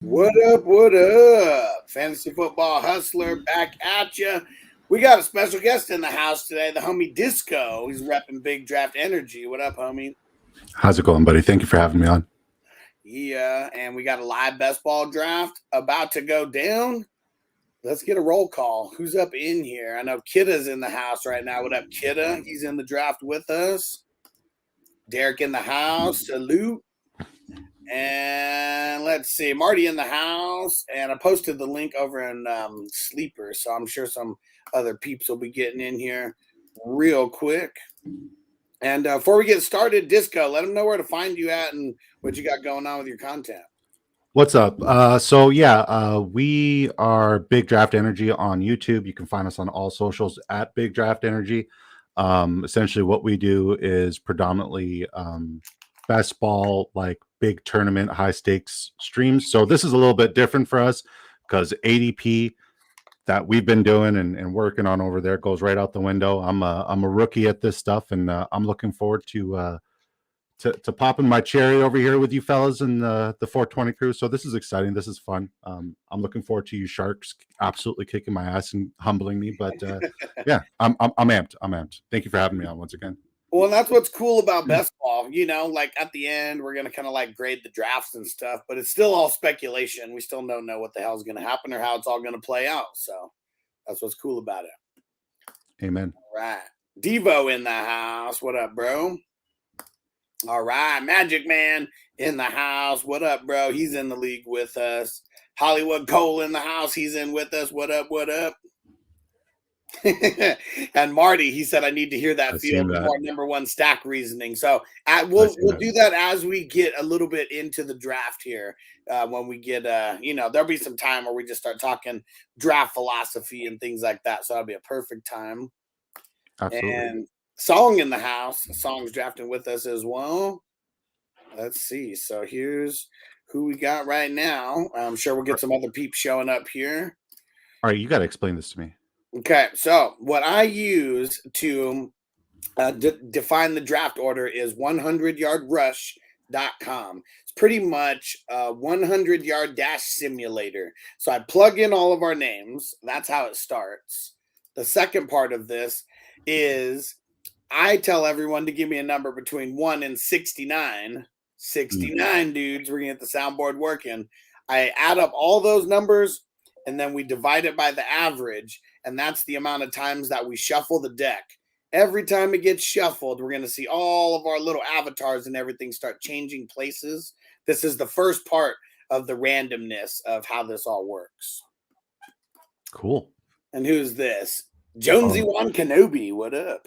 What up? What up? Fantasy football hustler back at you. We got a special guest in the house today, the homie Disco. He's repping Big Draft Energy. What up, homie? How's it going, buddy? Thank you for having me on. Yeah, and we got a live best ball draft about to go down. Let's get a roll call. Who's up in here? I know Kidda's in the house right now. What up, Kidda? He's in the draft with us. Derek in the house. Salute. And let's see, Marty in the house, and I posted the link over in Sleeper, so I'm sure some other peeps will be getting in here real quick. And before we get started, Disco, let them know where to find you at and what you got going on with your content. What's up? We are Big Draft Energy on YouTube. You can find us on all socials at Big Draft Energy. Essentially, what we do is predominantly best ball, like big tournament, high stakes streams. So this is a little bit different for us because ADP that we've been doing and working on over there goes right out the window. I'm a rookie at this stuff, and I'm looking forward to popping my cherry over here with you fellas in the 420 crew. So this is exciting. This is fun. I'm looking forward to you sharks absolutely kicking my ass and humbling me. But yeah, I'm amped. I'm amped. Thank you for having me on once again. Well, that's what's cool about best ball. Like at the end, we're going to kind of like grade the drafts and stuff, but it's still all speculation. We still don't know what the hell is going to happen or how it's all going to play out. So that's what's cool about it. Amen. All right. Devo in the house. What up, bro? All right. Magic Man in the house. What up, bro? He's in the league with us. Hollywood Cole in the house. He's in with us. What up? What up? And Marty, he said, I need to hear that field more number one stack reasoning. So we'll do that as we get a little bit into the draft here. When we get, there'll be some time where we just start talking draft philosophy and things like that. So that'll be a perfect time. Absolutely. And Song in the house. Song's drafting with us as well. Let's see. So here's who we got right now. I'm sure we'll get some other peeps showing up here. All right, you got to explain this to me. Okay, so what I use to define the draft order is 100yardrush.com. It's pretty much a 100-yard dash simulator. So I plug in all of our names. That's how it starts. The second part of this is I tell everyone to give me a number between 1 and 69. 69 dudes. We're going to get the soundboard working. I add up all those numbers, and then we divide it by the average, and that's the amount of times that we shuffle the deck. Every time it gets shuffled, we're going to see all of our little avatars and everything start changing places. This is the first part of the randomness of how this all works. Cool. And who's this? Jonesy Juan Kenobi. What up?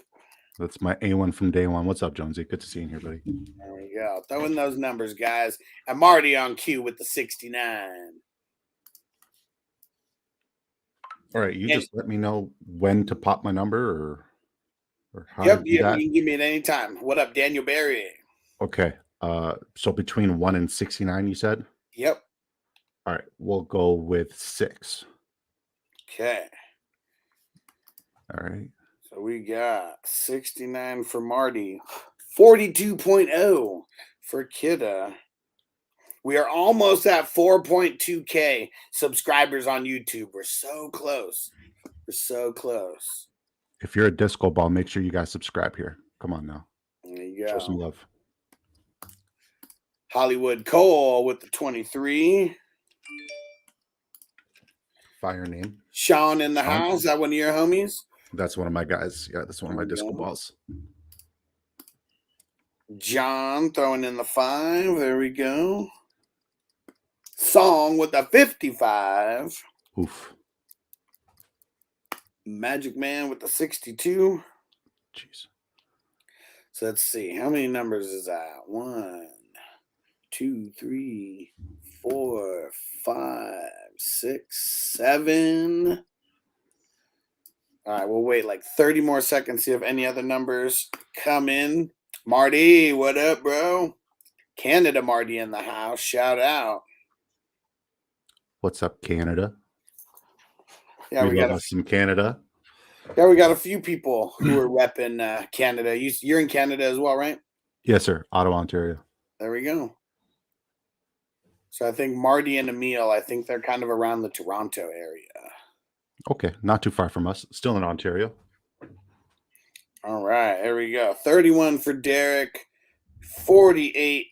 That's my A1 from day one. What's up, Jonesy? Good to see you here, buddy. There you go. Throw in those numbers, guys. And Marty on cue with the 69. All right, just let me know when to pop my number or how. Yep, you can give me at any time. What up, Daniel Barry? Okay. So between 1 and 69, you said? Yep. All right, we'll go with 6. Okay. All right. So we got 69 for Marty, 42.0 for Kidda. We are almost at 4.2K subscribers on YouTube. We're so close. We're so close. If you're a disco ball, make sure you guys subscribe here. Come on now. There you go. Show some love. Hollywood Cole with the 23. Fire name. Sean in the house. Is that one of your homies? That's one of my guys. Yeah, that's one of my disco balls. John throwing in the 5. There we go. Song with the 55. Oof. Magic Man with the 62. Jeez. So let's see. How many numbers is that? 1, 2, 3, 4, 5, 6, 7. All right, we'll wait like 30 more seconds, see if any other numbers come in. Marty, what up, bro? Canada Marty in the house. Shout out. What's up, Canada? Yeah, we got some Canada. Yeah, we got a few people who are repping Canada. You're in Canada as well, right? Yes, sir. Ottawa, Ontario. There we go. So I think Marty and Emil, I think they're kind of around the Toronto area. Okay, not too far from us. Still in Ontario. All right, here we go. 31 for Derek, 48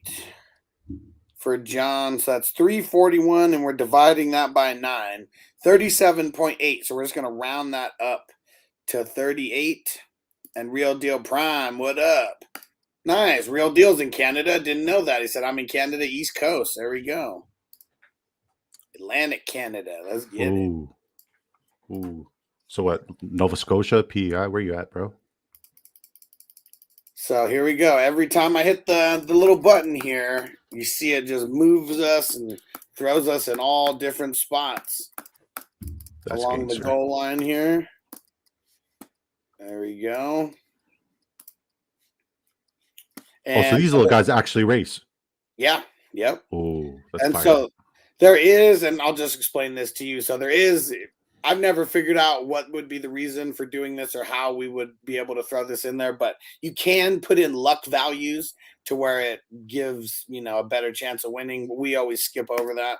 for John. So that's 341, and we're dividing that by 9. 37.8. So we're just going to round that up to 38. And Real Deal Prime, what up? Nice. Real Deal's in Canada. Didn't know that. He said, I'm in Canada, East Coast. There we go. Atlantic Canada. Let's get it. Ooh. So what? Nova Scotia, PEI? Where you at, bro? So here we go. Every time I hit the little button here, you see it just moves us and throws us in all different spots along the goal line here. There we go. And so these little guys actually race. Yeah. Yep. Oh, and so there is, and I'll just explain this to you. So there is, I've never figured out what would be the reason for doing this or how we would be able to throw this in there, but you can put in luck values to where it gives, a better chance of winning. But we always skip over that.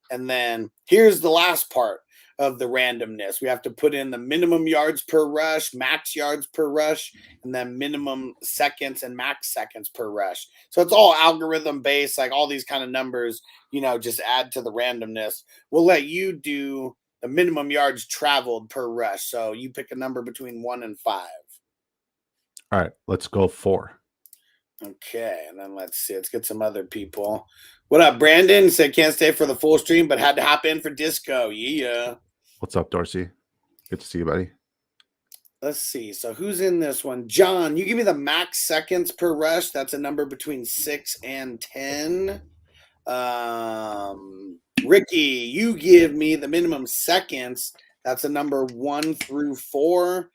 And then here's the last part of the randomness. We have to put in the minimum yards per rush, max yards per rush, and then minimum seconds and max seconds per rush. So it's all algorithm based, like all these kind of numbers, just add to the randomness. We'll let you do the minimum yards traveled per rush. So you pick a number between 1 and 5. All right, let's go 4. Okay, and then let's see. Let's get some other people. What up, Brandon? Said can't stay for the full stream, but had to hop in for disco. Yeah. What's up, Dorsey? Good to see you, buddy. Let's see. So who's in this one? John, you give me the max seconds per rush. That's a number between 6 and 10. Ricky, you give me the minimum seconds. That's a number 1 through 4.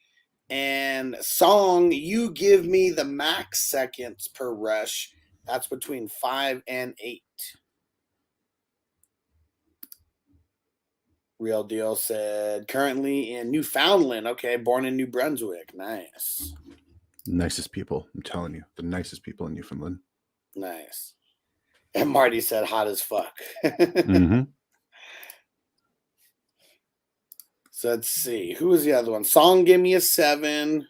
And Song, you give me the max seconds per rush. That's between 5 and 8. Real Deal said currently in Newfoundland. Okay, born in New Brunswick. Nice. Nicest people. I'm telling you, the nicest people in Newfoundland. Nice. And Marty said hot as fuck. Mm-hmm. So let's see. Who was the other one? Song, give me a 7.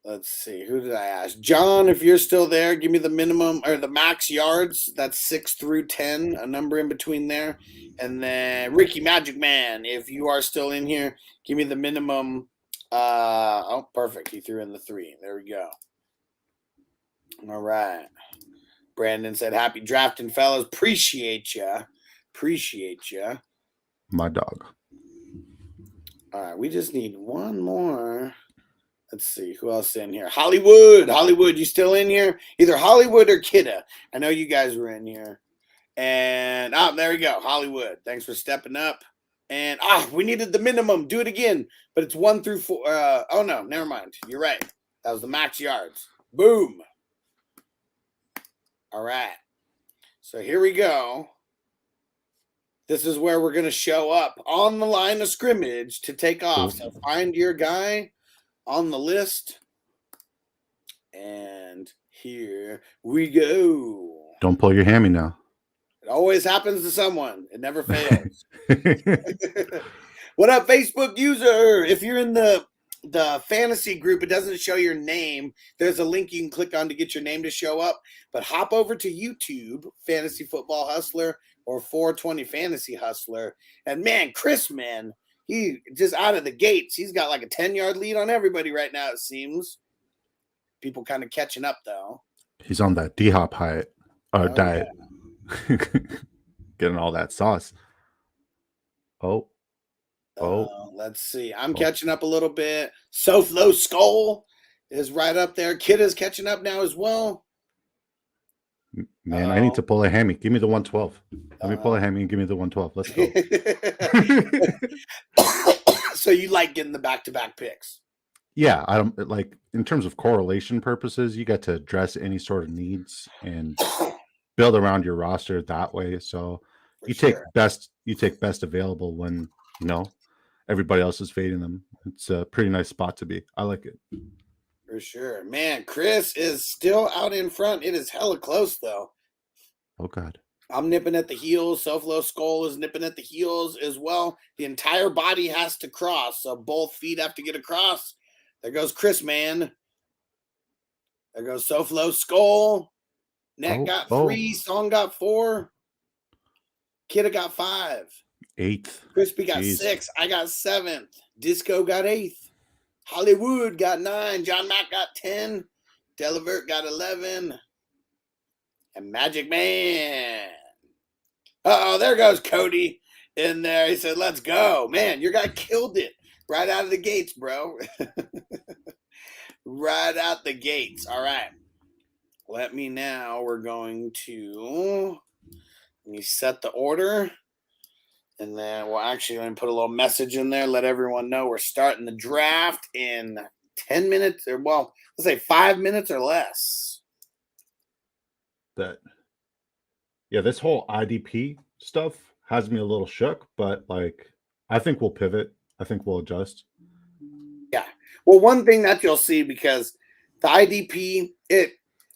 Let's see. Who did I ask? John, if you're still there, give me the minimum or the max yards. That's 6 through 10, a number in between there. And then Ricky Magic Man, if you are still in here, give me the minimum. Oh, perfect. He threw in the 3. There we go. All right. Brandon said, happy drafting, fellas. Appreciate ya. Appreciate ya. My dog. All right. We just need one more. Let's see. Who else in here? Hollywood. Hollywood, you still in here? Either Hollywood or Kidda. I know you guys were in here. And, there we go. Hollywood. Thanks for stepping up. And, we needed the minimum. Do it again. But it's 1 through 4. Oh, no. Never mind. You're right. That was the max yards. Boom. All right. So here we go. This is where we're going to show up on the line of scrimmage to take off. So find your guy on the list. And here we go. Don't pull your hammy now. It always happens to someone. It never fails. What up, Facebook user? If you're in the fantasy group, it doesn't show your name. There's a link you can click on to get your name to show up. But hop over to YouTube, Fantasy Football Hustler or 420 Fantasy Hustler. And man, Chris, man, he just out of the gates, he's got like a 10-yard lead on everybody right now, it seems. People kind of catching up, though. He's on that D-hop diet. Yeah. Getting all that sauce. Let's see. I'm catching up a little bit. SoFlo Skull is right up there. Kid is catching up now as well. Man, I need to pull a hammy. Give me the 112. Let me pull a hammy and give me the 112. Let's go. So you like getting the back-to-back picks? Yeah, I don't like in terms of correlation purposes, you get to address any sort of needs and build around your roster that way. So take best available when everybody else is fading them. It's a pretty nice spot to be. I like it. For sure. Man, Chris is still out in front. It is hella close, though. Oh, God. I'm nipping at the heels. SoFlo Skull is nipping at the heels as well. The entire body has to cross, so both feet have to get across. There goes Chris, man. There goes SoFlo Skull. Net got 3. Song got 4. Kidda got 5. 8th. Crispy got 6. I got 7th. Disco got 8th. Hollywood got 9. John Mack got 10. Delivert got 11. And Magic Man. Uh-oh, there goes Cody in there. He said, let's go. Man, your guy killed it right out of the gates, bro. Right out the gates. All right. We're going to let me set the order. And then we'll actually let me put a little message in there, let everyone know we're starting the draft in 10 minutes, or well, let's say 5 minutes or less. This whole IDP stuff has me a little shook, but like I think we'll pivot. I think we'll adjust. Yeah. Well, one thing that you'll see, because the IDP,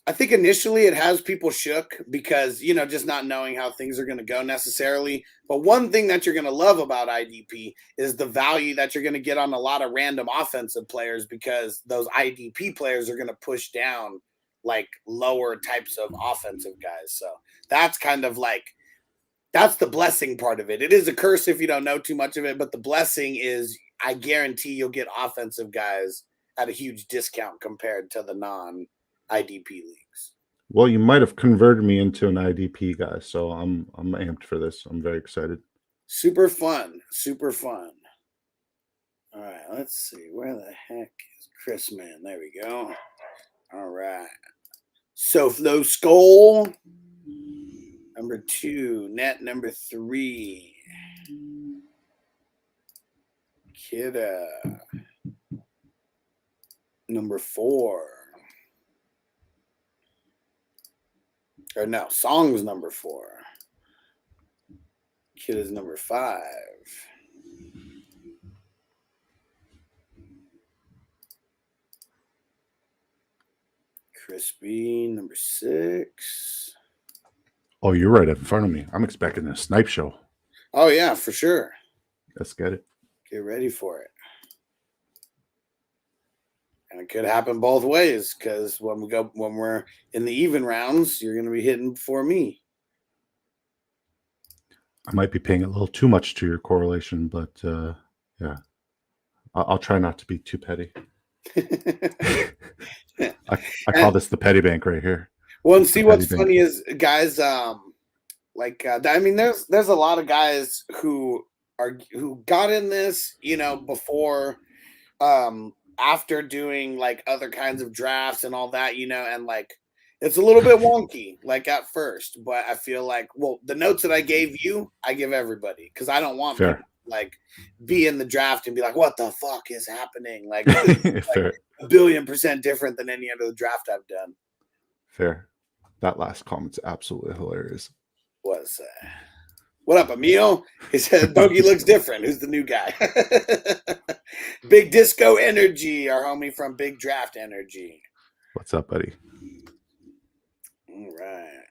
I think initially it has people shook because, just not knowing how things are going to go necessarily. But one thing that you're going to love about IDP is the value that you're going to get on a lot of random offensive players, because those IDP players are going to push down like lower types of offensive guys. So that's kind of like, that's the blessing part of it. It is a curse if you don't know too much of it, but the blessing is I guarantee you'll get offensive guys at a huge discount compared to the non-IDP leagues. Well, you might have converted me into an IDP guy, so I'm amped for this. I'm very excited. Super fun. Super fun. All right, let's see. Where the heck is Chris, man? There we go. All right. SoFlo Skull. Number 2. Net number 3. Kidda. Number 4. Or no, Song's number 4. Kidda's number 5. Crispy, number 6. Oh, you're right in front of me. I'm expecting a snipe show. Oh, yeah, for sure. Let's get it. Get ready for it. And it could happen both ways, because when we're in the even rounds, you're going to be hitting before me. I might be paying a little too much to your correlation, but yeah, I'll try not to be too petty. I call this the petty bank right here. Well, and see what's funny is, guys, I mean, there's a lot of guys who got in this, before, after doing like other kinds of drafts and all that, and like it's a little bit wonky, like at first, but I feel like, well, the notes that I gave you, I give everybody, because I don't want people to, like, be in the draft and be like, what the fuck is happening? Like, like Fair. 1,000,000,000% different than any other draft I've done. Fair. That last comment's absolutely hilarious. What's that? What up, Emil? He said, Bogey looks different. Who's the new guy? Big Disco Energy, our homie from Big Draft Energy. What's up, buddy? All right.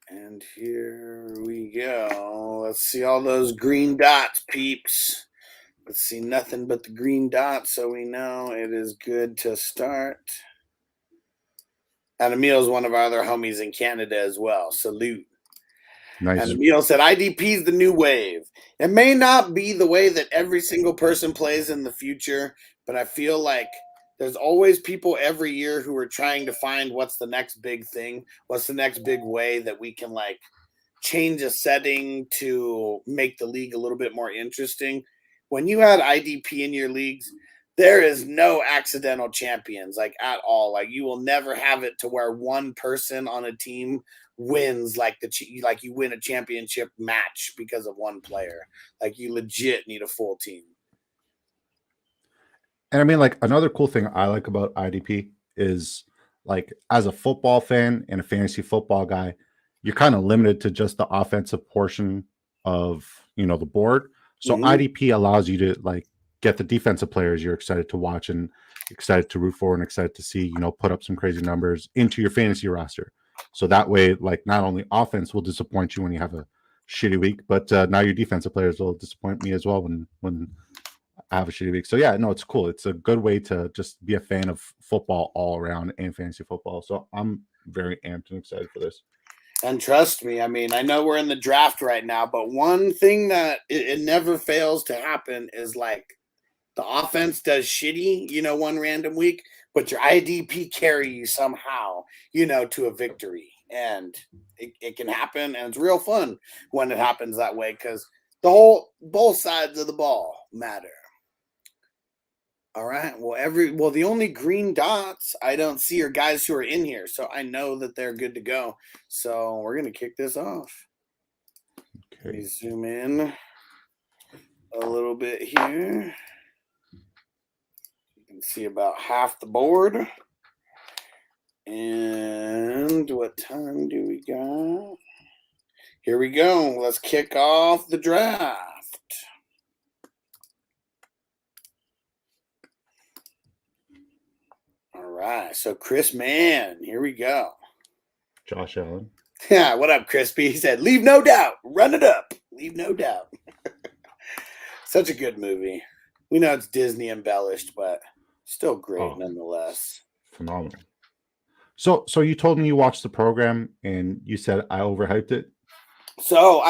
And here we go. Let's see all those green dots, peeps. Let's see nothing but the green dots, so we know it is good to start. And Emil is one of our other homies in Canada as well. Salute. Nice. And Emil said, IDP is the new wave. It may not be the way that every single person plays in the future, but I feel like there's always people every year who are trying to find what's the next big thing, what's the next big way that we can like change a setting to make the league a little bit more interesting. When you had IDP in your leagues, there is no accidental champions, like, at all. Like, you will never have it to where one person on a team wins, like you win a championship match because of one player. Like, you legit need a full team. And I mean, like, another cool thing I like about IDP is, like, as a football fan and a fantasy football guy, you're kind of limited to just the offensive portion of, the board. So IDP allows you to, like, get the defensive players you're excited to watch and excited to root for and excited to see, put up some crazy numbers into your fantasy roster. So that way, like, not only offense will disappoint you when you have a shitty week, but now your defensive players will disappoint me as well when I have a shitty week. So yeah, no, it's cool. It's a good way to just be a fan of football all around and fantasy football. So I'm very amped and excited for this. And trust me, I mean, I know we're in the draft right now, but one thing that it never fails to happen is like the offense does shitty, one random week, but your IDP carry you somehow, to a victory. And it can happen, and it's real fun when it happens that way because both sides of the ball matter. All right. Well, the only green dots I don't see are guys who are in here, so I know that they're good to go. So we're gonna kick this off. Okay. Let me zoom in a little bit here. You can see about half the board. And what time do we got? Here we go. Let's kick off the draft. All right. So Chris Mann, here we go. Josh Allen. Yeah, what up, Crispy? He said, leave no doubt. Run it up. Leave no doubt. Such a good movie. We know it's Disney embellished, but still great nonetheless. Phenomenal. So you told me you watched the program and you said I overhyped it. So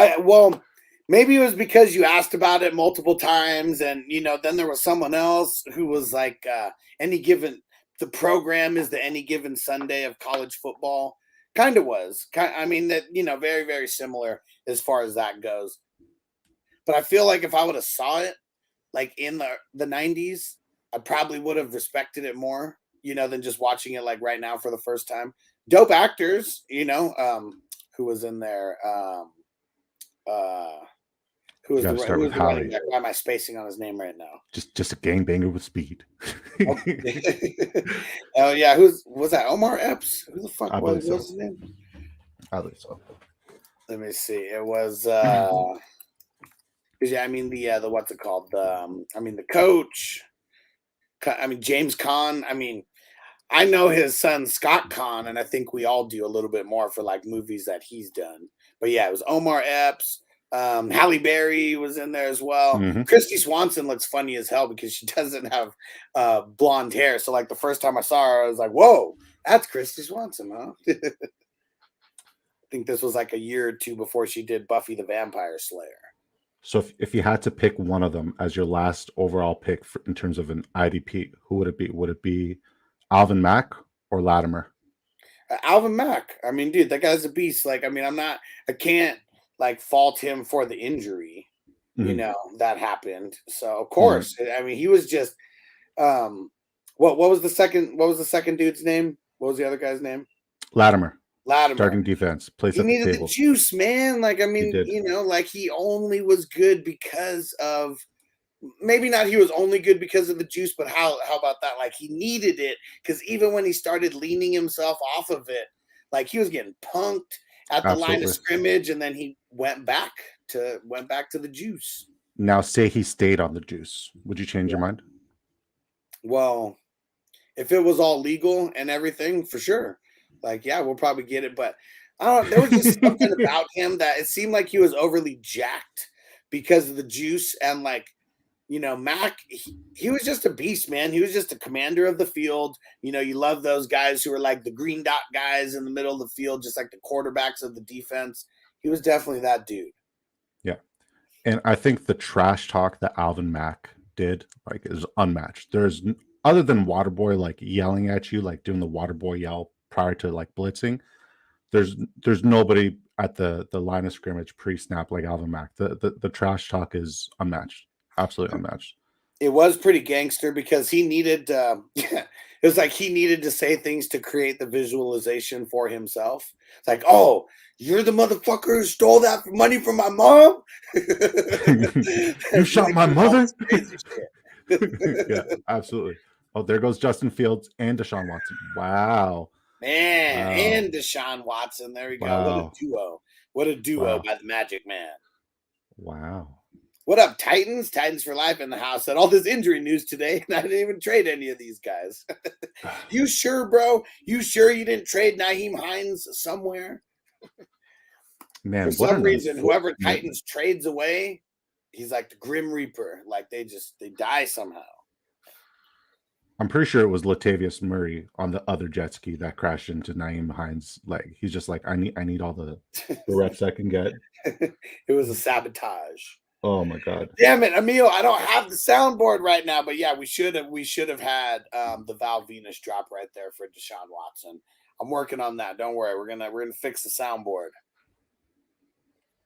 maybe it was because you asked about it multiple times, and then there was someone else who was like, the program is the any given Sunday of college football. Kind of was. I mean, that very, very similar as far as that goes. But I feel like if I would have saw it like in the 90s, I probably would have respected it more, than just watching it like right now for the first time. Dope actors, who was in there. Who is the running back? Why am I spacing on his name right now? Just a gangbanger with speed. Oh yeah, was that? Omar Epps? Who the fuck was his name? I believe so. Let me see. It was I mean the what's it called? The coach. James Caan. I know his son Scott Caan, and I think we all do a little bit more for like movies that he's done. But yeah, it was Omar Epps. Halle Berry was in there as well. Mm-hmm. Christy Swanson looks funny as hell because she doesn't have blonde hair. So like the first time I saw her, I was like, whoa, that's Christy Swanson, huh? I think this was like a year or two before she did Buffy the Vampire Slayer. So if you had to pick one of them as your last overall pick in terms of an IDP, who would it be? Would it be Alvin Mack or Latimer? Alvin Mack. Dude, that guy's a beast. Like, I can't like fault him for the injury, that happened. So of course, he was just, what was the second dude's name? What was the other guy's name? Latimer. Latimer. Starting defense. Plays at the table. He needed the juice, man. Like, like he only was good because of, maybe not he was only good because of the juice, but how about that? Like he needed it because even when he started leaning himself off of it, like he was getting punked at the line of scrimmage, and then he went back to the juice. Now, say he stayed on the juice, would you change your mind? Well, if it was all legal and everything, for sure. Like, yeah, we'll probably get it, but I don't know. There was just something about him that it seemed like he was overly jacked because of the juice, and like, Mac, he was just a beast, man. He was just a commander of the field. You love those guys who are like the green dot guys in the middle of the field, just like the quarterbacks of the defense. He was definitely that dude. Yeah. And I think the trash talk that Alvin Mack did, like, is unmatched. There's, other than Waterboy, like, yelling at you, like doing the Waterboy yell prior to like blitzing, there's nobody at the line of scrimmage pre-snap like Alvin Mack. The trash talk is unmatched. Absolutely unmatched. It was pretty gangster because he needed it was like he needed to say things to create the visualization for himself. It's like, oh, you're the motherfucker who stole that money from my mom. You shot my mother. Yeah, absolutely. Oh, there goes Justin Fields and Deshaun Watson. Wow. Man, wow. And Deshaun Watson. There we go. Wow. What a duo. What a duo by the Magic Man. Wow. What up, Titans? Titans for life in the house. Said all this injury news today, and I didn't even trade any of these guys. You sure, bro? You sure you didn't trade Naheem Hines somewhere? Man, For what some an reason, whoever unfortunate. Titans trades away, he's like the Grim Reaper. Like they die somehow. I'm pretty sure it was Latavius Murray on the other jet ski that crashed into Naeem Hines' leg. He's just like, I need all the reps I can get. It was a sabotage. Oh my god. Damn it, Emil! I don't have the soundboard right now, but yeah, we should have had the Val Venus drop right there for Deshaun Watson. I'm working on that. Don't worry, we're gonna fix the soundboard.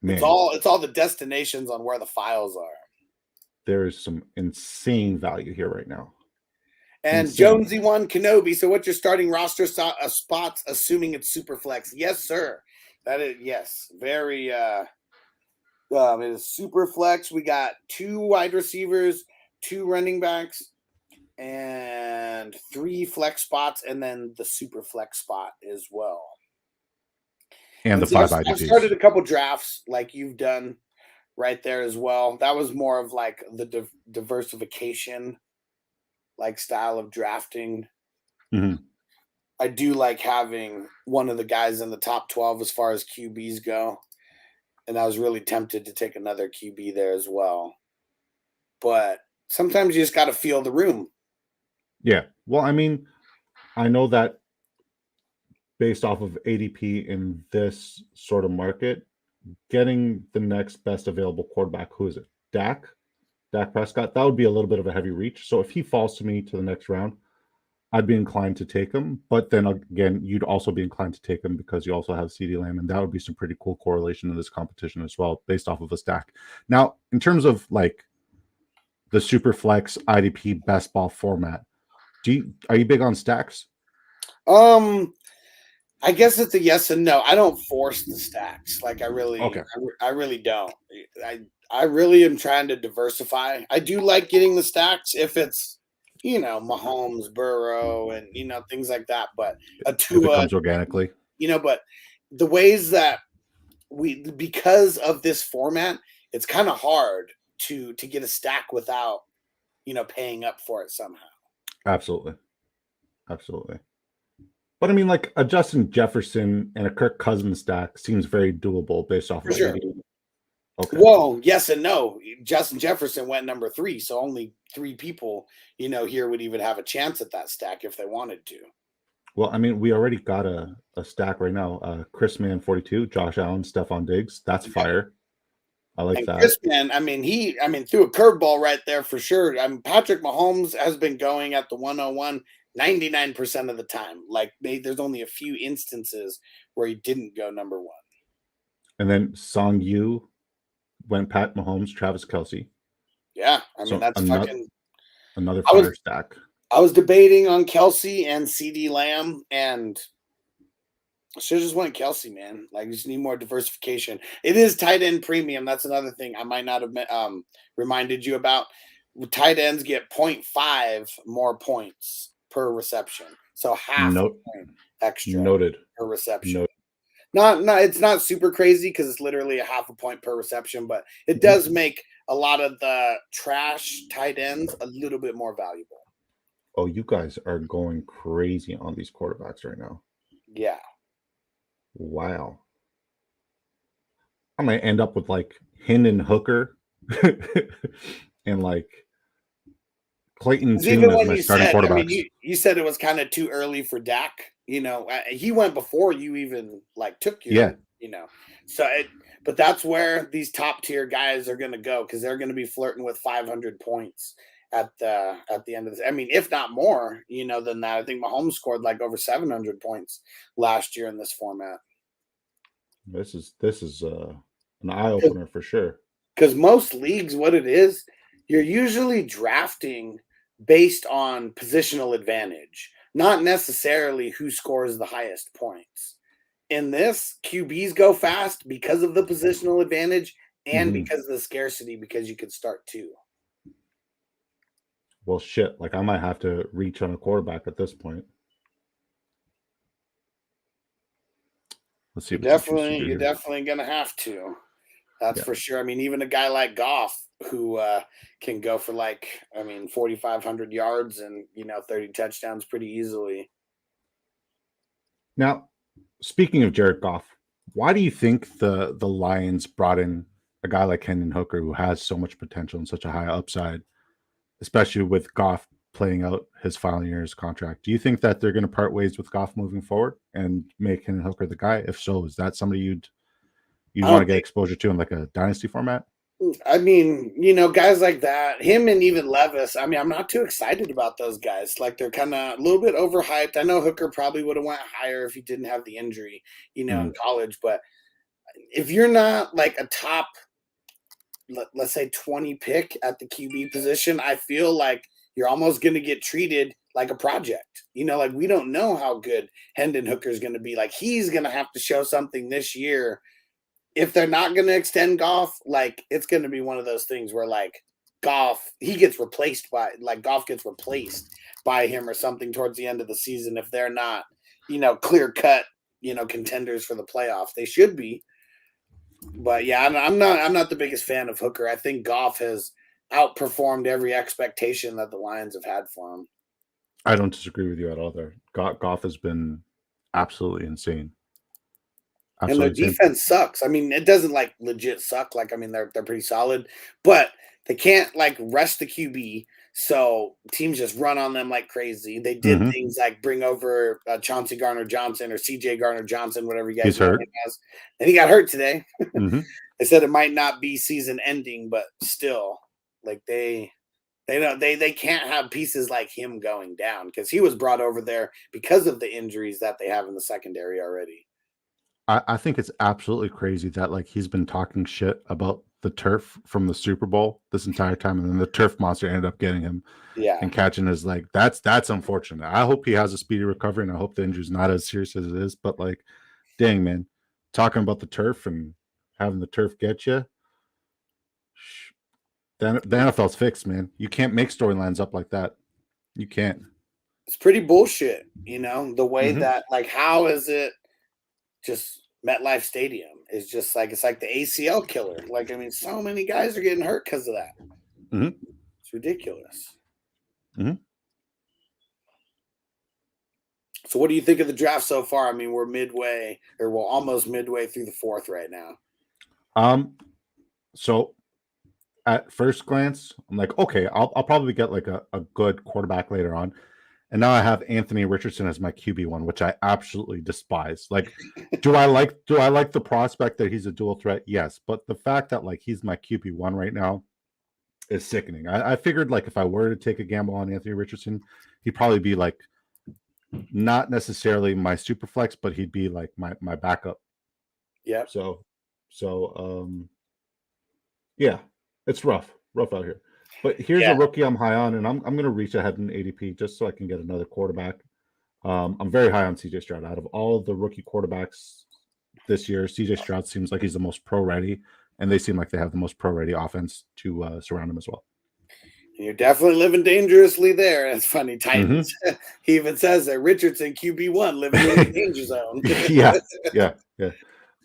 Man, It's all the destinations on where the files are. there is some insane value here right now. And Insane. Jonesy won Kenobi. So what's your starting roster spots, assuming it's Superflex? Yes, sir. That is yes. Very it is Superflex. We got 2 wide receivers, 2 running backs, and 3 flex spots, and then the Superflex spot as well. And the so 5 I've IDPs. started a couple drafts like you've done right there as well. That was more of like the diversification like style of drafting. Mm-hmm. I do like having one of the guys in the top 12 as far as QBs go. And I was really tempted to take another QB there as well. But sometimes you just got to feel the room. Yeah. Well, I mean, I know that based off of ADP in this sort of market, getting the next best available quarterback, who is it? Dak Prescott, that would be a little bit of a heavy reach. So if he falls to me to the next round, I'd be inclined to take him. But then again, you'd also be inclined to take him because you also have CeeDee Lamb, and that would be some pretty cool correlation in this competition as well, based off of a stack. Now, in terms of like the Superflex IDP best ball format, are you big on stacks? I guess it's a yes and no. I don't force the stacks. Like I really don't. I really am trying to diversify. I do like getting the stacks if it's, Mahomes, Burrow, and things like that. But a Tua, if it comes organically, but the ways that because of this format, it's kind of hard to get a stack without, paying up for it somehow. Absolutely. But I mean, like a Justin Jefferson and a Kirk Cousins stack seems very doable based off For of sure. Okay. Well, yes and no. Justin Jefferson went number 3, so only 3 people, here would even have a chance at that stack if they wanted to. Well, I mean, we already got a stack right now. Chris Man 42, Josh Allen, Stephon Diggs. That's fire. I like that. Chris Man, threw a curveball right there for sure. Patrick Mahomes has been going at the 101 99% of the time. Like there's only a few instances where he didn't go number 1. And then Song Yu went Pat Mahomes, Travis Kelce. Yeah, that's another fire stack. I was debating on Kelce and CeeDee Lamb, and I should have just went Kelce, man. Like, you just need more diversification. It is tight end premium. That's another thing I might not have reminded you about. Tight ends get 0.5 more points per reception, so half a point extra per reception. Not it's not super crazy because it's literally a half a point per reception, but it does make a lot of the trash tight ends a little bit more valuable. Oh, you guys are going crazy on these quarterbacks right now. Yeah. Wow. I might end up with like Hendon Hooker and like Clayton Tune as my starting quarterbacks. You said it was kind of too early for Dak. He went before you even like took your. But that's where these top tier guys are going to go because they're going to be flirting with 500 points at the end of this. If not more, than that. I think Mahomes scored like over 700 points last year in this format. This is an eye opener for sure. Because most leagues, what it is, you're usually drafting based on positional advantage, not necessarily who scores the highest points. In this, QBs go fast because of the positional advantage and because of the scarcity, because you could start 2. Well, shit. Like I might have to reach on a quarterback at this point. Let's see. You're definitely gonna have to. That's for sure. Even a guy like Goff, who can go for 4,500 yards and 30 touchdowns pretty easily. Now, speaking of Jared Goff, why do you think the Lions brought in a guy like Hendon Hooker who has so much potential and such a high upside, especially with Goff playing out his final year's contract? Do you think that they're going to part ways with Goff moving forward and make Hendon Hooker the guy? If so, is that somebody you'd want to get exposure to in like a dynasty format? I mean, guys like that, him and even Levis, I mean, I'm not too excited about those guys. Like, they're kind of a little bit overhyped. I know Hooker probably would have went higher if he didn't have the injury, in college. But if you're not like a top, let's say 20 pick at the QB position, I feel like you're almost going to get treated like a project. Like, we don't know how good Hendon Hooker is going to be. Like, he's going to have to show something this year. If they're not going to extend Goff, like, it's going to be one of those things where, like, Goff gets replaced by him or something towards the end of the season. If they're not, clear cut, contenders for the playoffs, they should be. But yeah, I'm not the biggest fan of Hooker. I think Goff has outperformed every expectation that the Lions have had for him. I don't disagree with you at all there. Goff has been absolutely insane. And their defense sucks. I mean, it doesn't like legit suck. Like, I mean, they're pretty solid, but they can't like rest the QB. So teams just run on them like crazy. They did things like bring over Chauncey Gardner-Johnson or CJ Gardner-Johnson, whatever you guys He's hurt. And he got hurt today. They said it might not be season ending, but still, like they can't have pieces like him going down because he was brought over there because of the injuries that they have in the secondary already. I think it's absolutely crazy that like he's been talking shit about the turf from the Super Bowl this entire time, and then the turf monster ended up getting him and catching his leg. That's unfortunate. I hope he has a speedy recovery, and I hope the injury's not as serious as it is. But like, dang man, talking about the turf and having the turf get you, the NFL's fixed, man. You can't make storylines up like that. You can't. It's pretty bullshit, the way that like how is it just MetLife Stadium is just like it's like the ACL killer. Like, I mean, so many guys are getting hurt because of that. It's ridiculous. So what do you think of the draft so far? I mean, we're almost midway through the fourth right now. So at first glance, I'm like, okay, I'll probably get like a good quarterback later on. And now I have Anthony Richardson as my QB1, which I absolutely despise. Like, do I like the prospect that he's a dual threat? Yes. But the fact that like he's my QB1 right now is sickening. I figured like if I were to take a gamble on Anthony Richardson, he'd probably be like not necessarily my super flex, but he'd be like my backup. Yeah. So yeah, it's rough out here. But here's a rookie I'm high on, and I'm going to reach ahead in ADP just so I can get another quarterback. I'm very high on CJ Stroud. Out of all the rookie quarterbacks this year, CJ Stroud seems like he's the most pro-ready, and they seem like they have the most pro-ready offense to surround him as well. You're definitely living dangerously there. It's funny, Titans. He even says that Richardson QB1 living in the danger zone. yeah.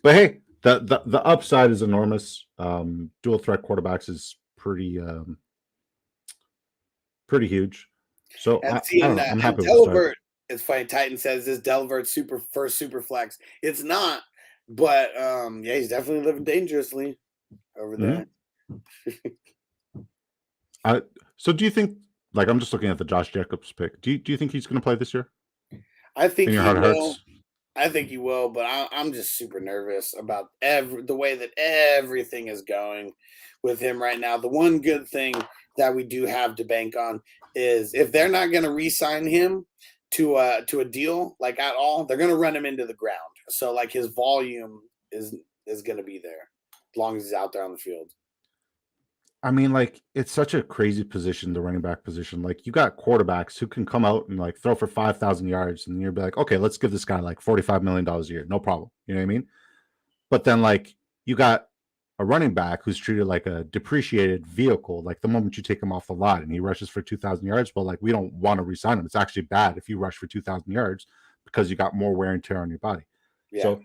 But hey, the upside is enormous. Dual threat quarterbacks is pretty huge. So I'm happy with the start. It's funny. Titan says this Delvert's first super flex. It's not, but he's definitely living dangerously over there. So do you think? Like, I'm just looking at the Josh Jacobs pick. Do you think he's going to play this year? I think he will. I think he will, but I'm just super nervous about the way that everything is going with him right now. The one good thing that we do have to bank on is if they're not going to re-sign him to a deal like at all, they're going to run him into the ground. So like his volume is going to be there as long as he's out there on the field. I mean, like, it's such a crazy position, the running back position. Like, you got quarterbacks who can come out and like throw for 5,000 yards, and you'll be like, okay, let's give this guy like $45 million a year, no problem. You know what I mean? But then like you got a running back who's treated like a depreciated vehicle. Like the moment you take him off the lot and he rushes for 2,000 yards, well, like we don't want to re-sign him. It's actually bad if you rush for 2,000 yards because you got more wear and tear on your body. Yeah. So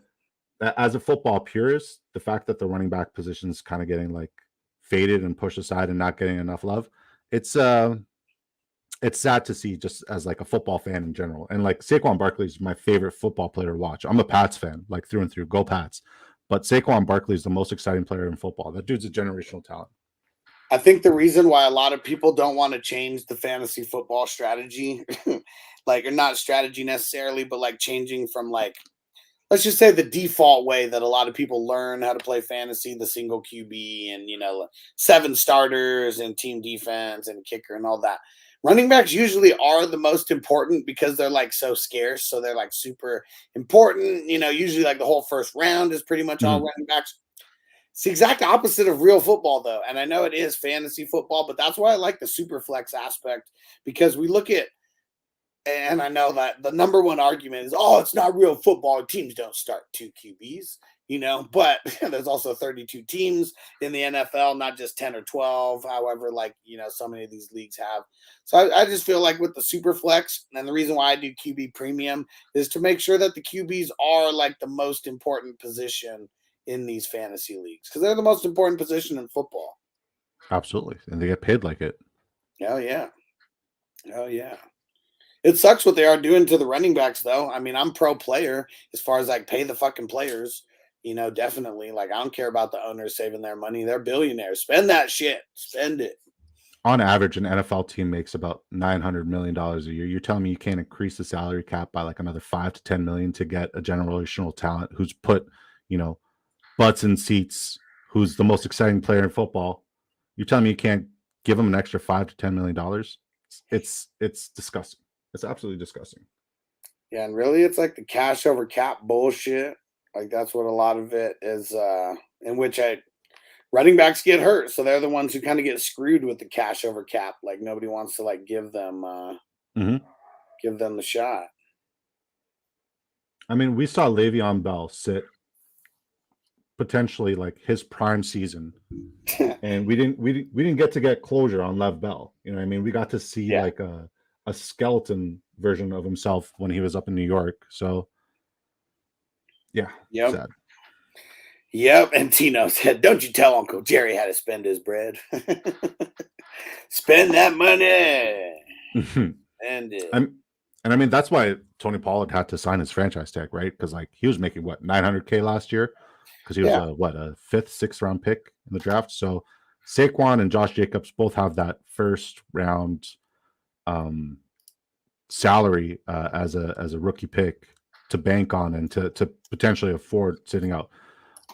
as a football purist, the fact that the running back position is kind of getting like faded and pushed aside and not getting enough love. It's sad to see, just as like a football fan in general. And like Saquon Barkley is my favorite football player to watch. I'm a Pats fan, like through and through. Go Pats. But Saquon Barkley is the most exciting player in football. That dude's a generational talent. I think the reason why a lot of people don't want to change the fantasy football strategy, like, or not strategy necessarily, but like changing from like, let's just say the default way that a lot of people learn how to play fantasy, the single QB and, 7 starters and team defense and kicker and all that. Running backs usually are the most important because they're like so scarce. So they're like super important. Usually like the whole first round is pretty much all running backs. It's the exact opposite of real football, though. And I know it is fantasy football, but that's why I like the Superflex aspect, because we look at, and I know that the number one argument is, oh, it's not real football. Teams don't start 2 QBs, but there's also 32 teams in the NFL, not just 10 or 12, however, like, so many of these leagues have. So I just feel like with the Superflex, and the reason why I do QB premium is to make sure that the QBs are like the most important position in these fantasy leagues, because they're the most important position in football. Absolutely. And they get paid like it. Oh, yeah. It sucks what they are doing to the running backs, though. I mean, I'm pro player as far as like pay the fucking players, definitely. Like, I don't care about the owners saving their money. They're billionaires. Spend that shit. Spend it. On average, an NFL team makes about $900 million a year. You're telling me you can't increase the salary cap by like another 5 to 10 million to get a generational talent who's put, butts in seats, who's the most exciting player in football? You're telling me you can't give him an extra $5 to $10 million? It's disgusting. It's absolutely disgusting. Yeah, and really, it's like the cash over cap bullshit. Like, that's what a lot of it is, in which running backs get hurt, so they're the ones who kind of get screwed with the cash over cap. Like, nobody wants to like give them the shot. I mean, we saw Le'Veon Bell sit potentially like his prime season, and we didn't get to get closure on Lev Bell. You know what I mean? We got to see like a skeleton version of himself when he was up in New York. So yeah, sad. Yep, and Tino said, "Don't you tell Uncle Jerry how to spend his bread. Spend that money." And I mean, that's why Tony Pollard had to sign his franchise tag, right? Because like he was making what, $900K last year, because he was a 5th, 6th round pick in the draft. So Saquon and Josh Jacobs both have that first round salary as a rookie pick to bank on and to potentially afford sitting out.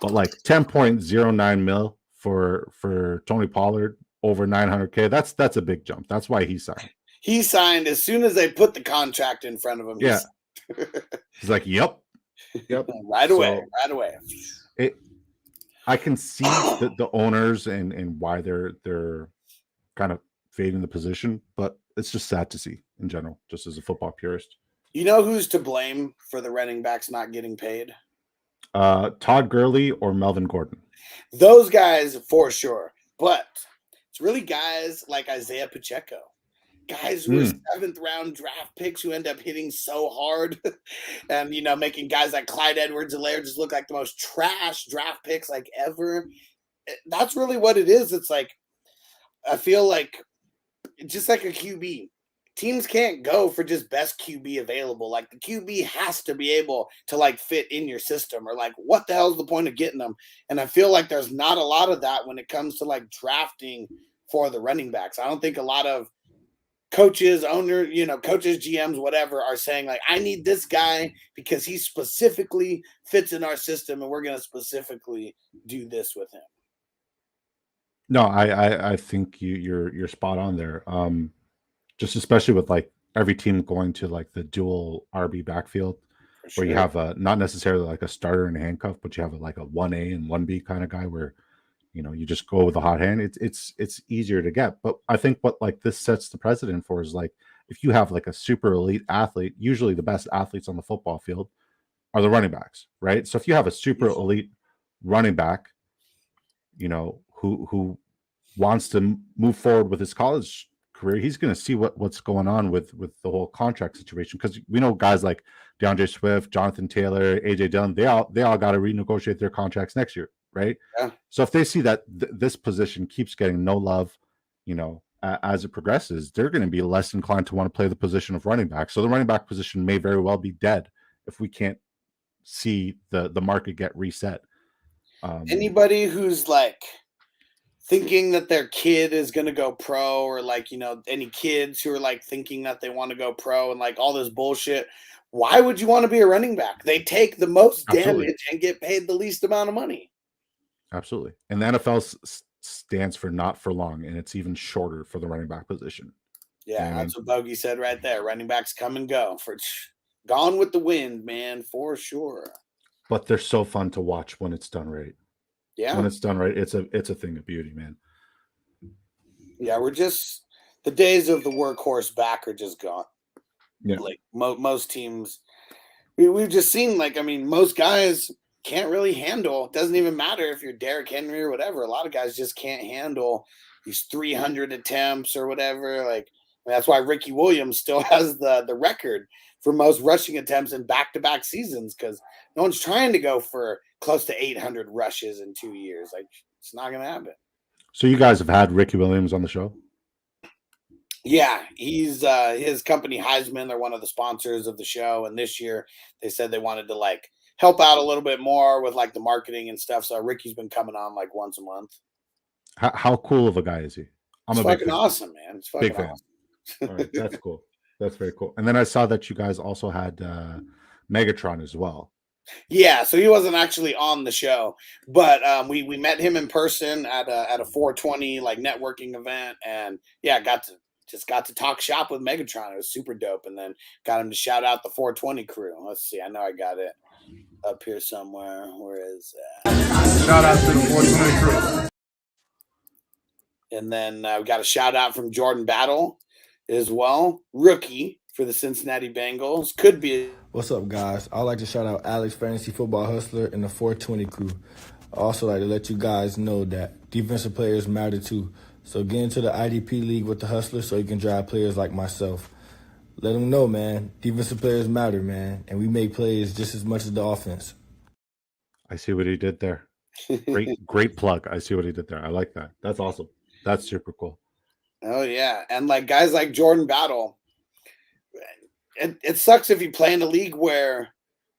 But like 10.09 mil for Tony Pollard over 900K, that's a big jump. That's why he signed. He signed as soon as they put the contract in front of him. Yeah. He's like, yep. right away. I can see the owners and why they're kind of fading the position, but it's just sad to see in general, just as a football purist. You know who's to blame for the running backs not getting paid? Todd Gurley or Melvin Gordon. Those guys for sure. But it's really guys like Isaiah Pacheco. Guys who are 7th round draft picks who end up hitting so hard and, making guys like Clyde Edwards-Helaire just look like the most trash draft picks like ever. That's really what it is. It's like, I feel like just like a QB, teams can't go for just best QB available. Like, the QB has to be able to like fit in your system, or like, what the hell's the point of getting them? And I feel like there's not a lot of that when it comes to like drafting for the running backs. I don't think a lot of coaches, coaches, GMs, whatever, are saying like, I need this guy because he specifically fits in our system and we're going to specifically do this with him. No, I think you're spot on there. Just especially with like every team going to like the dual RB backfield, where you have not necessarily like a starter and a handcuff, but you have like a 1A and 1B kind of guy where you just go with a hot hand. It's easier to get. But I think what like this sets the precedent for is like, if you have like a super elite athlete, usually the best athletes on the football field are the running backs, right? So if you have a super elite running back, who wants to move forward with his college career, he's going to see what's going on with the whole contract situation, because we know guys like DeAndre Swift, Jonathan Taylor, AJ Dillon, they all got to renegotiate their contracts next year, right? Yeah. So if they see that this position keeps getting no love, as it progresses, they're going to be less inclined to want to play the position of running back. So the running back position may very well be dead if we can't see the market get reset. Anybody who's like thinking that their kid is going to go pro, or like, any kids who are like thinking that they want to go pro and like all this bullshit, why would you want to be a running back? They take the most Absolutely. damage and get paid the least amount of money. Absolutely. And the NFL stands for not for long, and it's even shorter for the running back position. Yeah, that's what Bogey said right there. Running backs come and go. For gone with the wind, man, for sure. But they're so fun to watch when it's done right. Yeah. When it's done right, it's a thing of beauty, man. Yeah, we're just the days of the workhorse back are just gone. Yeah. Like most teams, we've just seen, like, I mean, most guys can't really handle. It doesn't even matter if you're Derrick Henry or whatever. A lot of guys just can't handle these 300 attempts or whatever. Like, that's why Ricky Williams still has the record for most rushing attempts in back-to-back seasons, because no one's trying to go for close to 800 rushes in 2 years. Like, it's not going to happen. So you guys have had Ricky Williams on the show? Yeah, he's his company Heisman. They're one of the sponsors of the show, and this year they said they wanted to like help out a little bit more with like the marketing and stuff. So Ricky's been coming on like once a month. How cool of a guy is he? I'm fucking awesome, man. It's fucking big fan. Awesome. All right, that's cool. That's very cool. And then I saw that you guys also had Megatron as well. Yeah, so he wasn't actually on the show, but we met him in person at a 420 like networking event, and yeah, got to talk shop with Megatron. It was super dope, and then got him to shout out the 420 crew. Let's see, I know I got it up here somewhere. Where is that? Shout out to the 420 crew. And then we got a shout out from Jordan Battle as well, rookie for the Cincinnati Bengals. Could be. What's up, guys? I'd like to shout out Alex, Fantasy Football Hustler, and the 420 crew. I also like to let you guys know that defensive players matter too. So get into the IDP league with the Hustler so you can drive players like myself. Let them know, man. Defensive players matter, man, and we make plays just as much as the offense. I see what he did there. Great plug. I see what he did there. I like that. That's awesome. That's super cool. Oh yeah, and like guys like Jordan Battle, it sucks if you play in a league where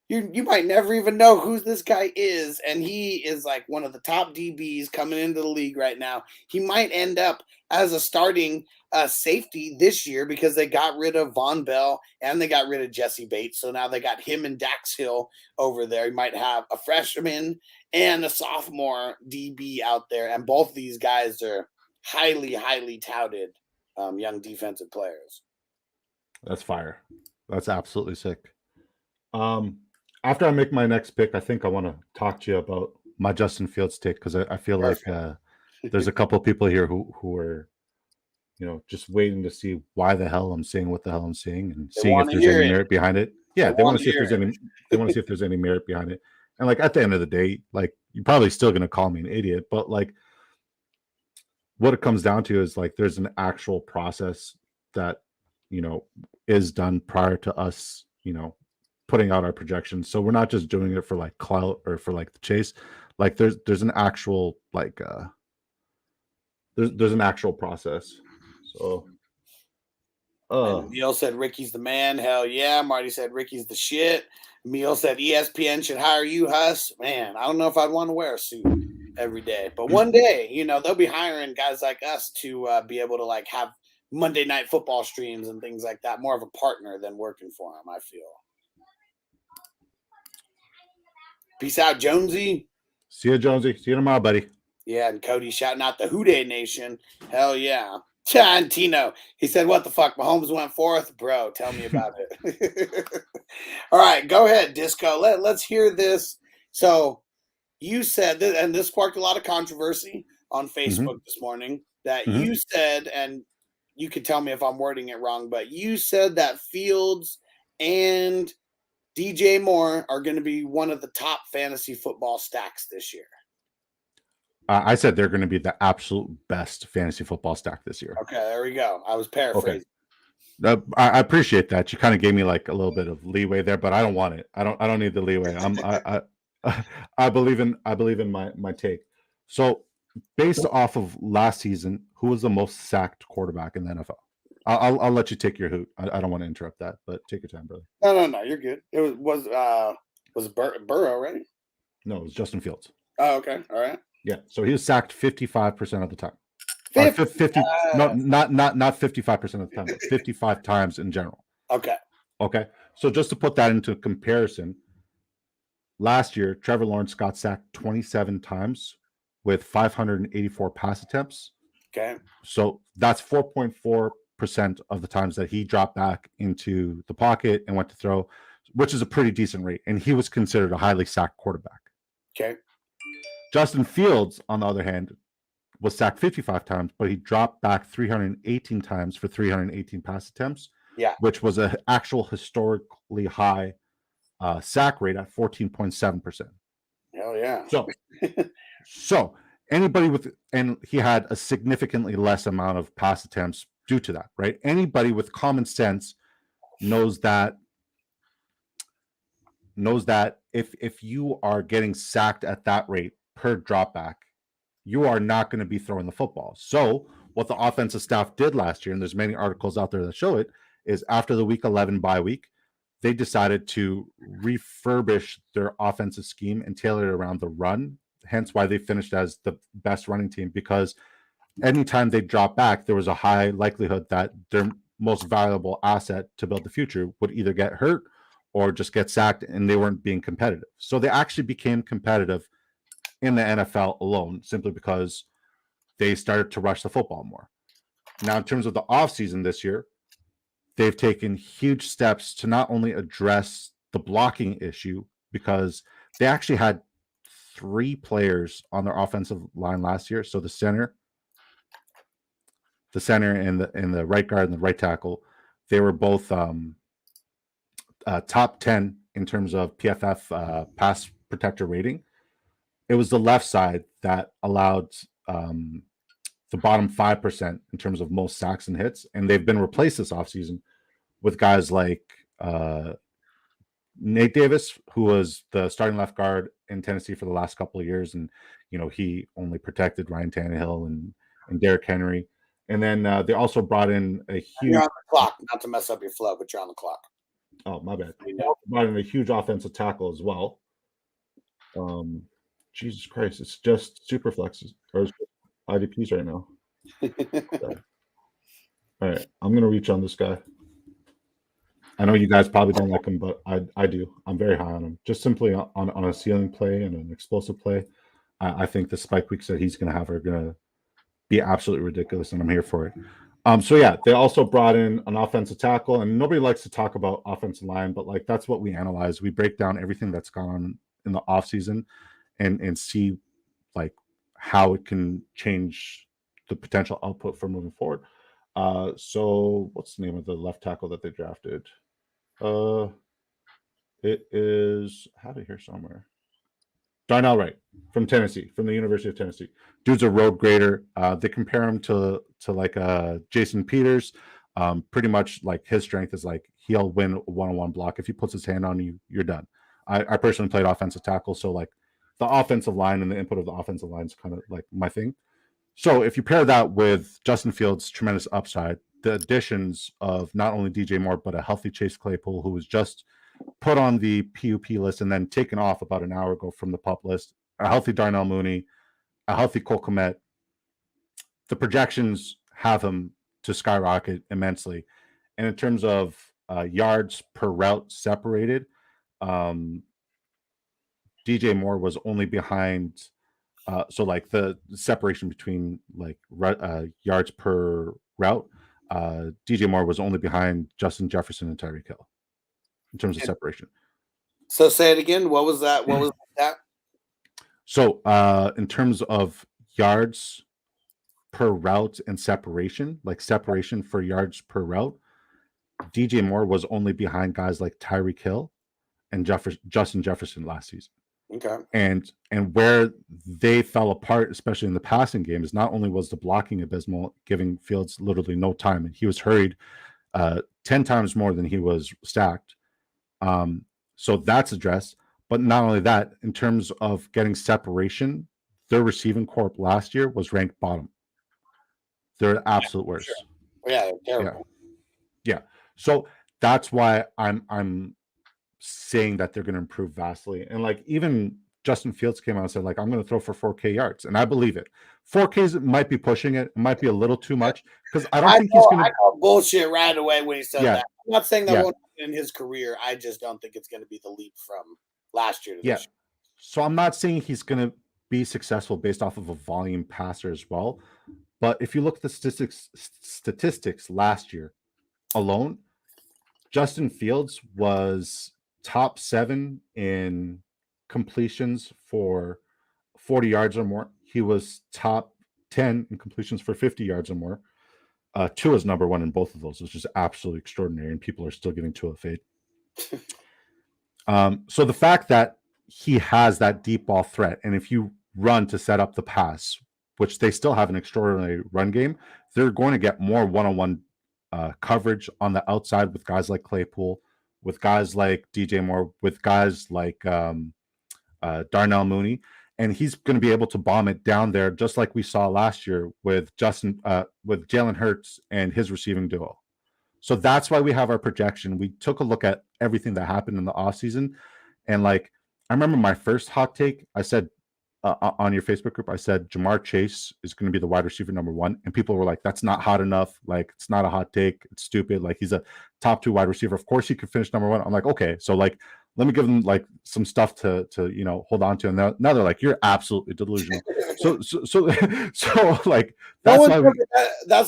you might never even know who this guy is, and he is like one of the top DBs coming into the league right now. He might end up as a starting safety this year because they got rid of Von Bell and they got rid of Jesse Bates. So now they got him and Dax Hill over there. You might have a freshman and a sophomore DB out there, and both these guys are highly touted young defensive players. That's fire. That's absolutely sick. After I make my next pick, I think I want to talk to you about my Justin Fields take, because I feel Perfect. Like there's a couple of people here who are, just waiting to see why the hell I'm saying what the hell I'm saying, and seeing if there's any merit behind it. Yeah, they want to see if there's any. They want to see if there's any merit behind it. And like at the end of the day, like you're probably still gonna call me an idiot, but like what it comes down to is like there's an actual process that is done prior to us, putting out our projections. So we're not just doing it for like clout or for like the chase. Like there's an actual like there's an actual process. So Neil said Ricky's the man. Hell yeah. Marty said Ricky's the shit. Emil said ESPN should hire you, Huss. Man, I don't know if I'd want to wear a suit every day, but one day, they'll be hiring guys like us to be able to like have Monday Night Football streams and things like that. More of a partner than working for them, I feel. Peace out, Jonesy. See you, Jonesy. See you tomorrow, buddy. Yeah, and Cody shouting out the Houday Nation. Hell yeah. And Tino, he said, what the fuck? Mahomes went fourth? Bro, tell me about it. All right, go ahead, Disco. Let's hear this. So you said, and this sparked a lot of controversy on Facebook this morning, that you said, and you could tell me if I'm wording it wrong, but you said that Fields and DJ Moore are going to be one of the top fantasy football stacks this year. I said they're going to be the absolute best fantasy football stack this year. Okay, there we go. I was paraphrasing. Okay. I appreciate that. You kind of gave me like a little bit of leeway there, but I don't want it. I don't need the leeway. I believe in my take. So based off of last season, who was the most sacked quarterback in the NFL? I'll let you take your hoot. I don't want to interrupt that, but take your time, brother. No, you're good. It was Burrow, right? No, it was Justin Fields. Oh, okay, all right. Yeah, so he was sacked 55% of the time. 50. No, not 55% of the time, but 55 times in general. Okay. So just to put that into comparison, last year Trevor Lawrence got sacked 27 times with 584 pass attempts. Okay. So that's 4.4% of the times that he dropped back into the pocket and went to throw, which is a pretty decent rate. And he was considered a highly sacked quarterback. Okay. Justin Fields, on the other hand, was sacked 55 times, but he dropped back 318 times for 318 pass attempts, which was an actual historically high sack rate at 14.7%. Hell yeah. So anybody with, and he had a significantly less amount of pass attempts due to that, right? Anybody with common sense knows that if you are getting sacked at that rate per dropback, you are not going to be throwing the football. So what the offensive staff did last year, and there's many articles out there that show it, is after the week 11 bye week, they decided to refurbish their offensive scheme and tailor it around the run. Hence why they finished as the best running team, because anytime they dropped back, there was a high likelihood that their most valuable asset to build the future would either get hurt or just get sacked, and they weren't being competitive. So they actually became competitive in the NFL alone, simply because they started to rush the football more. Now, in terms of the offseason this year, they've taken huge steps to not only address the blocking issue, because they actually had 3 players on their offensive line last year. So the center and the right guard and the right tackle, they were both top 10 in terms of PFF pass protector rating. It was the left side that allowed the bottom 5% in terms of most sacks and hits, and they've been replaced this offseason with guys like Nate Davis, who was the starting left guard in Tennessee for the last couple of years, and he only protected Ryan Tannehill and Derrick Henry. And then they also brought in a huge. You're on the clock, not to mess up your flow, but you're on the clock. Oh, my bad. They also brought in a huge offensive tackle as well. Jesus Christ, it's just Superflexes or IDPs right now. All right, I'm gonna reach on this guy. I know you guys probably don't like him, but I do. I'm very high on him. Just simply on a ceiling play and an explosive play. I think the spike weeks that he's going to have are going to be absolutely ridiculous, and I'm here for it. So yeah, they also brought in an offensive tackle, and nobody likes to talk about offensive line, but like that's what we analyze. We break down everything that's gone on in the offseason and see like how it can change the potential output for moving forward. So what's the name of the left tackle that they drafted? It is, I have it here somewhere. Darnell Wright from Tennessee, from the University of Tennessee. Dude's a road grader. They compare him to like Jason Peters. Pretty much like his strength is like he'll win a one-on-one block. If he puts his hand on you, you're done. I personally played offensive tackle, so like the offensive line and the input of the offensive line is kind of like my thing. So if you pair that with Justin Fields' tremendous upside, the additions of not only DJ Moore, but a healthy Chase Claypool, who was just put on the PUP list and then taken off about an hour ago from the PUP list, a healthy Darnell Mooney, a healthy Cole Kmet, the projections have him to skyrocket immensely. And in terms of yards per route separated, DJ Moore was only behind. So like the separation between like yards per route, DJ Moore was only behind Justin Jefferson and Tyreek Hill in terms of separation. So say it again. What was that? What was that? So in terms of yards per route and separation, like separation for yards per route, DJ Moore was only behind guys like Tyreek Hill and Justin Jefferson last season. Okay. And where they fell apart, especially in the passing game, is not only was the blocking abysmal, giving Fields literally no time, and he was hurried 10 times more than he was stacked. So that's addressed. But not only that, in terms of getting separation, their receiving corp last year was ranked bottom. They're absolute worst. Sure. Yeah, they're terrible. Yeah. So that's why I'm saying that they're going to improve vastly. And like even Justin Fields came out and said, like, I'm going to throw for 4K yards. And I believe it. 4Ks might be pushing it. It might be a little too much because I don't think he's going to. I call bullshit right away when he said that. I'm not saying that Yeah. won't happen in his career. I just don't think it's going to be the leap from last year to this year. So I'm not saying he's going to be successful based off of a volume passer as well. But if you look at the statistics last year alone, Justin Fields was top 7 in completions for 40 yards or more. He was top 10 in completions for 50 yards or more. Tua is number 1 in both of those, which is absolutely extraordinary, and people are still giving Tua a fade. So the fact that he has that deep ball threat, and if you run to set up the pass, which they still have an extraordinary run game, they're going to get more one-on-one coverage on the outside with guys like Claypool, with guys like DJ Moore, with guys like Darnell Mooney, and he's going to be able to bomb it down there, just like we saw last year with Jalen Hurts and his receiving duo. So that's why we have our projection. We took a look at everything that happened in the offseason, and like I remember my first hot take, I said on your Facebook group, I said Jamar Chase is going to be the wide receiver number 1, and people were like, "That's not hot enough. Like, it's not a hot take. It's stupid. Like, he's a top 2 wide receiver. Of course, he could finish number 1." I'm like, okay, so like, let me give them like some stuff to hold on to. And now they're like, "You're absolutely delusional." so like that's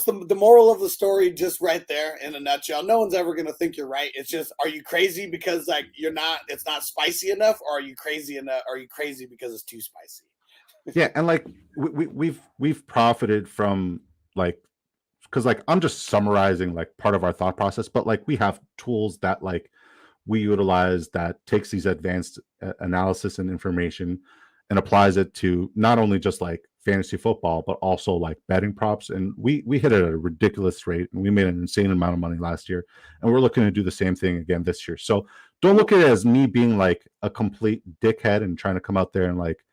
the moral of the story, just right there in a nutshell. No one's ever going to think you're right. It's just, are you crazy because like you're not? It's not spicy enough, or are you crazy enough? Are you crazy because it's too spicy? Yeah, and like we've profited from like, because like I'm just summarizing like part of our thought process, but like we have tools that like we utilize that takes these advanced analysis and information and applies it to not only just like fantasy football, but also like betting props. And we hit it at a ridiculous rate, and we made an insane amount of money last year, and we're looking to do the same thing again this year. So don't look at it as me being like a complete dickhead and trying to come out there and like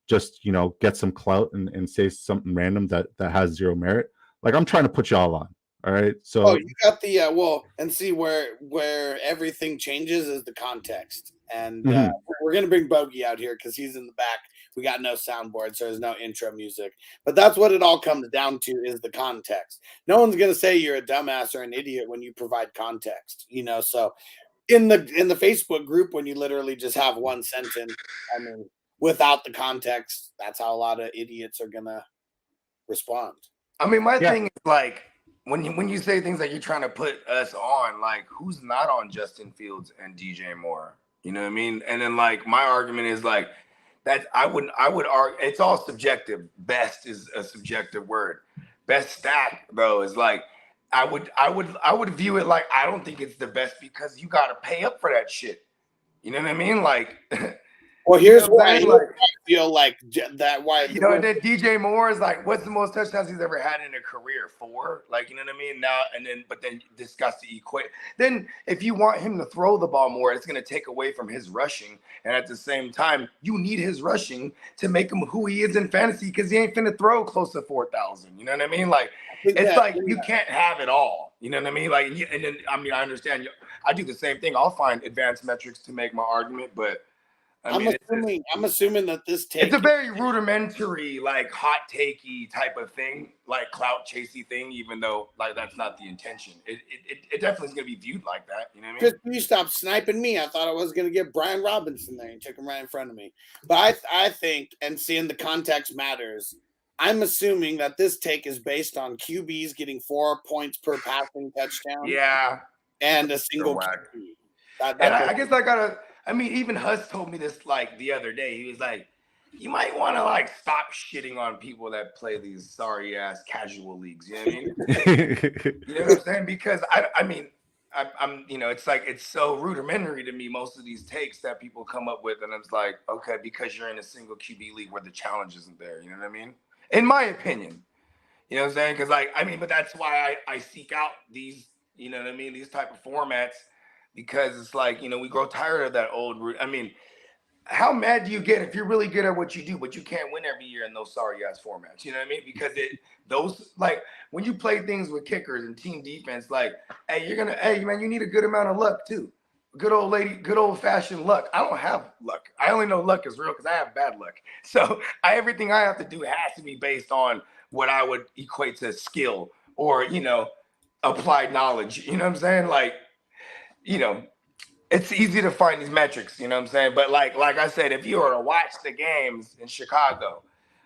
just get some clout and say something random that has zero merit. Like, I'm trying to put you all on. All right. So you got the and see where everything changes is the context. And we're gonna bring Bogey out here because he's in the back. We got no soundboard, so there's no intro music. But that's what it all comes down to, is the context. No one's gonna say you're a dumbass or an idiot when you provide context. So in the Facebook group, when you literally just have one sentence, I mean, without the context, that's how a lot of idiots are gonna respond. I mean, my thing is like when you say things like you're trying to put us on, like, who's not on Justin Fields and DJ Moore? You know what I mean? And then like my argument is like that I would argue it's all subjective. Best is a subjective word. Best stat though is like I would view it like I don't think it's the best because you got to pay up for that shit. You know what I mean? Like. Well, here's why I feel like that. Why and then DJ Moore is like, what's the most touchdowns he's ever had in a career? 4, like, you know what I mean? Now but then discuss the equate. Then if you want him to throw the ball more, it's going to take away from his rushing, and at the same time, you need his rushing to make him who he is in fantasy because he ain't finna throw close to 4,000. You know what I mean? Like, it's like you can't have it all. You know what I mean? Like, and then I mean, I understand. I do the same thing. I'll find advanced metrics to make my argument, but. I'm assuming that this take. It's a very rudimentary, like hot takey type of thing, like clout chasey thing. Even though like that's not the intention, it definitely is going to be viewed like that. You know what I mean? Chris, you stop sniping me. I thought I was going to get Brian Robinson there. You took him right in front of me. But I think, and seeing the context matters. I'm assuming that this take is based on QBs getting 4 points per passing touchdown. Yeah, and a single QB. I guess I gotta. I mean, even Huss told me this like the other day. He was like, you might want to like stop shitting on people that play these sorry ass casual leagues. You know what I mean? You know what I'm saying? Because I'm it's like it's so rudimentary to me, most of these takes that people come up with, and it's like, okay, because you're in a single QB league where the challenge isn't there. You know what I mean? In my opinion. You know what I'm saying? Because but that's why I seek out these, you know what I mean, these type of formats. Because it's like, we grow tired of that old route. I mean, how mad do you get if you're really good at what you do, but you can't win every year in those sorry ass formats? You know what I mean? Because those like when you play things with kickers and team defense, like, hey man, you need a good amount of luck too. Good old fashioned luck. I don't have luck. I only know luck is real because I have bad luck. So everything I have to do has to be based on what I would equate to skill or applied knowledge. You know what I'm saying? Like, it's easy to find these metrics, you know what I'm saying? But like I said, if you were to watch the games in Chicago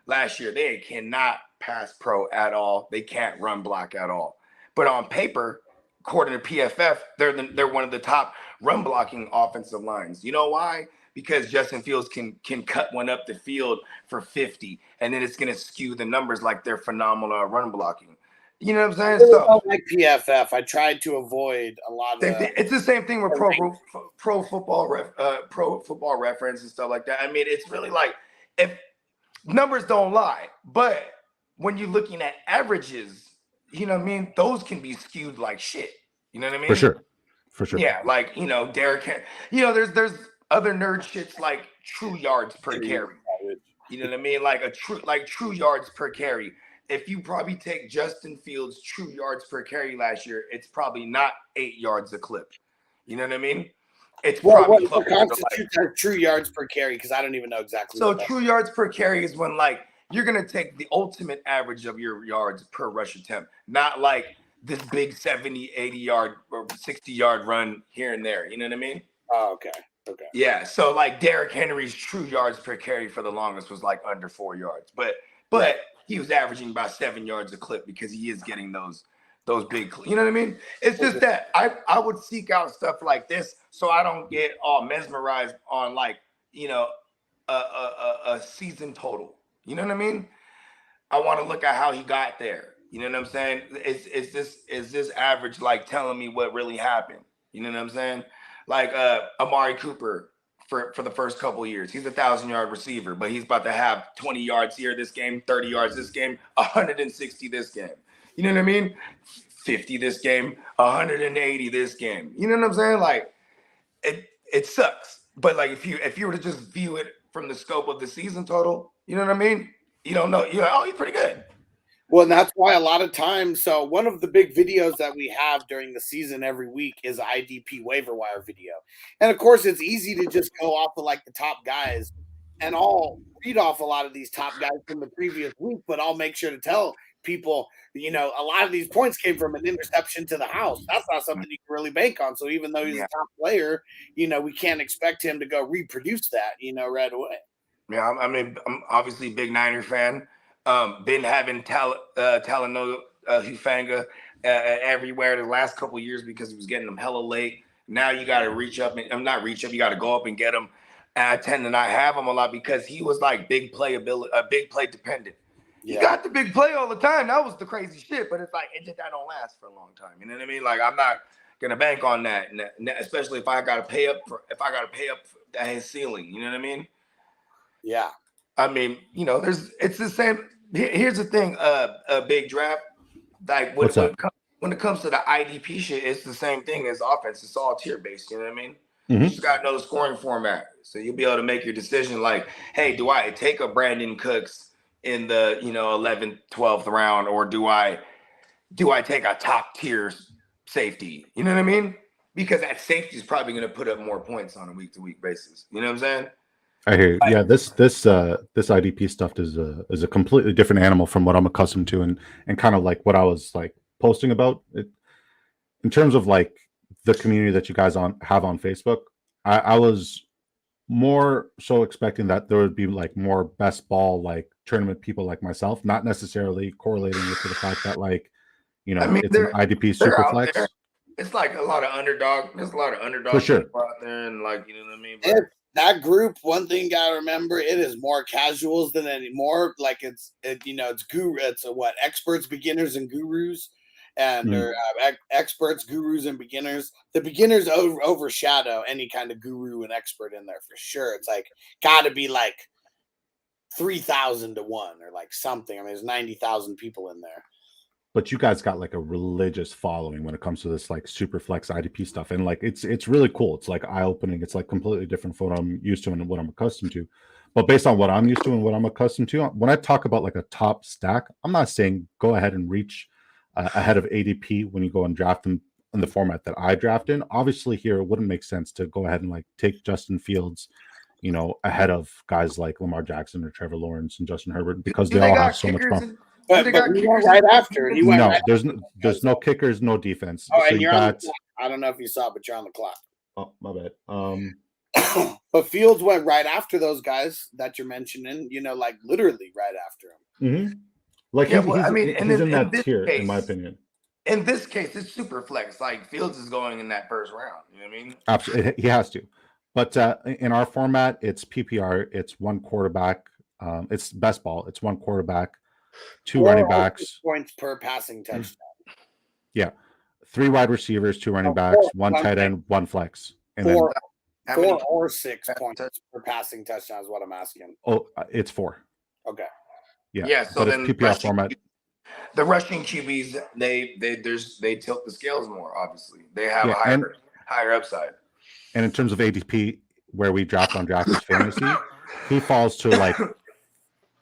last year, they cannot pass pro at all. They can't run block at all. But on paper, according to PFF, they're one of the top run blocking offensive lines. You know why? Because Justin Fields can cut one up the field for 50, and then it's going to skew the numbers like they're phenomenal at run blocking. You know what I'm saying? So like PFF, I tried to avoid a lot of. It's the same thing with pro football reference and stuff like that. I mean, it's really like if numbers don't lie, but when you're looking at averages, you know what I mean? Those can be skewed like shit. You know what I mean? For sure. Yeah, like Derek. There's other nerd shits like true yards per carry. You know what I mean? Like true yards per carry. If you probably take Justin Fields' true yards per carry last year, it's probably not 8 yards a clip. You know what I mean? It's probably what constitutes true yards per carry? Because I don't even know exactly. So true yards per carry is when like you're gonna take the ultimate average of your yards per rush attempt, not like this big 70, 80 yard or 60 yard run here and there. You know what I mean? Oh, okay. Yeah. So like Derrick Henry's true yards per carry for the longest was like under 4 yards, but he was averaging about 7 yards a clip because he is getting those big, you know what I mean? It's just that I would seek out stuff like this so I don't get all mesmerized on like, a season total. You know what I mean? I want to look at how he got there. You know what I'm saying? Is this average like telling me what really happened? You know what I'm saying? Like Amari Cooper for the first couple of years. He's a 1,000-yard receiver, but he's about to have 20 yards here this game, 30 yards this game, 160 this game. You know what I mean? 50 this game, 180 this game. You know what I'm saying? Like it sucks. But like if you were to just view it from the scope of the season total, you know what I mean? You don't know. You're like, oh, he's pretty good. Well, and that's why a lot of times, so one of the big videos that we have during the season every week is IDP waiver wire video. And of course, it's easy to just go off of like the top guys, and I'll read off a lot of these top guys from the previous week, but I'll make sure to tell people, a lot of these points came from an interception to the house. That's not something you can really bank on. So even though he's a top player, we can't expect him to go reproduce that, right away. Yeah, I'm obviously a big Niner fan. Been having Talanoa Hufanga everywhere the last couple of years because he was getting them hella late. Now you got to reach up and not reach up. You got to go up and get him. And I tend to not have him a lot because he was like big play dependent. Yeah. He got the big play all the time. That was the crazy shit. But it's like that don't last for a long time. You know what I mean? Like I'm not gonna bank on that, especially if I got to pay up for his ceiling. You know what I mean? Yeah. I mean, it's the same. Here's the thing, big draft. Like when it comes to the IDP shit, it's the same thing as offense. It's all tier based. You know what I mean? Mm-hmm. You just got to know the scoring format, so you'll be able to make your decision. Like, hey, do I take a Brandon Cooks in the 11th, 12th round, or do I take a top tier safety? You know what I mean? Because that safety is probably going to put up more points on a week to week basis. You know what I'm saying? I hear you. Yeah, this IDP stuff is a completely different animal from what I'm accustomed to, and kind of like what I was like posting about it in terms of like the community that you guys have on Facebook. I was more so expecting that there would be like more best ball like tournament people like myself, not necessarily correlating it to the fact that like it's an IDP Superflex. It's like a lot of underdog. There's a lot of underdog for sure people out there, and like what I mean. That group, one thing you gotta remember, it is more casuals than any more. Like it's guru. It's experts, beginners, and gurus, and they're experts, gurus, and beginners. The beginners overshadow any kind of guru and expert in there for sure. It's like gotta be like 3,000 to 1 or like something. I mean, there's 90,000 people in there. but you guys got like a religious following when it comes to this like Superflex IDP stuff, and like it's really cool. It's like eye opening. It's like completely different from what I'm used to and what I'm accustomed to. But based on what I'm used to and what I'm accustomed to, when I talk about like a top stack, I'm not saying go ahead and reach ahead of ADP when you go and draft them in the format that I draft in. Obviously, here it wouldn't make sense to go ahead and like take Justin Fields, you know, ahead of guys like Lamar Jackson or Trevor Lawrence and Justin Herbert because they all have so much bump. But we went right after. He went No, right there's no kickers, no defense. Oh, so and you you're on the got. clock. I don't know if you saw, but you're on the clock. Oh, my bad. But Fields went right after those guys that you're mentioning. You know, like literally right after him. Like Yeah, he's, well, I mean, and he's then in in that this tier, case- in my opinion. In this case, it's super flex. Like Fields is going in that first round. You know what I mean? Absolutely, he has to. But in our format, it's PPR. It's one quarterback. It's best ball. It's one quarterback, two running backs. Points per passing touchdown. Yeah, 3 wide receivers, 2 running backs, 1 tight end, 1 flex, and Four many or 6 points per passing touchdown is what I'm asking. then it's 4. Okay. Yeah. So but then it's PPR format. The rushing QBs, they tilt the scales more. Obviously, they have a higher upside. And in terms of ADP, where we draft on Drafters Fantasy, he falls to like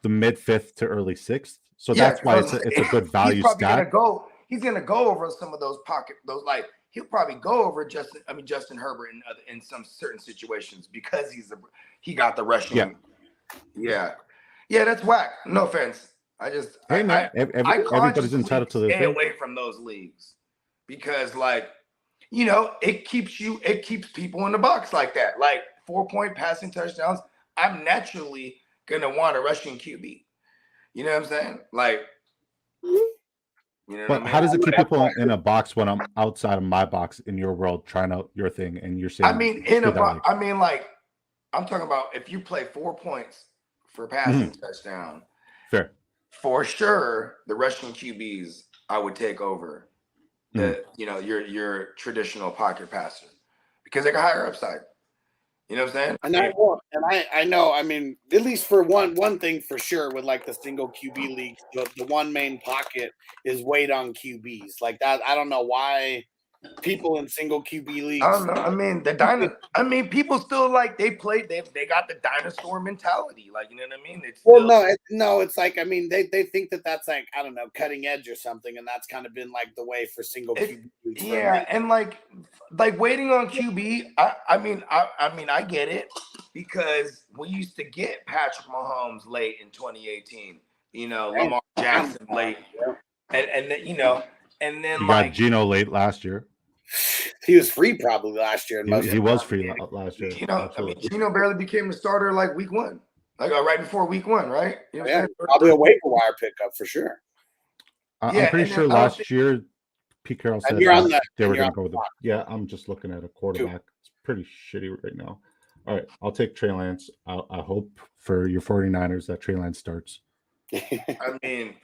the mid 5th to early 6th. So that's why it's a good value stack. He's gonna go over some of those like he'll probably go over Justin Herbert in some certain situations because he got the rushing. Yeah, that's whack. No offense. Everybody's entitled to their stay thing. away from those leagues because, like, you know, it keeps people in the box like that. Like 4-point passing touchdowns. I'm naturally gonna want a rushing QB. You know what I'm saying? Like, you know. But how does it keep people in a box when I'm outside of my box in your world trying out your thing and you're saying? I mean, in a box. I mean, like, I'm talking about if you play 4 points for passing touchdown. Fair. For sure, the rushing QBs I would take over your traditional pocket passer because they got higher upside. You know what I'm saying? And I know. I mean, at least for one thing for sure, with like the single QB league, the one main pocket is weight on QBs like that. I don't know why people in single QB leagues. I don't know. I mean, people still like they got the dinosaur mentality. Like, you know what I mean? It's like, I mean, they think that that's like, I don't know, cutting edge or something, and that's kind of been like the way for single QB leagues. Yeah, and like waiting on QB. I mean, I get it because we used to get Patrick Mahomes late in 2018. You know, Lamar Jackson late, and then, you know. And then you got Geno late last year. He was free probably last year. He was free last year. You know, I mean, Geno barely became a starter like week 1, like right before week 1, right? You know probably a waiver wire pickup for sure. I'm pretty sure last year Pete Carroll said they were going to go with it. Yeah, I'm just looking at a quarterback. It's pretty shitty right now. All right, I'll take Trey Lance. I hope for your 49ers that Trey Lance starts. I mean,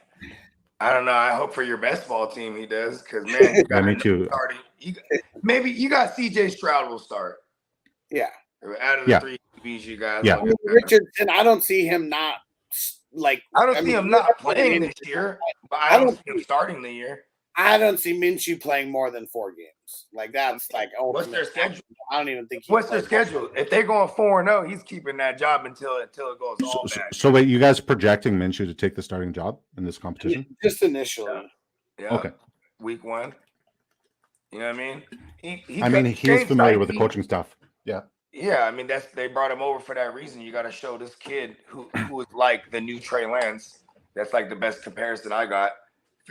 I don't know. I hope for your best ball team he does, because man, me too. Maybe you got CJ Stroud will start. Yeah. Out of the 3 QBs you guys. Yeah. Richardson, I don't see him not like. I don't see him not playing this year, but I don't see him starting the year. I don't see Minshew playing more than 4 games. Like that's like what's their schedule? I don't even think. What's their schedule? If they're going 4-0, he's keeping that job until it goes all bad. So wait, you guys projecting Minshew to take the starting job in this competition? Just initially. Yeah. Okay. Week 1. You know what I mean? He's familiar with the coaching stuff. Yeah. Yeah, I mean they brought him over for that reason. You got to show this kid who is like the new Trey Lance. That's like the best comparison I got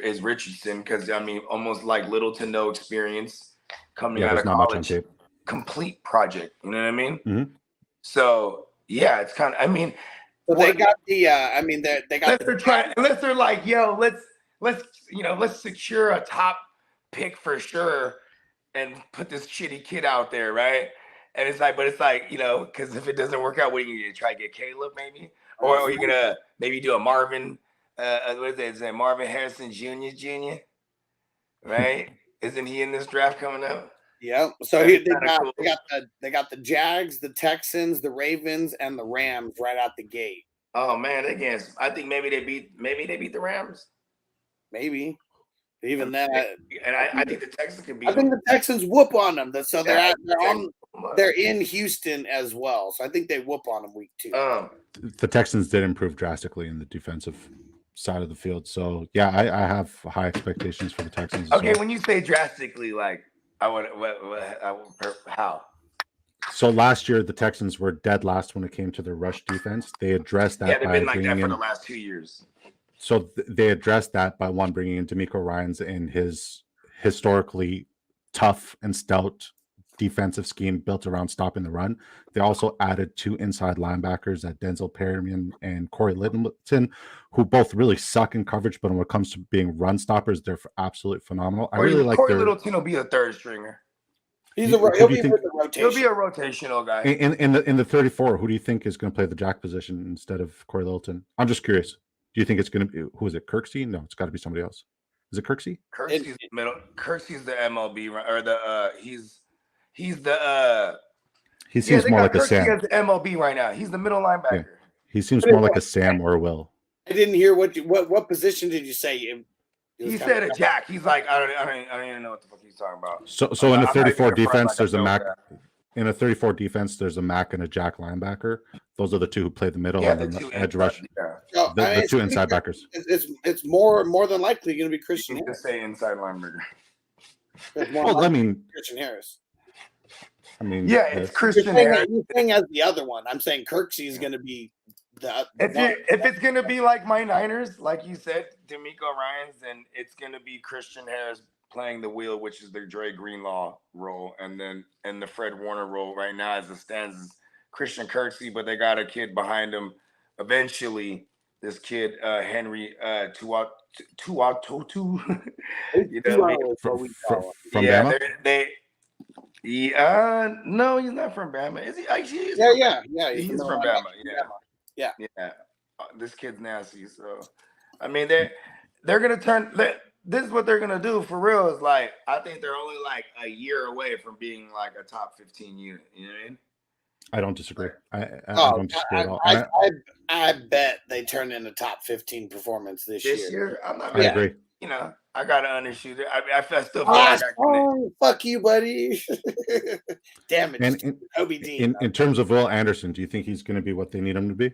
is Richardson, because I mean almost like little to no experience coming out of college. Complete project. You know what I mean? Mm-hmm. So yeah, it's kind of. I mean, so they got the. I mean, they got. Unless they're like, yo, let's secure a top pick for sure, and put this shitty kid out there, right? And it's like, you know, because if it doesn't work out, what are you gonna try to get Caleb maybe, or are you gonna maybe do a Marvin? What is it? Is that Marvin Harrison Jr., right? Isn't he in this draft coming up? Yeah. So they got the Jags, the Texans, the Ravens, and the Rams right out the gate. Oh man, I think maybe they beat the Rams. Maybe. Even then, I think the Texans can beat I think them. the Texans whoop on them. So Yeah, they're in Houston as well. So I think they whoop on them week 2. The Texans did improve drastically in the defensive side of the field. So yeah, I have high expectations for the Texans. As Okay, well. when you say drastically, like how? So last year the Texans were dead last when it came to their rush defense. They addressed that they've by been like that bringing for in the last 2 years. So they addressed that by one bringing in D'Amico Ryans in his historically tough and stout defensive scheme built around stopping the run. They also added 2 inside linebackers at Denzel Perryman and Corey Littleton, who both really suck in coverage, but when it comes to being run stoppers, they're absolutely phenomenal. I really like Corey Littleton will be a third stringer. He'll be with the rotation. He'll be a rotational guy. In the 34, who do you think is going to play the jack position instead of Corey Littleton? I'm just curious. Do you think it's going to be, who is it, Kirksey? No, it's got to be somebody else. Is it Kirksey? Kirksey's the middle. Kirksey's the MLB, or the he's the he seems more like a Sam. He has the MLB right now. He's the middle linebacker. Yeah. He seems more like a Sam or a Will. I didn't hear what position did you say? He said a jack. He's like, I don't even know what the fuck he's talking about. So in the 34 defense, there's a Mac. In a 34 defense, there's a Mac and a jack linebacker. Those are the 2 who play the middle and the edge rush. Yeah. The 2 inside backers. It's more than likely going to be Christian Harris. Just say inside linebacker. Well, I mean, Christian Harris. I mean, yeah, it's Christian Harris. You're saying as the other one. I'm saying Kirksey is going to be the if it's going to be like my Niners, like you said, D'Amico Ryans, then it's going to be Christian Harris playing the wheel, which is the Dre Greenlaw role, and then the Fred Warner role right now as it stands is Christian Kirksey, but they got a kid behind him. Eventually, this kid Henry Tuatotu, you know, from Bama? No, he's not from Bama. Is he? Actually, yeah. He's from Bama. Yeah. This kid's nasty. So, I mean, they're gonna turn. This is what they're gonna do for real. Is like I think they're only like a year away from being like a top 15 unit. You know what I mean? I don't disagree. I don't disagree at all. I bet they turn in a top 15 performance this year. This year, I'm not. I agree. You know, I gotta undershoot it. I still feel like fuck you, buddy. Damn it, and Kobe Dean. In terms of Will Anderson, do you think he's going to be what they need him to be?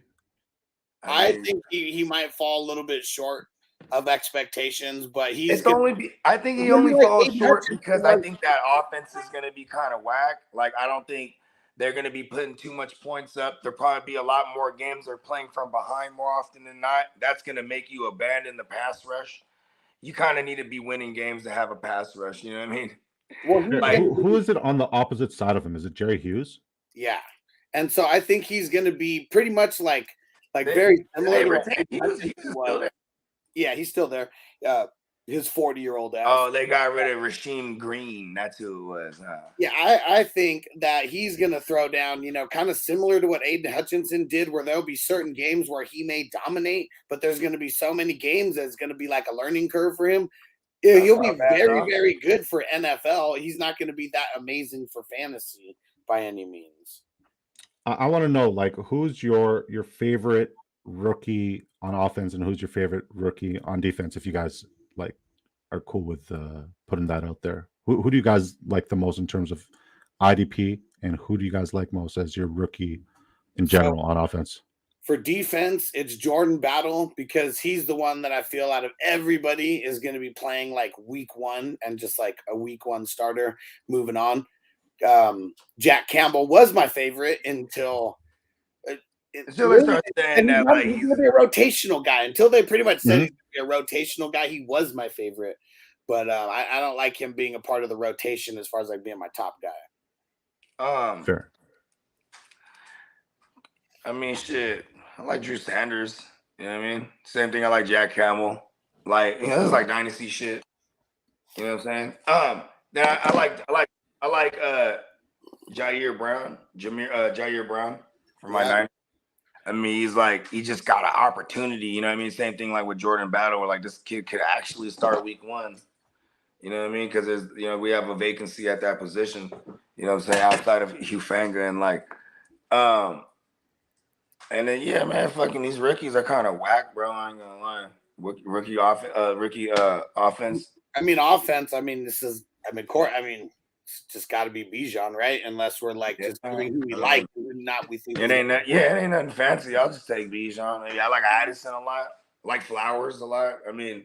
I think he might fall a little bit short of expectations, but I think he only falls short because I think that offense is going to be kind of whack. Like, I don't think they're going to be putting too much points up. There'll probably be a lot more games they're playing from behind more often than not. That's going to make you abandon the pass rush. You kind of need to be winning games to have a pass rush. You know what I mean? Well, who is it on the opposite side of him? Is it Jerry Hughes? Yeah. And so I think he's going to be pretty much like very similar to what yeah, he's still there. His 40-year-old ass. Oh, they got rid of Rasheem Green. That's who it was. Huh? Yeah, I think that he's going to throw down, kind of similar to what Aiden Hutchinson did, where there'll be certain games where he may dominate, but there's going to be so many games that it's going to be like a learning curve for him. He'll be very, very good for NFL. He's not going to be that amazing for fantasy by any means. I want to know, like, who's your favorite rookie on offense and who's your favorite rookie on defense, if you guys are cool with putting that out there. Who do you guys like the most in terms of IDP, and who do you guys like most as your rookie in general on offense? For defense, it's Jordan Battle, because he's the one that I feel out of everybody is going to be playing like week 1 and just like a week 1 starter moving on. Jack Campbell was my favorite until they start saying that he's going to be a rotational guy. Until they pretty much said he's going to be a rotational guy, he was my favorite. But I don't like him being a part of the rotation as far as like being my top guy. Sure. I mean, shit. I like Drew Sanders. You know what I mean? Same thing. I like Jack Campbell. Like, this is like dynasty shit. You know what I'm saying? Then I like Jair Brown for my Niners. I mean, he just got an opportunity. You know what I mean? Same thing like with Jordan Battle, where like this kid could actually start week 1. You know what I mean? Because there's, we have a vacancy at that position. You know what I'm saying? Outside of Hufanga and like, and then yeah, man, fucking these rookies are kind of whack, bro. I ain't gonna lie. Rookie offense. I mean, offense. I mean, this is. I mean, court. I mean, it's just got to be Bijan, right? Unless we're like just doing who we like, not we think. It ain't it ain't nothing fancy. I'll just take Bijan. Maybe I like Addison a lot. I like Flowers a lot. I mean,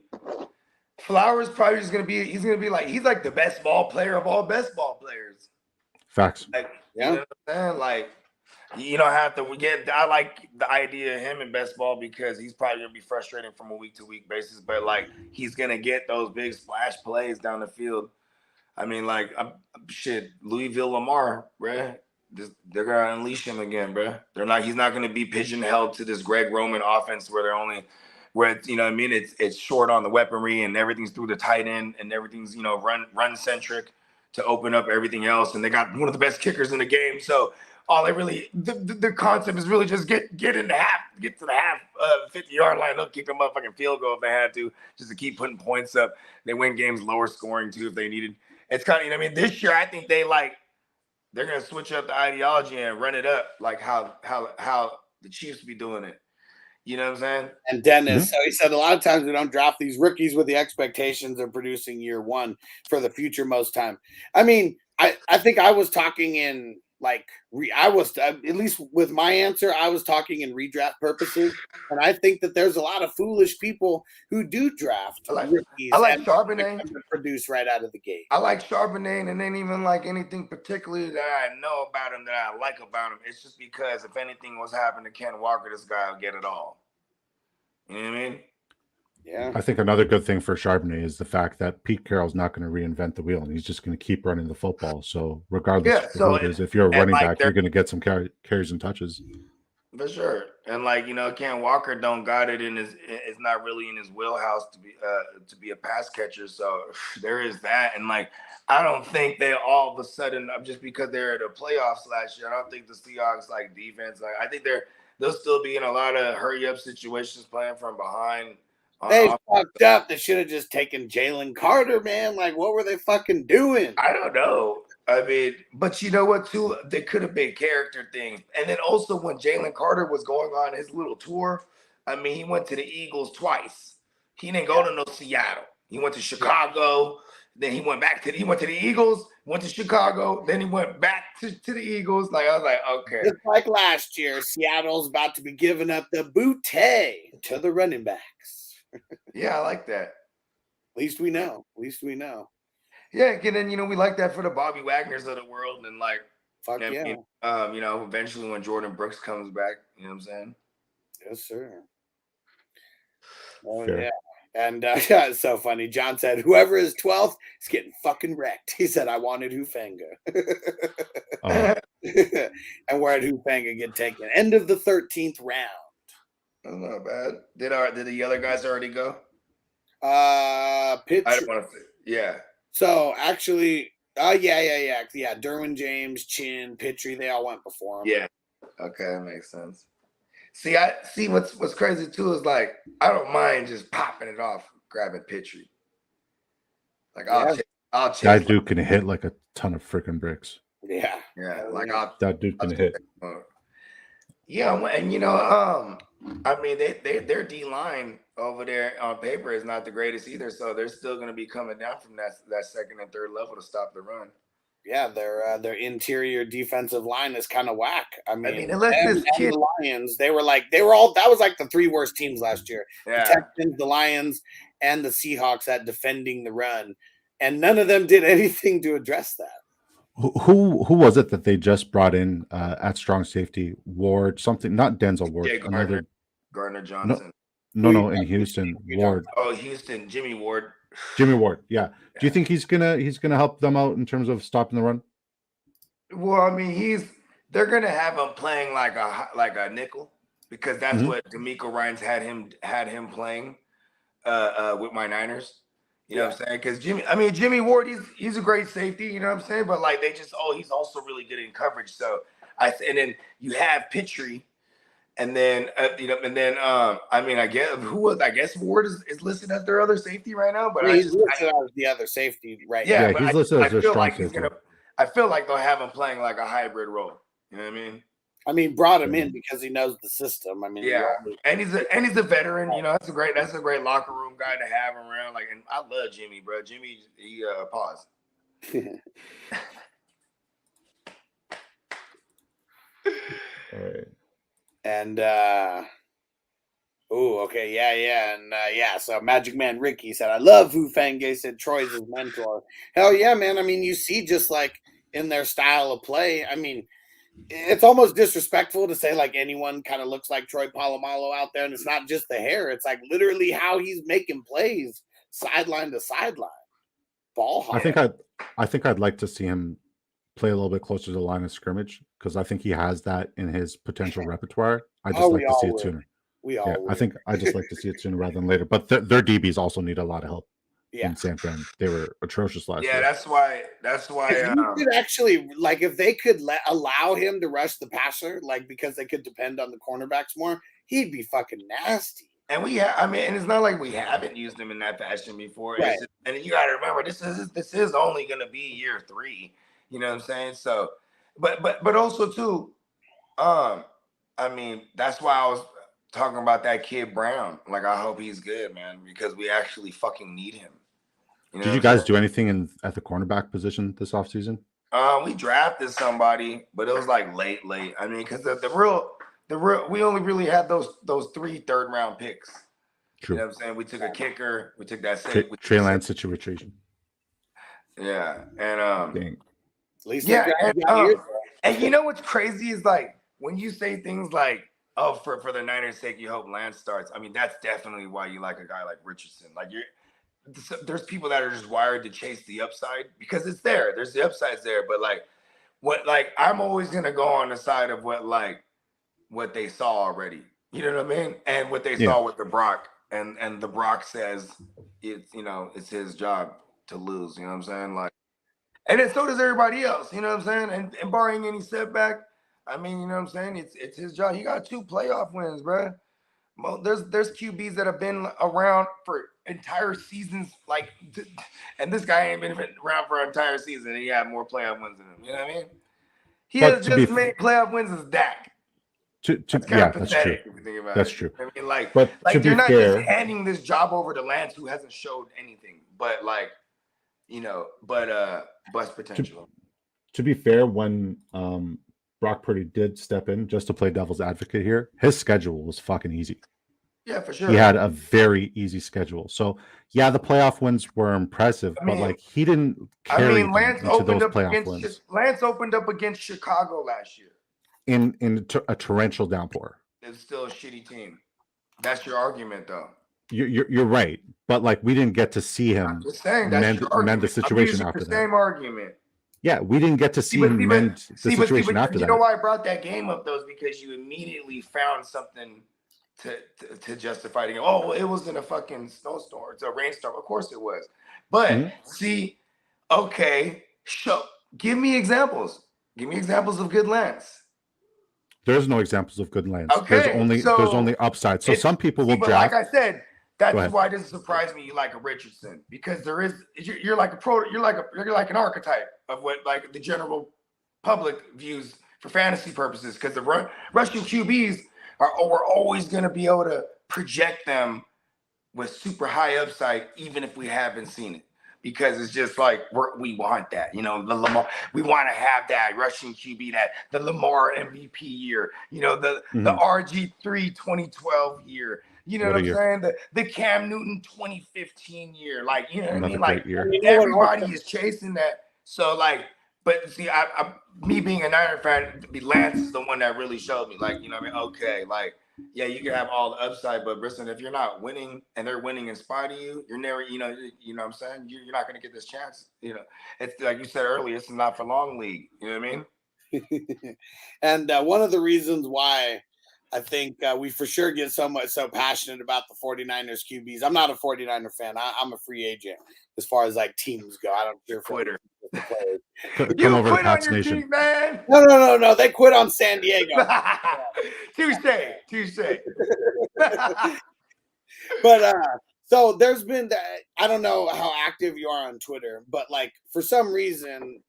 Flowers probably is gonna be. He's gonna be like he's like the best ball player of all best ball players. Facts. Like, you know what I'm saying? Like, you don't have to get. I like the idea of him in best ball because he's probably gonna be frustrating from a week to week basis. But like, he's gonna get those big splash plays down the field. I mean, like, shit, Louisville Lamar, bruh. They're gonna unleash him again, bruh. They're not. He's not gonna be pigeonholed to this Greg Roman offense where they're only, where it's, you know what I mean. It's short on the weaponry and everything's through the tight end and everything's run centric to open up everything else. And they got one of the best kickers in the game. So all they really the concept is really just get in the half, get to the half 50-yard line. They'll kick a motherfucking field goal if they had to, just to keep putting points up. They win games lower scoring too if they needed. It's kind of, you know what I mean? This year, I think they're going to switch up the ideology and run it up like how the Chiefs be doing it. You know what I'm saying? And Dennis, so he said a lot of times we don't draft these rookies with the expectations of producing year one for the future most time. I mean, I think I was talking in at least with my answer, I was talking in redraft purposes. And I think that there's a lot of foolish people who do draft rookies. I like Charbonnet. Produce right out of the gate. I like Charbonnet, and ain't even like anything particularly that I know about him that I like about him. It's just because if anything was happening to Ken Walker, this guy will get it all. You know what I mean? Yeah. I think another good thing for Charbonnet is the fact that Pete Carroll's not going to reinvent the wheel, and he's just going to keep running the football. So regardless of who it is, if you're a running back, you're going to get some carries and touches. For sure. And Ken Walker don't got it in his. It's not really in his wheelhouse to be a pass catcher. So there is that. And I don't think they all of a sudden just because they're at the playoffs last year. I don't think the Seahawks defense. I think they'll still be in a lot of hurry up situations playing from behind. They fucked up. They should have just taken Jalen Carter, man. What were they fucking doing? I don't know. I mean, but you know what, too? They could have been character things. And then also when Jalen Carter was going on his little tour, I mean, he went to the Eagles twice. He didn't go to no Seattle. He went to Chicago. Then he went to the Eagles, went to Chicago. Then he went back to the Eagles. I was like, okay. Just like last year, Seattle's about to be giving up the booty to the running backs. Yeah, I like that. At least we know. Yeah, and then we like that for the Bobby Wagners of the world, and fuck yeah. Eventually when Jordan Brooks comes back, you know what I'm saying? Yes, sir. Oh yeah. And it's so funny. John said, "Whoever is 12th is getting fucking wrecked." He said, "I wanted Hufanga." And where did Hufanga get taken? End of the 13th round. That's not bad. Did the other guys already go? Pitch. I don't want to say. Yeah. So actually, yeah. Derwin James, Chin, Pitry, they all went before him. Yeah. Okay, that makes sense. See, what's crazy too is I don't mind just popping it off, grabbing Pitry. I'll chase. That dude can hit like a ton of freaking bricks. Yeah. Yeah. That dude can hit. Yeah, and I mean, their D line over there on paper is not the greatest either, so they're still going to be coming down from that second and third level to stop the run. Yeah, their interior defensive line is kind of whack. I mean unless this kid, the Lions, they were all that was the three worst teams last year. Yeah. The Texans, the Lions, and the Seahawks at defending the run, and none of them did anything to address that. Who was it that they just brought in at strong safety? Ward, something, not Denzel Ward. Yeah, Gardner Johnson. No, in Houston, Ward. Oh, Houston, Jimmy Ward. Jimmy Ward, yeah. Do you think he's gonna help them out in terms of stopping the run? Well, I mean, they're gonna have him playing like a nickel because that's what D'Amico Ryans had him playing with my Niners. You know what I'm saying? Because Jimmy Ward, he's a great safety. You know what I'm saying? But he's also really good in coverage. So and then you have Pitry. And then, I guess Ward is listed as their other safety right now, but he's listed as the other safety right now. Yeah, he's listed as their strong safety. I feel like they'll have him playing like a hybrid role. You know what I mean? Brought him in because he knows the system. And he's a veteran. That's a great locker room guy to have around. Like, and I love Jimmy, bro. Jimmy, he pause. All right. And okay, yeah, and yeah. So Magic Man Ricky said, "I love who Fangay said Troy's his mentor." Hell yeah, man. I mean, you see, just like in their style of play. I mean, it's almost disrespectful to say like anyone kind of looks like Troy Polamalu out there, and it's not just the hair; it's like literally how he's making plays, sideline to sideline, ball hawk. I think I'd like to see him play a little bit closer to the line of scrimmage because I think he has that in his potential repertoire. I just like to see it sooner. We all would. I think I just like to see it sooner rather than later. But their DBs also need a lot of help. Yeah. In San Fran, they were atrocious last year. Yeah, that's why. If you could actually, like, if they could allow him to rush the passer, like, because they could depend on the cornerbacks more, he'd be fucking nasty. And and it's not like we haven't used him in that fashion before. Right. And you got to remember, this is only going to be year 3. You know what I'm saying? So, but also too, I mean, that's why I was talking about that kid Brown. Like, I hope he's good, man, because we actually fucking need him. You know Did you guys do anything at the cornerback position this offseason? We drafted somebody, but it was like late. I mean, because the real we only really had those 3 third-round picks. True. You know what I'm saying? We took a kicker. We took that Trey Lance situation. Yeah, and Dang. At least and you know what's crazy is like when you say things like, "Oh, for the Niners' sake, you hope Lance starts." I mean, that's definitely why you like a guy like Richardson. Like there's people that are just wired to chase the upside because it's there. There's the upsides there, but I'm always gonna go on the side of what they saw already. You know what I mean? And what they saw with the Brock, and the Brock says it's his job to lose. You know what I'm saying? Like, and then so does everybody else. You know what I'm saying? And barring any setback, I mean, you know what I'm saying? It's his job. He got 2 playoff wins, bro. Well, there's QBs that have been around for entire seasons, and this guy ain't been around for an entire season, and he had more playoff wins than him. You know what I mean? He has just made playoff wins as Dak. That's true. That's true. I mean, but you're not just handing this job over to Lance, who hasn't showed anything, but bust potential. To be fair, when Brock Purdy did step in, just to play devil's advocate here, his schedule was fucking easy. Yeah, for sure. He had a very easy schedule. So yeah, the playoff wins were impressive, but he didn't carry Lance into those playoff wins. Lance opened up against Chicago last year in a torrential downpour. It's still a shitty team. That's your argument, though. You're right, but we didn't get to see him mend the situation after that. Same argument. Yeah, we didn't get to see him mend the situation after that. You know why I brought that game up, though, is because you immediately found something to justify it. Oh, it wasn't a fucking snowstorm. It's a rainstorm. Of course it was. But see, okay, give me examples. Give me examples of good Lance. There's no examples of good Lance. Okay, there's only upside. So some people will draft. Like I said, that's why it doesn't surprise me you like a Richardson, because you're like an archetype of what the general public views for fantasy purposes, because the Russian QBs we're always going to be able to project them with super high upside, even if we haven't seen it, because it's just we want that, the Lamar. We want to have that Russian QB, the Lamar MVP year, the RG3 2012 year. You know what I'm saying? The Cam Newton 2015 year. You know what I mean? Everybody is chasing that. So but see, me being a Niner fan, Lance is the one that really showed me, you know what I mean? Okay, yeah, you can have all the upside, but listen, if you're not winning and they're winning in spite of you, you're never, you know what I'm saying? You're not going to get this chance. It's like you said earlier, it's not for long league. You know what I mean? And one of the reasons why I think we for sure get so passionate about the 49ers QBs. I'm not a 49er fan. I'm a free agent as far as teams go. I don't care for Twitter. Come over to Pat's Nation. Team, man. No. They quit on San Diego. Touche. But so there's been I don't know how active you are on Twitter, but for some reason,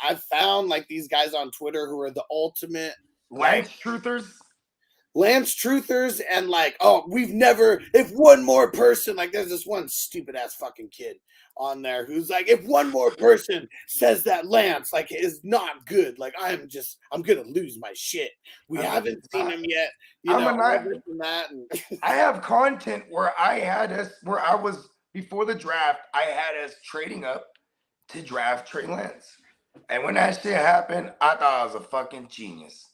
I've found these guys on Twitter who are the ultimate Lance truthers. Lance truthers and like, oh, if one more person, like there's this one stupid ass fucking kid on there who's like, if one more person says that Lance like is not good, like I'm gonna lose my shit. We haven't seen him yet, I have content where I was before the draft, I had us trading up to draft Trey Lance. And when that shit happened, I thought I was a fucking genius.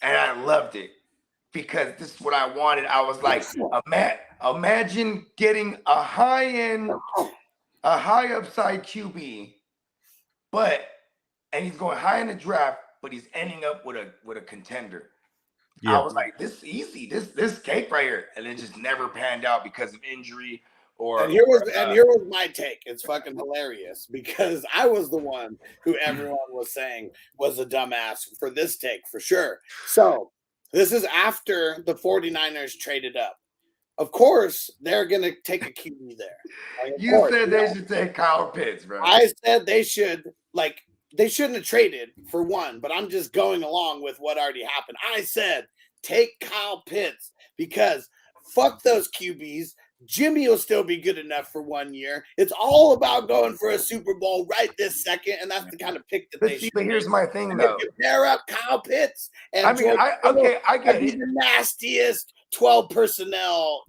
And I loved it. Because this is what I wanted. I was like, imagine getting a high upside QB, and he's going high in the draft, but he's ending up with a contender. Yeah. I was like, this is easy, this cake right here, and it just never panned out because of injury. And here was my take. It's fucking hilarious because I was the one who everyone was saying was a dumbass for this take for sure. So. This is after the 49ers traded up. Of course, they're going to take a QB there. They should take Kyle Pitts, bro. I said they shouldn't have traded for one, but I'm just going along with what already happened. I said, take Kyle Pitts because fuck those QBs. Jimmy will still be good enough for 1 year. It's all about going for a Super Bowl right this second, and that's the kind of pick that they should. But here's my thing, though. You pair up Kyle Pitts and I get it. The nastiest 12 personnel.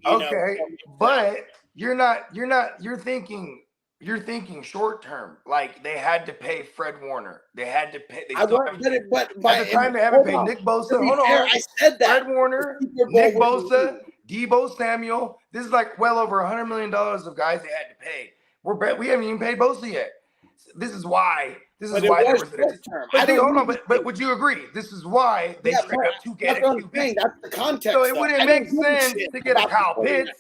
But you're thinking short term. Like they had to pay Fred Warner. They had to pay. At the time they haven't paid Nick Bosa. Hold on, I said that. Fred Warner, Nick Bosa, Deebo Samuel. This is like well over $100 million of guys they had to pay. We haven't even paid Bosa yet. This is why. There was short term. But would you agree? This is why they traded up to get a QB. That's the context. So it wouldn't make sense to get a Kyle Pitts.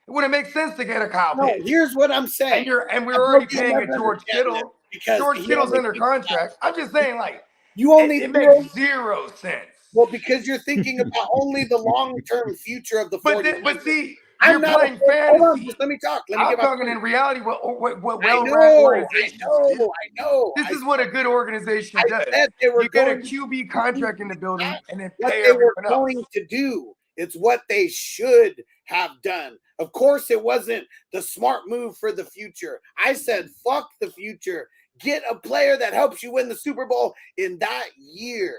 It wouldn't make sense to get a Kyle Pitts. Here's what I'm saying. And we're already paying a George Kittle. George Kittle's under contract. I'm just saying, like, it makes zero sense. Well, because you're thinking about only the long-term future of the 49ers. But see, you're playing fantasy. Hold on, just let me talk. I'm talking in reality what well-run organizations do. I know. This is what a good organization does. You get a QB contract in the building and then pay everyone else. What they were going to do. It's what they should have done. Of course, it wasn't the smart move for the future. I said, fuck the future. Get a player that helps you win the Super Bowl in that year.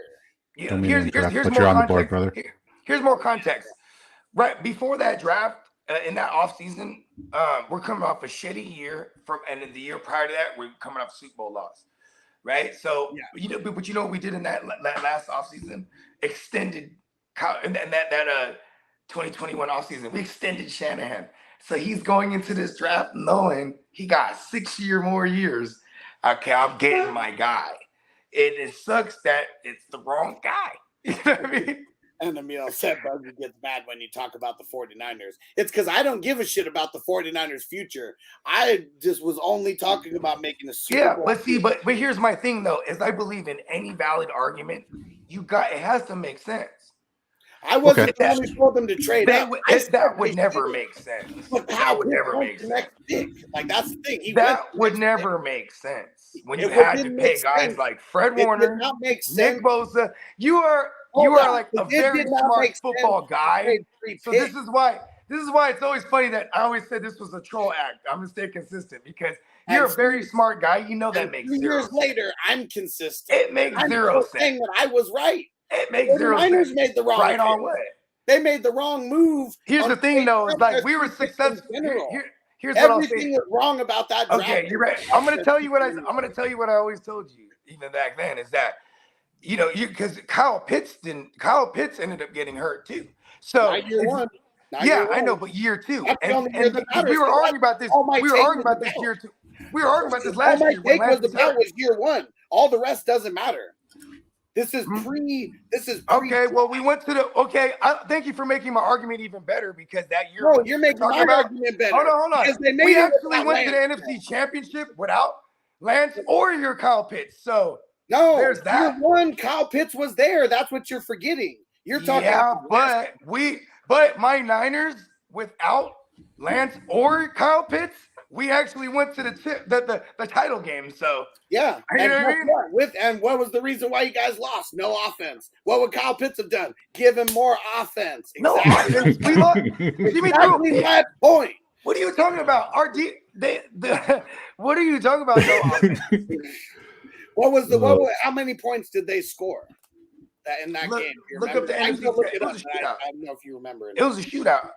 Yeah, here's more context, board, brother. Here's more context. Right before that draft, in that offseason, we're coming off a shitty year and in the year prior to that, we're coming off Super Bowl loss. Right? So, but you know what we did in that last offseason? Extended and that 2021 offseason, we extended Shanahan. So he's going into this draft knowing he got 6 more years. Okay, I'm getting my guy. It sucks that it's the wrong guy. You know what I mean? And Emil said Buggy gets mad when you talk about the 49ers. It's because I don't give a shit about the 49ers' future. I just was only talking about making a Super Bowl. But here's my thing, though, is I believe in any valid argument, it has to make sense. I wasn't the one who told them to trade that would never make sense. That would never make sense. Like, that's the thing. That would never make sense. When you had to pay guys like Fred Warner, Nick Bosa, you are like a very smart football guy. So this is why it's always funny that I always said this was a troll act. I'm gonna stay consistent because you're a very smart guy. You know that makes 3 zero years sense. later, I'm consistent. It makes zero sense. Saying that I was right. It makes zero sense. Made the wrong right on way. They made the wrong move. Here's the thing, though. It's like we were successful. Here's what I'll say. Everything was wrong about that draft. Okay, you're right. I'm going to tell you what I always told you, even back then, is that because Kyle Pitts ended up getting hurt too. So year one. I know, but year two. And we were arguing about this. We were arguing about this year two. We were arguing about this last year. All my take was year one. All the rest doesn't matter. This is okay. Well, we went to thank you for making my argument even better because that year. No, you're making my argument better. Hold on. We actually went to the NFC Championship without Lance or your Kyle Pitts. So there's that. Year one, Kyle Pitts was there. That's what you're forgetting. You're talking. Yeah, but my Niners without Lance or Kyle Pitts we actually went to the title game. So yeah. You know what I mean? And what was the reason why you guys lost? No offense. What would Kyle Pitts have done? Give him more offense. No Exactly. offense. We lost. Exactly my point. What are you talking about? What are you talking about? No offense. How many points did they score in that game? Look up the NFC. Look it up. I don't know if you remember it. It was a shootout.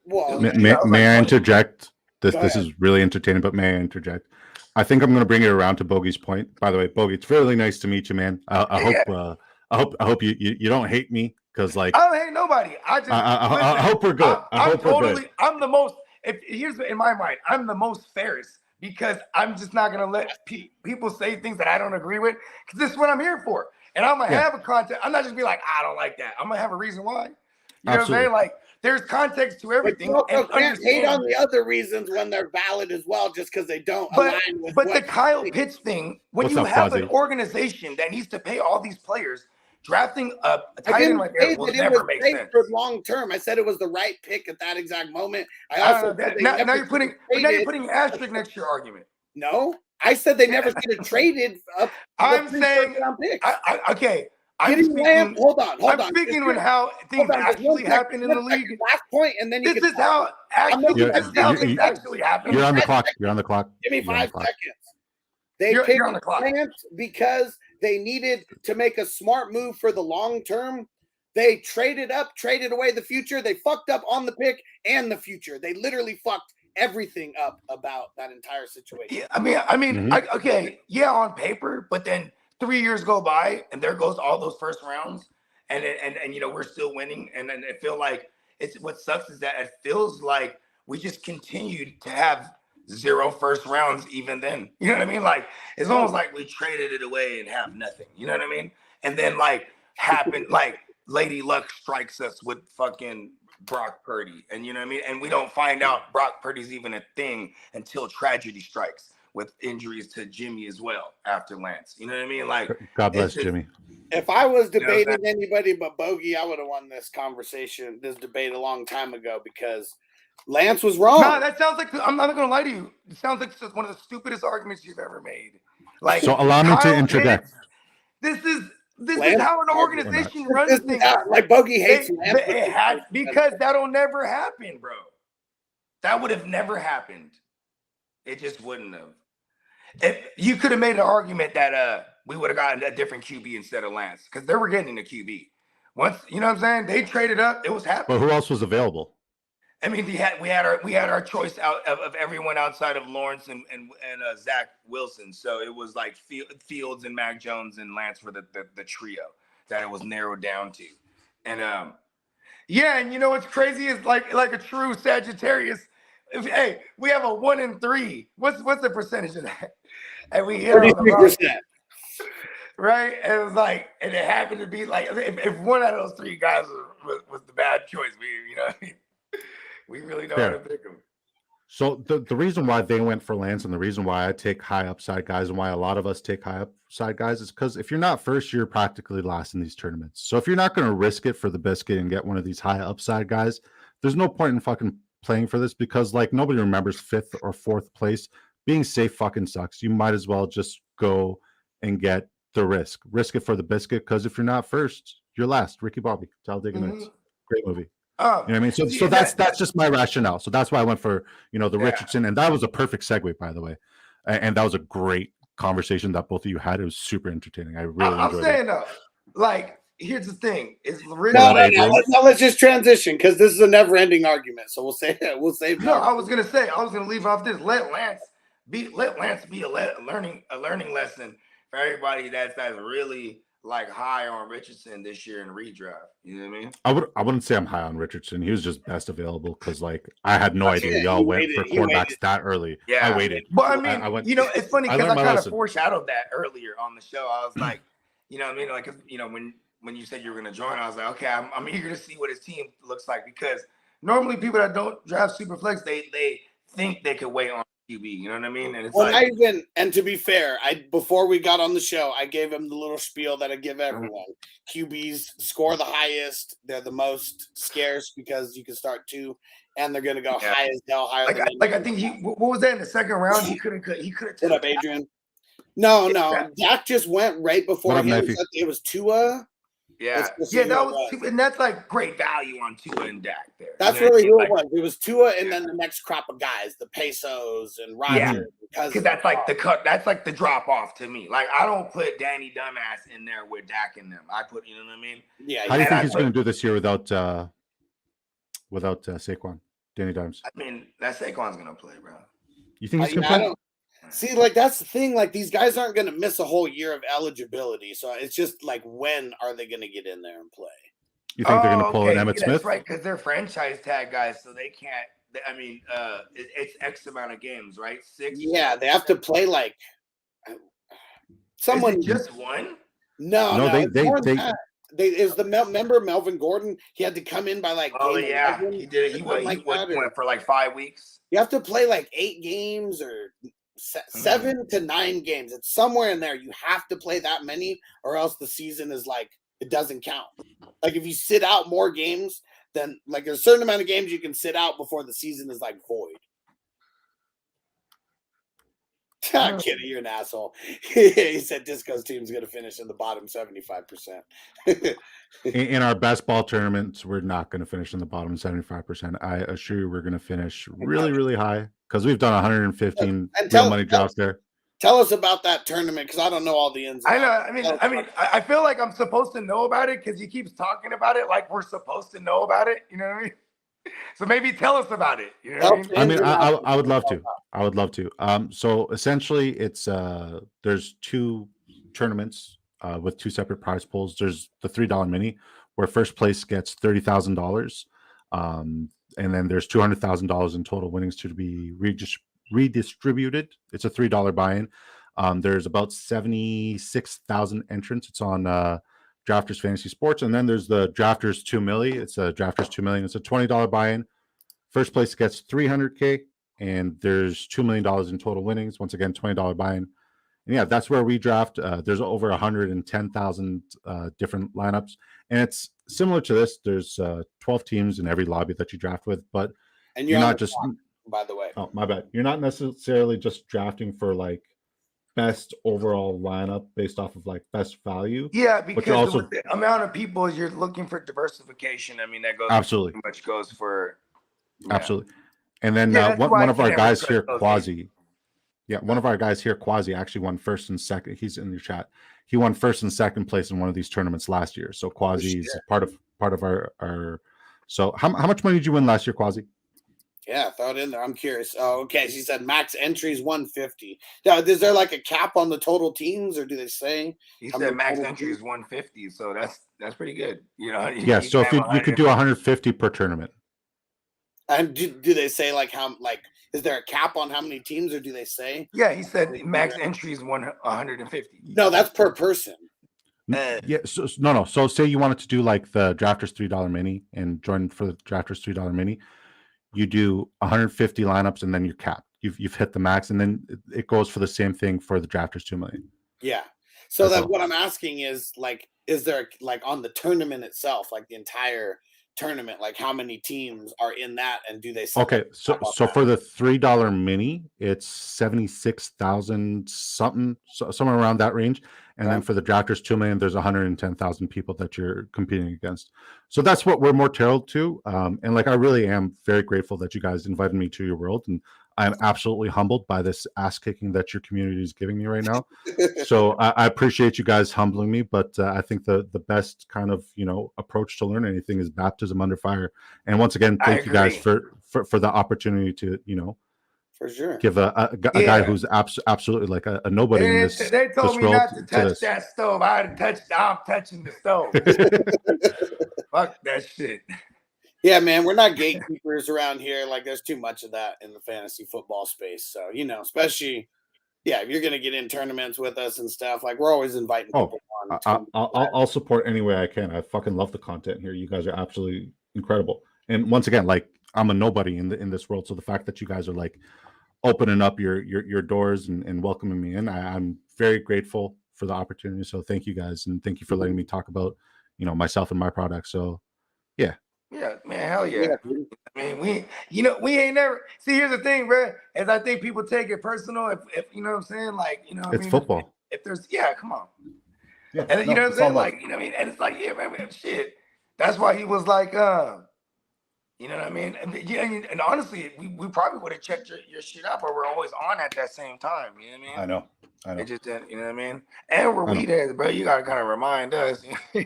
Well, may I interject? This is really entertaining, but may I interject? I think I'm going to bring it around to Bogey's point. By the way, Bogey, it's really nice to meet you, man. I hope you don't hate me because like I don't hate nobody. I hope we're good. I'm the most. Here's in my mind, I'm the most fairest because I'm just not gonna let people say things that I don't agree with because this is what I'm here for. And I'm gonna have a content. I'm not just be like I don't like that. I'm gonna have a reason why. You know what I'm saying? Like there's context to everything. But you can't hate on the other reasons when they're valid as well, just because they don't align with. But the Kyle Pitts thing, when you have an organization that needs to pay all these players, drafting a tight end like that will never make sense. For long term, I said it was the right pick at that exact moment. I also now you're putting an asterisk next to your argument. No, I said they never should have traded up. I'm saying okay. Hold on. I'm speaking with how things actually happen in the league. Last point, and then this is how things actually happen. You're on the clock. You're on the clock. Give me 5 seconds. They picked Lance because they needed to make a smart move for the long term. They traded up, traded away the future. They fucked up on the pick and the future. They literally fucked everything up about that entire situation. Yeah, I mean, okay, yeah, on paper, but then 3 years go by and there goes all those first rounds, and you know we're still winning, and then it feel like it's what sucks is that it feels like we just continued to have 0 first rounds even then. You know what I mean? Like it's almost like we traded it away and have nothing. You know what I mean? And then like happened like Lady Luck strikes us with fucking Brock Purdy, and you know what I mean? And we don't find out Brock Purdy's even a thing until tragedy strikes with injuries to Jimmy as well after Lance. You know what I mean? Like God bless Jimmy. If I was debating anybody but Bogey, I would have won this debate a long time ago because Lance was wrong. No, that sounds like I'm not gonna lie to you. It sounds like one of the stupidest arguments you've ever made. Like, so allow me to interject. This is how an organization runs things. Like Bogey hates Lance. Because that'll never happen, bro. That would have never happened. It just wouldn't have. If you could have made an argument that we would have gotten a different QB instead of Lance, because they were getting a QB. Once you know what I'm saying, they traded up. It was happening. But who else was available? I mean, we had our choice out of everyone outside of Lawrence and Zach Wilson. So it was like Fields and Mac Jones and Lance for the trio that it was narrowed down to. And yeah, and you know what's crazy is like a true Sagittarius. Hey, we have a 1 in 3. What's the percentage of that? And we hit 33%. Right? And it was like, and it happened to be like if one out of those 3 guys was the bad choice, you know what I mean? We really don't want to pick them. So the reason why they went for Lance and the reason why I take high upside guys and why a lot of us take high upside guys is because if you're not first, you're practically last in these tournaments. So if you're not going to risk it for the biscuit and get one of these high upside guys, there's no point in fucking playing for this because like nobody remembers 5th or 4th place. Being safe fucking sucks. You might as well just go and get the risk it for the biscuit because if you're not first, you're last. Ricky Bobby, Talladega Nights, great movie. You know what I mean? So that's just my rationale. So that's why I went for the Richardson, and that was a perfect segue, by the way. And that was a great conversation that both of you had. It was super entertaining. I really enjoyed it. I'm saying though, like here's the thing: now let's just transition because this is a never-ending argument. So we'll save. No, I was gonna leave off this. Let Lance be a learning lesson for everybody that's really like high on Richardson this year in redraft. You know what I mean? I wouldn't say I'm high on Richardson. He was just best available because like I had no idea y'all went for quarterbacks that early. Yeah, I waited. But I mean, it's funny because I kind of foreshadowed that earlier on the show. I was like, you know what I mean? Like, when you said you were going to join, I was like, okay, I'm eager to see what his team looks like because normally people that don't draft Superflex, they think they could wait on QB, you know what I mean? And it's and to be fair, before we got on the show, I gave him the little spiel that I give everyone. QBs score the highest, they're the most scarce because you can start 2 and they're going to go Yeah. high as hell, higher than I think what was that in the second round? He couldn't. What up, Adrian? No, Yeah. Dak just went right before What up, him. nephew? It was Tua. Yeah, Let's see who that it was, and that's like great value on Tua and Dak there. That's You know really what I who mean? it was. It was Tua, and then the next crop of guys, the Pesos and Rodgers. Because that's like the cut. That's like the drop off to me. Like I don't put Danny Dumbass in there with Dak in them. I put, you know what I mean? Yeah. How do you think he's going to do this year without Saquon, Danny Dimes? I mean, that Saquon's gonna play, bro. You think he's going to I play? don't see. Like that's the thing. Like these guys aren't going to miss a whole year of eligibility. So it's just like, when are they going to get in there and play? You think they're going to pull an Emmitt Smith? That's right, because they're franchise tag guys, so they can't. I mean, it's X amount of games, right? 6. Yeah, they have to play like someone. Is it just one? No, they is the member Melvin Gordon. He had to come in by like. Oh yeah, 11, he did. He went for like 5 weeks. You have to play like 8 games or 7 to 9 games. It's somewhere in there. You have to play that many, or else the season is like, it doesn't count. Like if you sit out more games, then like there's a certain amount of games you can sit out before the season is like void. Kidding, you're an asshole. He said Disco's team's going to finish in the bottom 75%. In our best ball tournaments, we're not going to finish in the bottom 75%. I assure you we're going to finish really, really high because we've done 115 real money drops there. Tell us about that tournament because I don't know all the ins. I know. I feel like I'm supposed to know about it because he keeps talking about it like we're supposed to know about it. You know what I mean? So maybe tell us about it. You know what I mean, I would love to. I would love to. So essentially, it's there's 2 tournaments with 2 separate prize pools. There's the $3 mini, where first place gets $30,000, and then there's $200,000 in total winnings to be redistributed. It's a $3 buy-in. There's about 76,000 entrants. It's on Drafters Fantasy Sports, and then there's the Drafters 2 Milli. It's a Drafters 2 million. It's a $20 buy-in. First place gets $300K, and there's $2 million in total winnings. Once again, $20 buy-in. And yeah, that's where we draft. There's over 110,000 different lineups, and it's similar to this. There's 12 teams in every lobby that you draft with, but you're not just. By the way, oh my bad. You're not necessarily just drafting for like best overall lineup based off of like best value. Yeah, because also, the amount of people you're looking for diversification. I mean, that goes absolutely pretty much goes for absolutely. And then one of our guys here, Quasi. Yeah, one of our guys here, Quasi, actually won first and second. He's in the chat. He won first and second place in one of these tournaments last year. So Quasi is part of our. So how much money did you win last year, Quasi? Yeah, throw it in there. I'm curious. Oh, okay. She said max entry is 150. Now, is there like a cap on the total teams, or do they say? He said max entry is 150, so that's pretty good. You know. Yeah. So if you could do 150 per tournament. And do they say like how is there a cap on how many teams, or do they say? Yeah, he said max entry is 150. No, that's per person. Yeah. So no. So say you wanted to do like the Drafters $3 mini and join for the Drafters $3 mini. You do 150 lineups and then you're capped. You've hit the max, and then it goes for the same thing for the Drafters 2 million. Yeah. So that what I'm asking is like, is there like on the tournament itself, like the entire tournament, like how many teams are in that, and do they? Okay, so for the $3 mini, it's 76,000 something, somewhere around that range. And then for the Drafters 2 million, there's 110,000 people that you're competing against. So that's what we're more tailored to. And like, I really am very grateful that you guys invited me to your world. And I'm absolutely humbled by this ass kicking that your community is giving me right now. So I appreciate you guys humbling me. But I think the best kind of, approach to learn anything is baptism under fire. And once again, thank you guys for the opportunity to, for sure, give a guy who's absolutely like a nobody in this. They told me not to touch that stove. I'm touching the stove. Fuck that shit. Yeah, man, we're not gatekeepers around here. Like, there's too much of that in the fantasy football space. So, especially, if you're gonna get in tournaments with us and stuff, like we're always inviting people on. I'll support any way I can. I fucking love the content here. You guys are absolutely incredible. And once again, like, I'm a nobody in this world. So the fact that you guys are like opening up your doors and welcoming me in, I'm very grateful for the opportunity. So thank you guys, and thank you for letting me talk about myself and my product. So yeah. Yeah, man, hell yeah. Yeah, dude. I mean, we ain't never see. Here's the thing, bro. Is I think people take it personal. If you know what I'm saying, like what It's I mean. football. If there's come on, Yeah, and no, you know what I'm it's all saying, love. like what I mean, and it's like man, shit. That's why he was like, you know what I mean? And honestly, we probably would have checked your shit out, but we're always on at that same time. You know what I mean? I know. It just didn't, you know what I mean? And we're weed heads, bro. You gotta kind of remind us. You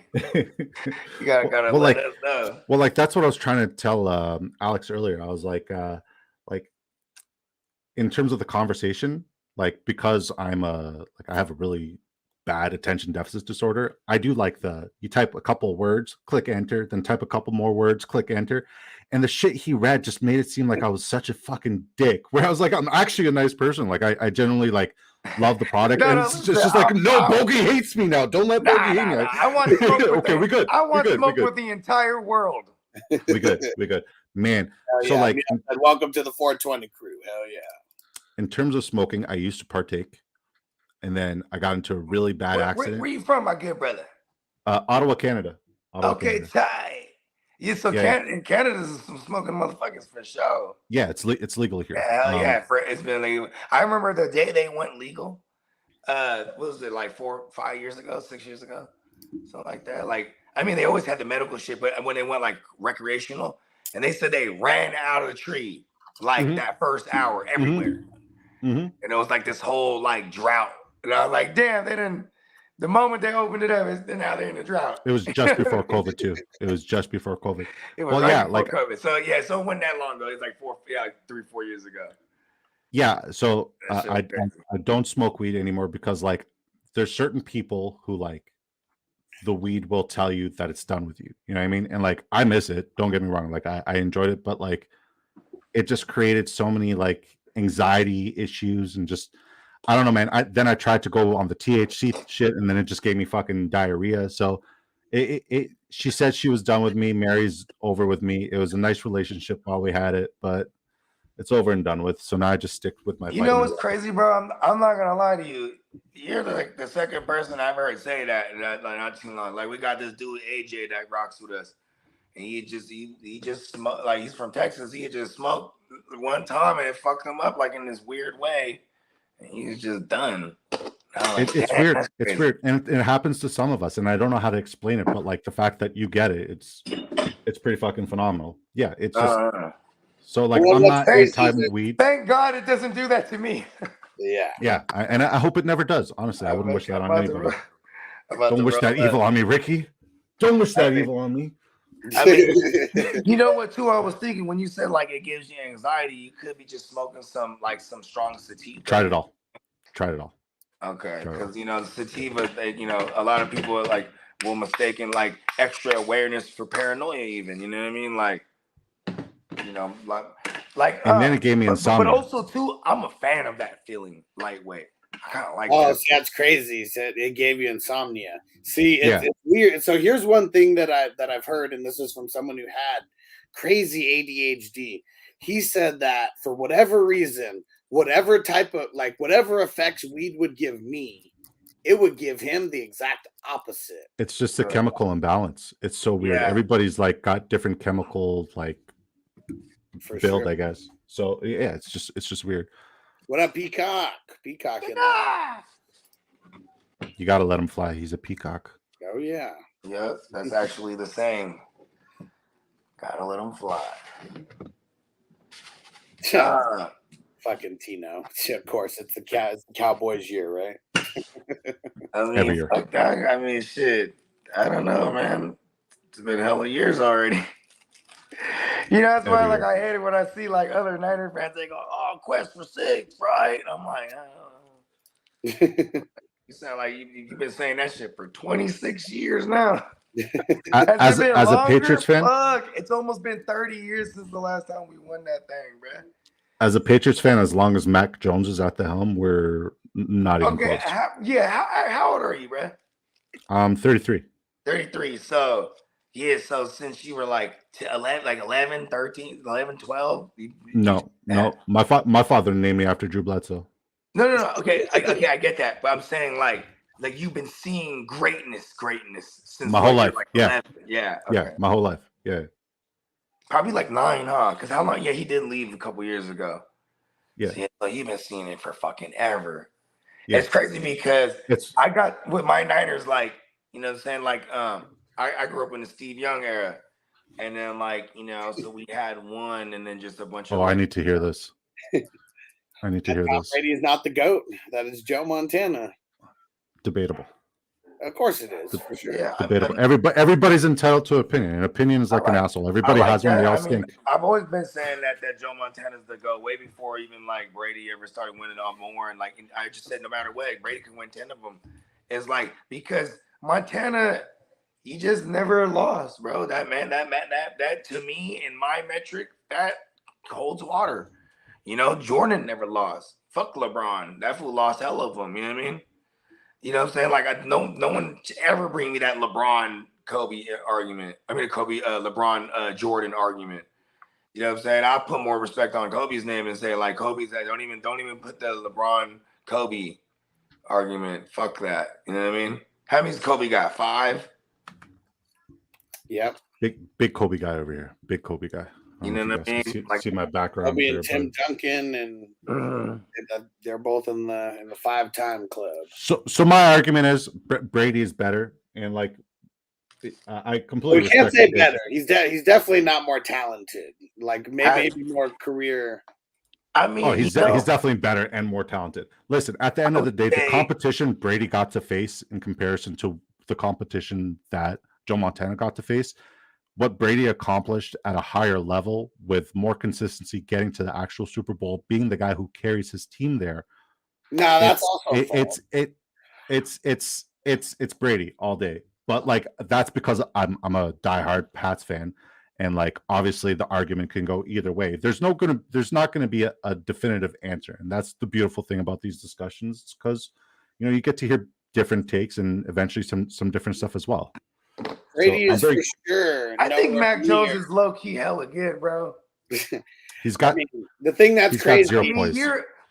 gotta kind of let us know. Well, like that's what I was trying to tell Alex earlier. I was like in terms of the conversation, like because I have a really bad attention deficit disorder. I do like you type a couple words, click enter, then type a couple more words, click enter. And the shit he read just made it seem like I was such a fucking dick. Where I was like, I'm actually a nice person. Like I generally like love the product. And it's just like, no, Bogey hates me now. Don't let Bogey hate me. I want smoke with okay, we good. I want smoke with the entire world. We good. Man. So welcome to the 420 crew. Hell yeah. In terms of smoking, I used to partake. And then I got into a really bad accident. Where you from, my good brother? Ottawa, Canada. Okay, tight. Yeah, so in Canada, there's some smoking motherfuckers for sure. Yeah, it's legal here. Hell yeah, it's been legal. I remember the day they went legal. What was it, like 4 or 5 years ago, 6 years ago? Something like that. Like, I mean, they always had the medical shit, but when they went like recreational, and they said they ran out of the tree like that first hour everywhere. And it was like this whole like drought. And I was like, damn, they didn't. The moment they opened it up, now they're in the drought. It was just before COVID too. It was just before COVID. It was before COVID. So it wasn't that long ago. It's like 3-4 years ago. Yeah. So I don't smoke weed anymore because like there's certain people who like the weed will tell you that it's done with you. You know what I mean? And like I miss it. Don't get me wrong. Like I enjoyed it, but like it just created so many like anxiety issues and just. I don't know, man. I tried to go on the THC shit, and then it just gave me fucking diarrhea. So, she said she was done with me. Mary's over with me. It was a nice relationship while we had it, but it's over and done with. So now I just stick with my. You know what's crazy, bro? I'm not gonna lie to you. You're like the second person I've heard say that like not too long. Like we got this dude AJ that rocks with us, and he just smoked. Like he's from Texas. He just smoked one time, and it fucked him up like in this weird way. He's just done. It's weird. It's weird, and it happens to some of us, and I don't know how to explain it. But like the fact that you get it, it's pretty fucking phenomenal. Yeah, it's just so like I'm not anti-weed. Thank God it doesn't do that to me. Yeah, and I hope it never does. Honestly, I wouldn't wish that on anybody. Don't wish that evil on me, Ricky. Don't wish that evil on me. I mean, you know what too? I was thinking when you said like it gives you anxiety, you could be just smoking some strong sativa. Tried it all. Okay, because sativa, a lot of people will mistaken like extra awareness for paranoia. Even you know what I mean? Like. And then it gave me insomnia. But also too, I'm a fan of that feeling, lightweight. I kind of like. Oh, see, that's crazy. So it gave you insomnia. See, it's weird. So here's one thing that I've heard, and this is from someone who had crazy ADHD. He said that for whatever reason, whatever type of whatever effects weed would give me, it would give him the exact opposite. It's just a chemical imbalance. It's so weird. Everybody's like got different chemical build, I guess. So yeah, it's just weird. What up, Peacock? Peacock. You got to let him fly. He's a peacock. Oh, yeah. Yep, that's actually the same. Gotta let him fly. Fucking Tino. Of course, it's the Cowboys year, right? Every year. I mean, shit. I don't know, man. It's been hella years already. That's why I hate it when I see other Niner fans. They go, "Oh, Quest for 6, right?" I'm like, you sound like you've been saying that shit for 26 years now. As a Patriots fan, it's almost been 30 years since the last time we won that thing, bro. As a Patriots fan, as long as Mac Jones is at the helm, we're not even close. How old are you, bro? I'm 33. 33. So. Yeah, so since you were 11, 13, 11, 12? No. My father named me after Drew Bledsoe. No. Okay, I get that. But I'm saying like you've been seeing greatness since my whole life. 11. Yeah. Okay. Yeah, my whole life. Yeah. Probably like 9, huh? Because how long? Yeah, he did leave a couple years ago. Yeah. So he's been seeing it for fucking ever. Yeah. It's crazy because It's I got with my Niners, like, you know what I'm saying? Like, I grew up in the Steve Young era. And then, like, you know, so we had one and then just a bunch of. I need to hear this. I need to hear Tom this. Brady is not the GOAT. That is Joe Montana. Debatable. Of course it is, for sure. Yeah, Debatable. Everybody's entitled to opinion. An opinion is like an asshole. Everybody has one. They all stink. I've always been saying that Joe Montana's the GOAT way before even like Brady ever started winning on more. And like I just said, no matter what, Brady can win 10 of them. It's like because Montana, he just never lost, bro. That to me in my metric that holds water. You know, Jordan never lost. Fuck LeBron. That fool lost hell of them. You know what I mean? You know what I'm saying? Like, no one should ever bring me that LeBron Kobe argument. I mean, LeBron Jordan argument. You know what I'm saying? I'll put more respect on Kobe's name and say like Kobe's that don't even put the LeBron Kobe argument. Fuck that. You know what I mean? How many's Kobe got? 5? Yep. Big Kobe guy over here. Big Kobe guy. You know what I mean? See my background. Kobe and Tim Duncan, and they're both in the 5-time club. So my argument is Brady is better, and like I completely. We can't say better. He's definitely not more talented. Like maybe more career. I mean, he's definitely better and more talented. Listen, at the end of the day, the competition Brady got to face in comparison to the competition that Joe Montana got to face. What Brady accomplished at a higher level with more consistency, getting to the actual Super Bowl, being the guy who carries his team there. No, that's also it's Brady all day. But like that's because I'm a diehard Pats fan, and like obviously the argument can go either way. There's not gonna be a definitive answer, and that's the beautiful thing about these discussions, because you get to hear different takes and eventually some different stuff as well. Brady is for sure. I think Mac Jones is low key hella good, bro. He's got the thing that's crazy. Got 0 points.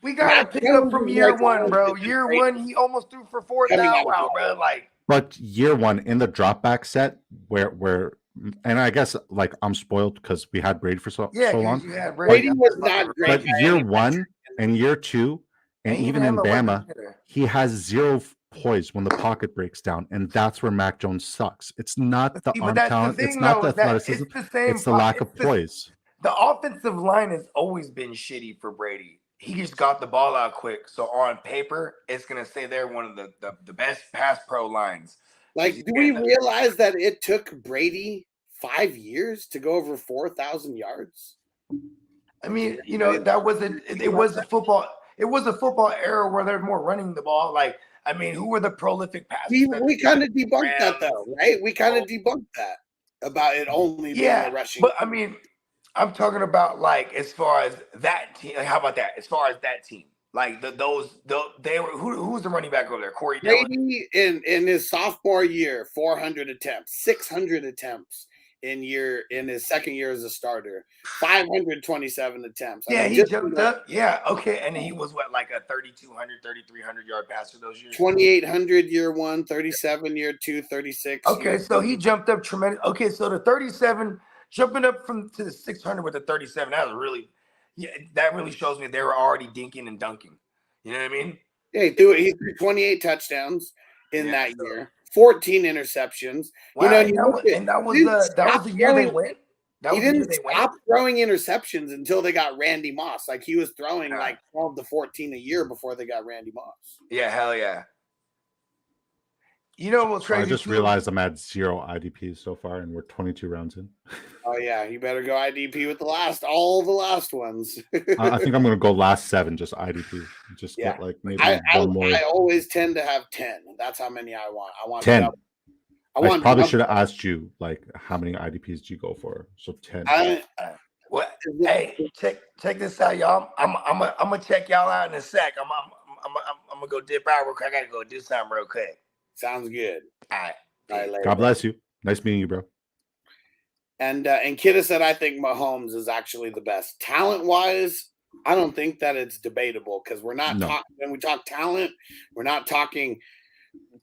We gotta pick up from year one, bro. Year one, he almost threw for 4,000, bro. Like, but year one in the drop back set where and I guess like I'm spoiled because we had Brady for so long. You had Brady was not great. But year one and year two, and even in Bama, he has 0 poise when the pocket breaks down, and that's where Mac Jones sucks. It's not the arm talent, it's not the athleticism, it's the lack of poise. The offensive line has always been shitty for Brady. He just got the ball out quick, so on paper, it's gonna say they're one of the best pass pro lines. Like, do we realize that it took Brady 5 years to go over 4,000 yards? I mean, that wasn't. It was a football. It was a football era where they're more running the ball. Like, I mean, who were the prolific passers? We kind of debunked that, though, right? We kind of debunked that about it only being a rushing. But I mean, I'm talking about like as far as that team. Like, how about that? As far as that team, like they were who was the running back over there? Corey Brady in his sophomore year, 400 attempts, 600 attempts in his second year as a starter, 527 attempts. Yeah, he jumped up. Yeah, okay, and he was like a 3,200, 3,300 yard passer those years. 2,800 year one, 37 year two, 36. Okay, so he jumped up tremendous. Okay, so the 37 jumping up to the 600 with the 37. That really shows me they were already dinking and dunking. You know what I mean? Yeah, he threw 28 touchdowns in that year. 14 interceptions. Wow, that was the year they went. He didn't stop throwing interceptions until they got Randy Moss. Like, he was throwing like 12 to 14 a year before they got Randy Moss. Yeah, hell yeah. You know what's crazy? I just realized I'm at 0 IDPs so far, and we're 22 rounds in. Oh yeah, you better go IDP with all the last ones. I think I'm going to go last 7, just IDP. Just get like maybe one more. I always tend to have 10. That's how many I want. I want 10. I probably should have asked you like how many IDPs do you go for? So 10. Hey, check this out, y'all. I'm gonna check y'all out in a sec. I'm gonna go dip out real quick. I gotta go do something real quick. Sounds good. All right, later. God bless you. Nice meeting you, bro. And Kidda said, I think Mahomes is actually the best. Talent-wise, I don't think that it's debatable, because we're not talking, when we talk talent, we're not talking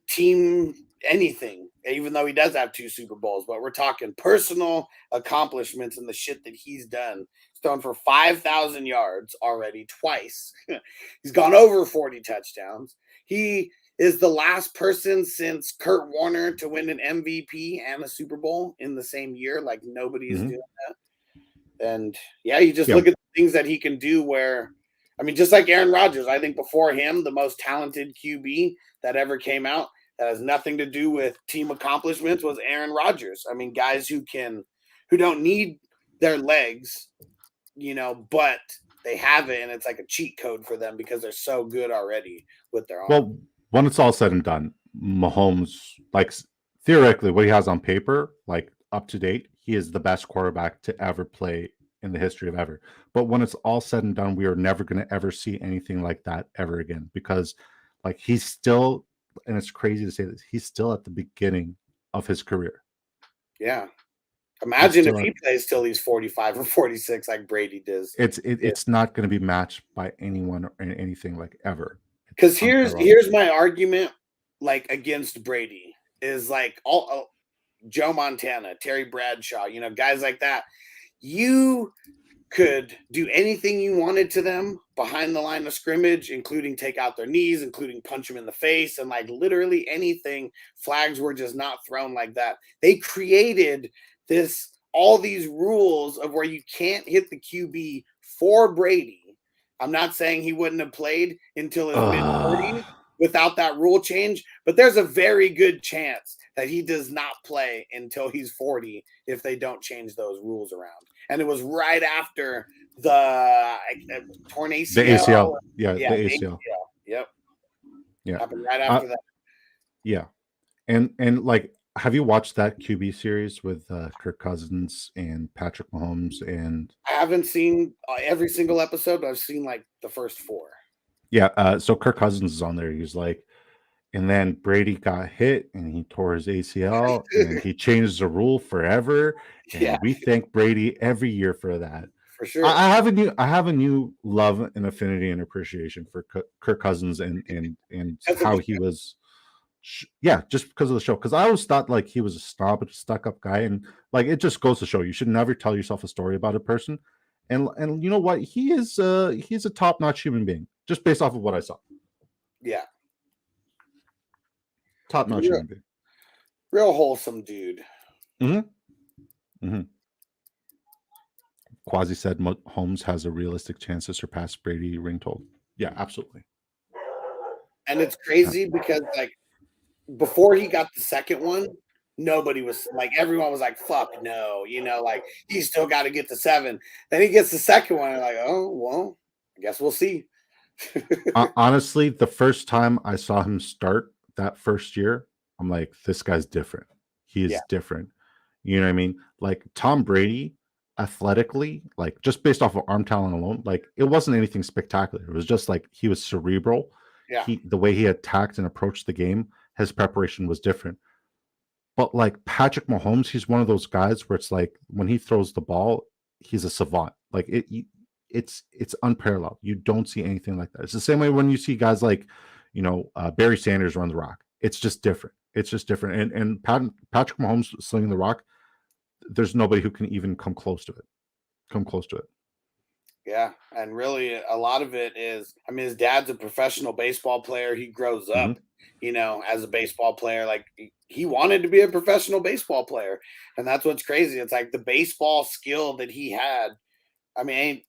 team anything, even though he does have 2 Super Bowls, but we're talking personal accomplishments and the shit that he's done. He's thrown for 5,000 yards already twice. He's gone over 40 touchdowns. He is the last person since Kurt Warner to win an MVP and a Super Bowl in the same year. Like, nobody is doing that. And yeah, you just look at the things that he can do where, I mean, just like Aaron Rodgers, I think before him, the most talented QB that ever came out that has nothing to do with team accomplishments was Aaron Rodgers. I mean, guys who don't need their legs, but they have it, and it's like a cheat code for them because they're so good already with their arm. Well, when it's all said and done, Mahomes, like theoretically, what he has on paper, like up to date, he is the best quarterback to ever play in the history of ever. But when it's all said and done, we are never going to ever see anything like that ever again, because like he's still, and it's crazy to say this, he's still at the beginning of his career. Yeah. Imagine if he plays till he's 45 or 46 like Brady does. It's not going to be matched by anyone or anything like ever. Because here's my argument, like, against Brady is like all Joe Montana, Terry Bradshaw, guys like that. You could do anything you wanted to them behind the line of scrimmage, including take out their knees, including punch them in the face, and like literally anything. Flags were just not thrown like that. They created all these rules of where you can't hit the QB for Brady. I'm not saying he wouldn't have played until his mid-40s without that rule change, but there's a very good chance that he does not play until he's 40 if they don't change those rules around. And it was right after the torn ACL. The ACL. Yeah, the ACL. Yep. Yeah. Happened right after that. Yeah. And like, have you watched that QB series with Kirk Cousins and Patrick Mahomes? And I haven't seen every single episode, but I've seen like the first 4. Yeah. So Kirk Cousins is on there. He's like, and then Brady got hit and he tore his ACL and he changed the rule forever. And we thank Brady every year for that. For sure. I have a new love and affinity and appreciation for Kirk Cousins and how he was. Yeah, just because of the show. Because I always thought like he was a snob, stuck-up guy, and like it just goes to show you should never tell yourself a story about a person. And you know what? He's a top-notch human being, just based off of what I saw. Yeah, top-notch human being, real wholesome dude. Quasi said Holmes has a realistic chance to surpass Brady ring total. Yeah, absolutely. And it's crazy because like, before he got the second one, nobody was like, everyone was like, fuck no, like he's still got to get to 7. Then he gets the second one, and like, oh, well, I guess we'll see. Honestly, the first time I saw him start that first year, I'm like, this guy's different. He is different. You know what I mean? Like Tom Brady, athletically, like just based off of arm talent alone, like it wasn't anything spectacular. It was just like he was cerebral. Yeah. The way he attacked and approached the game, his preparation was different. But like Patrick Mahomes, he's one of those guys where it's like when he throws the ball, he's a savant. Like it's unparalleled. You don't see anything like that. It's the same way when you see guys like, Barry Sanders run the rock. It's just different. It's just different. And Patrick Mahomes slinging the rock, there's nobody who can even come close to it. Yeah, and really a lot of it is, I mean, his dad's a professional baseball player. He grows up, as a baseball player. Like he wanted to be a professional baseball player, and that's what's crazy. It's like the baseball skill that he had. I mean,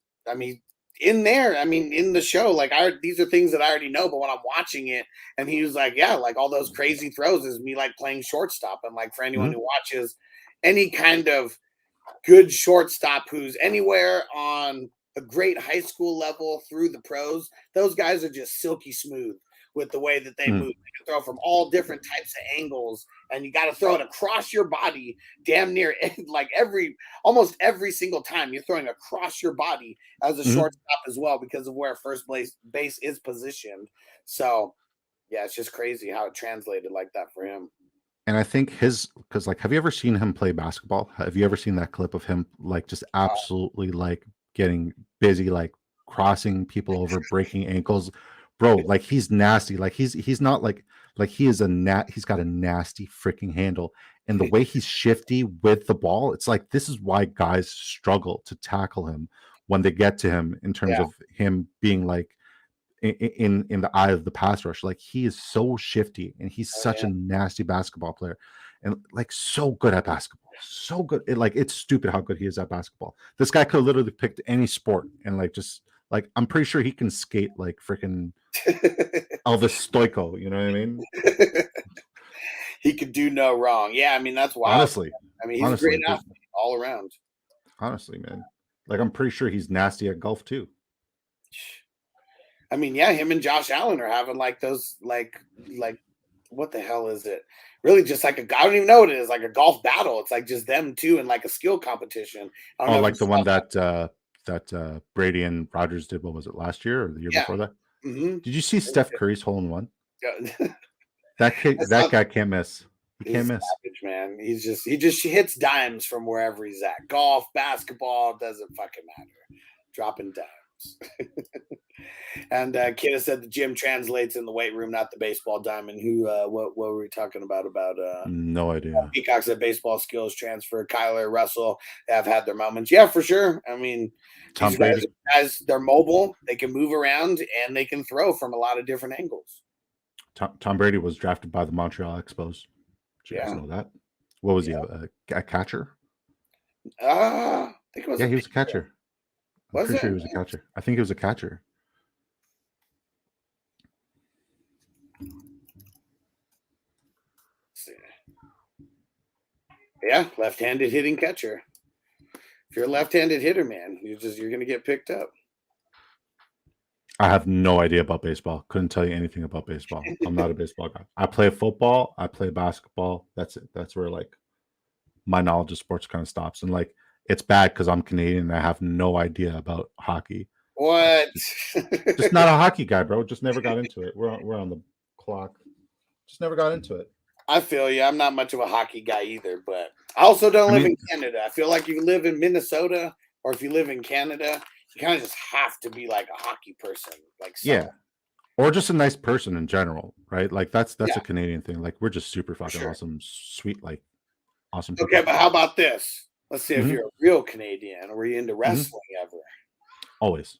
in the show, like these are things that I already know, but when I'm watching it, and he was like, yeah, like all those crazy throws is me like playing shortstop, and like for anyone who watches any kind of good shortstop who's anywhere on a great high school level through the pros, those guys are just silky smooth with the way that they move. They can throw from all different types of angles, and you got to throw it across your body damn near like almost every single time you're throwing across your body as a shortstop as well because of where first base is positioned. So yeah, it's just crazy how it translated like that for him. And I think because like, have you ever seen him play basketball? Have you ever seen that clip of him like just absolutely like getting busy, like crossing people over, breaking ankles, bro, like he's nasty. Like he's not like he is he's got a nasty freaking handle. And the way he's shifty with the ball, it's like this is why guys struggle to tackle him when they get to him in terms of him being like in the eye of the pass rush. Like he is so shifty and he's such a nasty basketball player and like so good at basketball. So good. It's stupid how good he is at basketball. This guy could have literally picked any sport and like just like I'm pretty sure he can skate like freaking Elvis Stoico, you know what I mean? He could do no wrong. Yeah, I mean that's wild. Honestly. I mean he's a great athlete all around. Honestly, man. Like I'm pretty sure he's nasty at golf too. I mean, yeah, him and Josh Allen are having like those like what the hell is it? Really just like I don't even know what it is, like a golf battle. It's like just them two in like a skill competition. I don't know like the one that Brady and Rodgers did. What was it, last year or the year before that? Mm-hmm. Did you see Steph Curry's hole in one? Yeah. That guy can't miss. He can't miss. Savage, man. He just hits dimes from wherever he's at. Golf, basketball, doesn't fucking matter. Dropping dimes. And Kidda said the gym translates in the weight room, not the baseball diamond. Who? What were we talking about? No idea. Peacock said baseball skills transfer. Kyler, Russell have had their moments. Yeah, for sure. I mean, Tom Brady. Guys, they're mobile. They can move around and they can throw from a lot of different angles. Tom Brady was drafted by the Montreal Expos. Did you guys know that? What was he? A catcher? I think it was. Yeah, he was a catcher. I'm pretty sure he was a catcher. I think he was a catcher. Yeah, left-handed hitting catcher. If you're a left-handed hitter, man, you're gonna get picked up. I have no idea about baseball. Couldn't tell you anything about baseball. I'm not a baseball guy. I play football. I play basketball. That's it. That's where like my knowledge of sports kind of stops. And like it's bad because I'm Canadian and I have no idea about hockey. What? Just not a hockey guy, bro. Just never got into it. We're on the clock. Just never got into it. I feel you. I'm not much of a hockey guy either, but I also don't live in Canada. I feel like if you live in Minnesota or if you live in Canada, you kind of just have to be like a hockey person. Like yeah. Or just a nice person in general, right? Like that's a Canadian thing. Like we're just super fucking awesome, sweet, like awesome people. Okay, but how about this? Let's see if you're a real Canadian. Were you into wrestling ever? Always.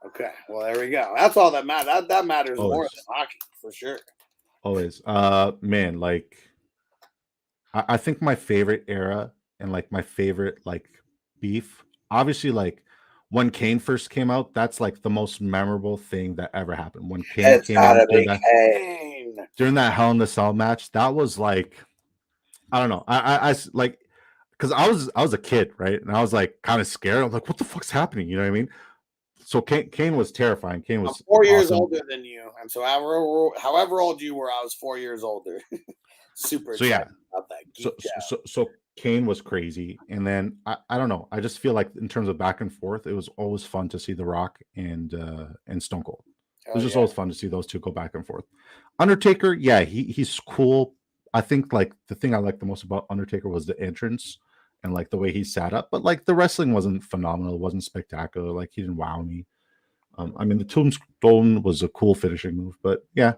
Okay, well there we go. That's all that matters. That matters more than hockey for sure. Always. Man, like I think my favorite era and like my favorite like beef, obviously like when Kane first came out, that's like the most memorable thing that ever happened. When Kane came out during that Hell in the Cell match, that was like, I don't know. I like, because I was a kid, right? And I was like kind of scared. I'm like, what the fuck's happening? You know what I mean? So Kane was terrifying. Kane was 4 years older than you, and so however old you were, I was 4 years older. Super. So yeah. About that. So Kane was crazy, and then I don't know. I just feel like in terms of back and forth, it was always fun to see The Rock and Stone Cold. It was just always fun to see those two go back and forth. Undertaker, yeah, he's cool. I think like the thing I liked the most about Undertaker was the entrance and like the way he sat up, but like the wrestling wasn't phenomenal, it wasn't spectacular. Like he didn't wow me. I mean, the Tombstone was a cool finishing move, but yeah,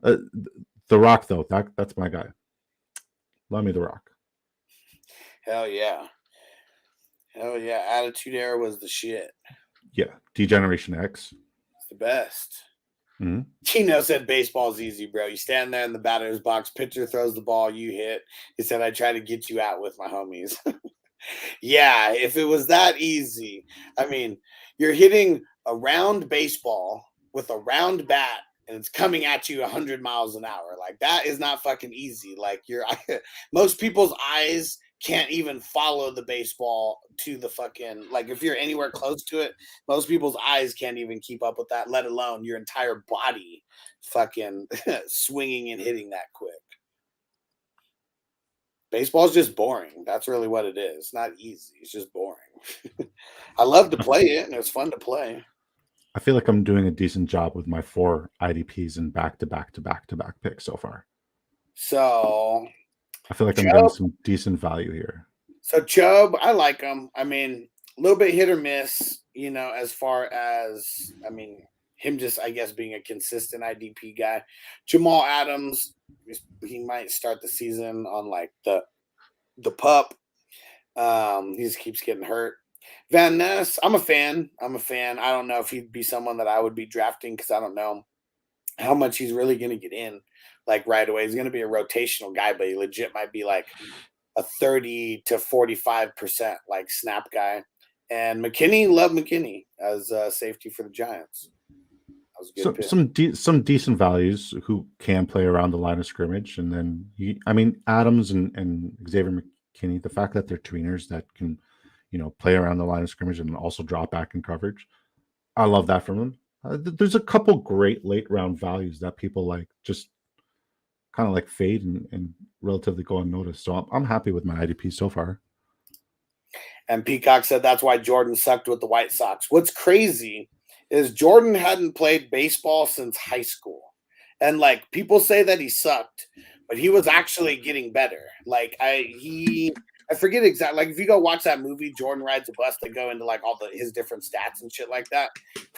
The Rock though, that's my guy. Love me The Rock. Hell yeah. Attitude Era was the shit. Yeah, D-Generation X. It's the best. Mm-hmm. Tino said baseball's easy, bro. You stand there in the batter's box, pitcher throws the ball, you hit. He said, I try to get you out with my homies. Yeah, if it was that easy. I mean, you're hitting a round baseball with a round bat and it's coming at you 100 miles an hour. Like, that is not fucking easy. Like, most people's eyes can't even follow the baseball to the fucking, like, if you're anywhere close to it, most people's eyes can't even keep up with that, let alone your entire body fucking swinging and hitting that quick. Baseball's just boring. That's really what it is. It's not easy. It's just boring. I love to play it, and it's fun to play. I feel like I'm doing a decent job with my 4 IDPs and back-to-back picks so far. So I feel like I'm getting some decent value here. So Chubb, I like him. I mean, a little bit hit or miss, you know, as far as, I mean, him just, I guess, being a consistent IDP guy. Jamal Adams, he might start the season on like the pup. He just keeps getting hurt. Van Ness, I'm a fan. I don't know if he'd be someone that I would be drafting because I don't know how much he's really going to get in like right away. He's going to be a rotational guy, but he legit might be like a 30 to 45% like snap guy. And McKinney, love McKinney as safety for the Giants. That was a good pick. Some decent values who can play around the line of scrimmage, and then Adams and Xavier McKinney. The fact that they're tweeners that can, play around the line of scrimmage and also drop back in coverage, I love that from them. There's a couple great late round values that people like just kind of like fade and relatively go unnoticed. So I'm happy with my IDP so far. And Peacock said that's why Jordan sucked with the White Sox. What's crazy is Jordan hadn't played baseball since high school. And like people say that he sucked, but he was actually getting better. Like I forget exactly. Like if you go watch that movie, Jordan Rides a Bus, they go into like all his different stats and shit like that.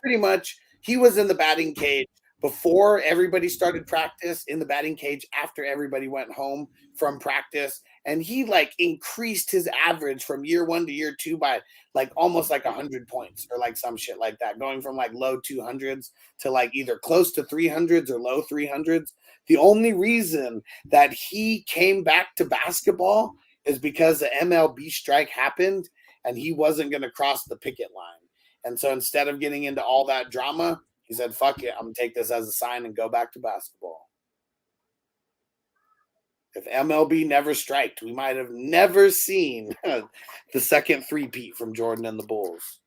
Pretty much he was in the batting cage before everybody started practice, in the batting cage after everybody went home from practice. And he like increased his average from year 1 to year 2 by like almost like 100 points or like some shit like that, going from like low 200s to like either close to 300s or low 300s. The only reason that he came back to basketball is because the MLB strike happened and he wasn't going to cross the picket line. And so instead of getting into all that drama, he said, fuck it, I'm going to take this as a sign and go back to basketball. If MLB never striked, we might have never seen the second three-peat from Jordan and the Bulls.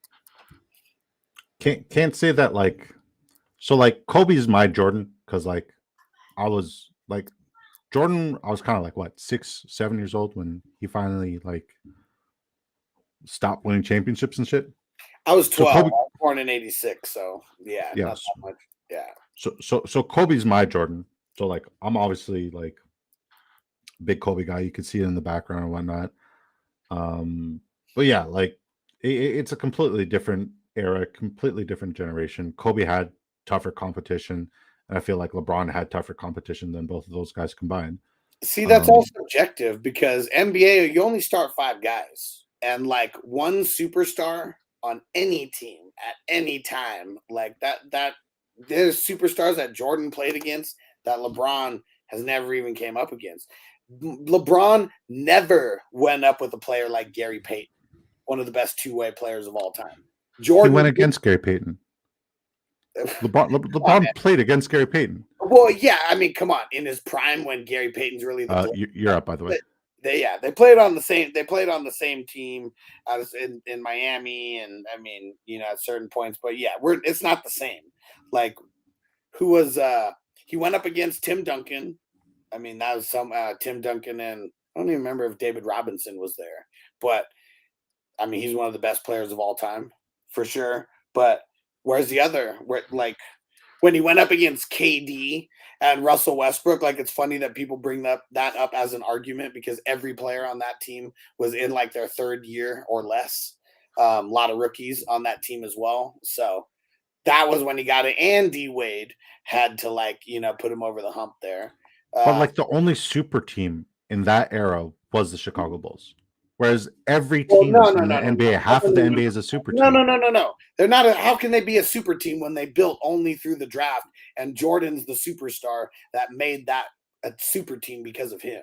Can't say that like, so like Kobe's my Jordan because like I was like Jordan, I was kind of like what 6, 7 years old when he finally like stopped winning championships and shit. I was 12. I was born in '86, so yeah, not that much. Yeah. So Kobe's my Jordan. So like I'm obviously like big Kobe guy. You can see it in the background and whatnot. But yeah, like it's a completely different era, completely different generation. Kobe had tougher competition, and I feel like LeBron had tougher competition than both of those guys combined. See, that's all subjective because NBA, you only start 5 guys, and like one superstar on any team at any time, like that there's superstars that Jordan played against that LeBron has never even came up against. LeBron never went up with a player like Gary Payton, one of the best two-way players of all time. Jordan he went against Gary Payton. LeBron played against Gary Payton. Well, yeah, I mean, come on. In his prime, when Gary Payton's really the you're up, by the way. They played on the same. They played on the same team as in Miami, and I mean, at certain points. But yeah, it's not the same. Like, who was he went up against Tim Duncan? I mean, that was some Tim Duncan, and I don't even remember if David Robinson was there. But I mean, he's one of the best players of all time for sure. But where's the other? When he went up against KD and Russell Westbrook, like it's funny that people bring that up as an argument because every player on that team was in like their 3rd year or less. A lot of rookies on that team as well. So that was when he got it. And D Wade had to put him over the hump there. But like the only super team in that era was the Chicago Bulls. Whereas every team in the NBA, half of the NBA is a super team. No. They're not. How can they be a super team when they built only through the draft? And Jordan's the superstar that made that a super team because of him.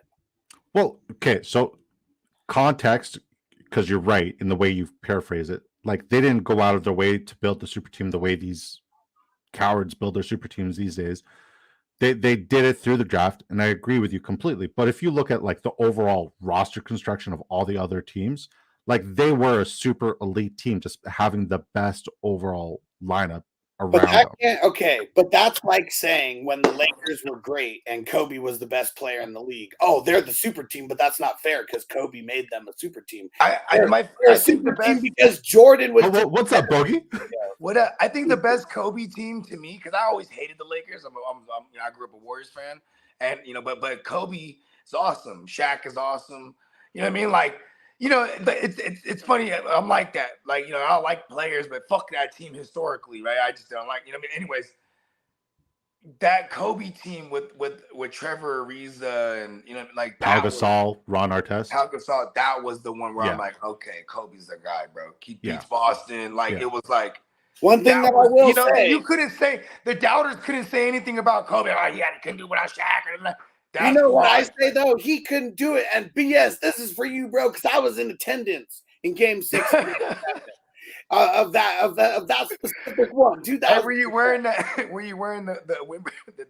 Well, okay, so context, because you're right in the way you paraphrase it. Like they didn't go out of their way to build the super team the way these cowards build their super teams these days. They did it through the draft, and I agree with you completely. But if you look at like the overall roster construction of all the other teams, like they were a super elite team, just having the best overall lineup around them. Okay, but that's like saying when the Lakers were great and Kobe was the best player in the league. Oh, they're the super team, but that's not fair because Kobe made them a super team. They're a super team because Jordan was. What's up, Bogey? I think the best Kobe team to me, because I always hated the Lakers. I grew up a Warriors fan, and but Kobe is awesome. Shaq is awesome. You know what I mean? Like You know, it's funny. I'm like that. Like, you know, I like players, but fuck that team historically, right? I just don't like. You know, what I mean, anyways, that Kobe team with Trevor Ariza and you know, like Pau that was Gasol, Ron Artest. Pau Gasol. That was the one where I'm Yeah. like, okay, Kobe's the guy, bro. He Yeah. beats Boston. Like Yeah. it was like. One thing that I was, will you know, say, you couldn't say the doubters couldn't say anything about Kobe. Oh, yeah, he couldn't do it without Shaq. you know what I say though? He couldn't do it. And BS, this is for you, bro, because I was in attendance in Game 6 of that specific one. 2000. Were you wearing that? Were you wearing the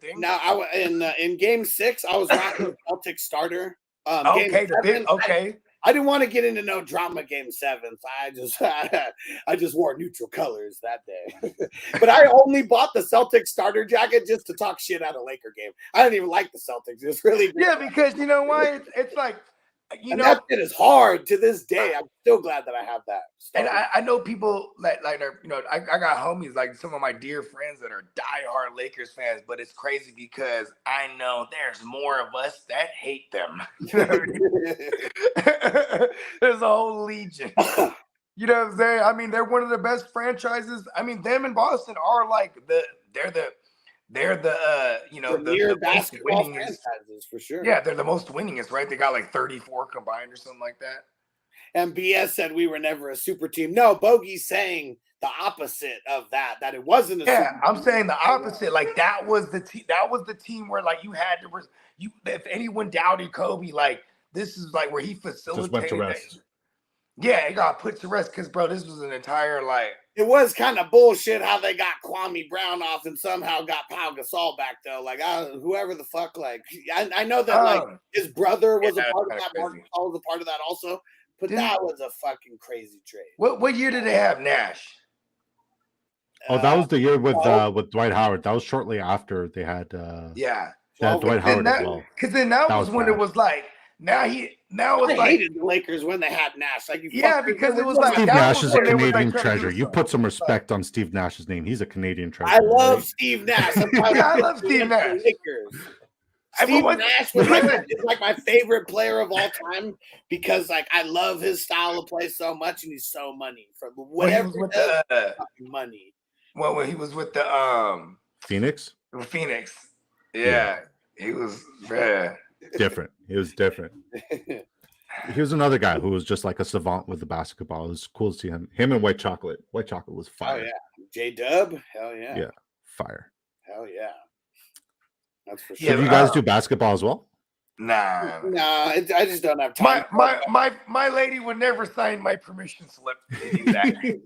thing? No, in Game 6, I was rocking the Celtics starter. Okay, okay. I didn't want to get into no drama Game 7, so I just wore neutral colors that day. But I only bought the Celtics starter jacket just to talk shit out of Laker game. I didn't even like the Celtics. It's really because you know why? It's like that shit is hard to this day. I'm still glad that I have that. And I know people like you know, I got homies like some of my dear friends that are diehard Lakers fans, but it's crazy because I know there's more of us that hate them. You know what I mean? There's a whole legion. You know what I'm saying? I mean, they're one of the best franchises. I mean, them in Boston are like they're the you know premier the basketball winningest franchises for sure. Yeah, they're the most winningest, right? They got like 34 combined or something like that. And BS said we were never a super team. No, Bogey's saying the opposite of that it wasn't a super team. I'm saying the opposite. Like that was the team. That was the team where like you had to if anyone doubted Kobe, like this is like where he facilitated. Just went to rest. Yeah, it got put to rest because bro, this was an entire like. It was kind of bullshit how they got Kwame Brown off and somehow got Pau Gasol back though. Like whoever the fuck, like I know that like his brother was a part of that. Pau Gasol was a part of that also. But that was a fucking crazy trade. What year did they have Nash? Oh, that was the year with Dwight Howard. That was shortly after they had Dwight Howard as well. Because then that was when it was like I hated the Lakers when they had Nash. Like because it was like Steve Nash is a Canadian treasure. You put some respect on Steve Nash's name. He's a Canadian treasure. I love Steve Nash. I love Steve Nash. Steve Nash was like my favorite player of all time because like I love his style of play so much and he's so money for whatever money. Well, when he was with the Phoenix, yeah. He was different. He was different. He was another guy who was just like a savant with the basketball. It was cool to see him. Him and White Chocolate. White Chocolate was fire. Oh yeah, J-Dub. Hell yeah. Yeah, fire. Hell yeah. That's for sure. So you guys do basketball as well? Nah. I just don't have time. My lady would never sign my permission slip to do that.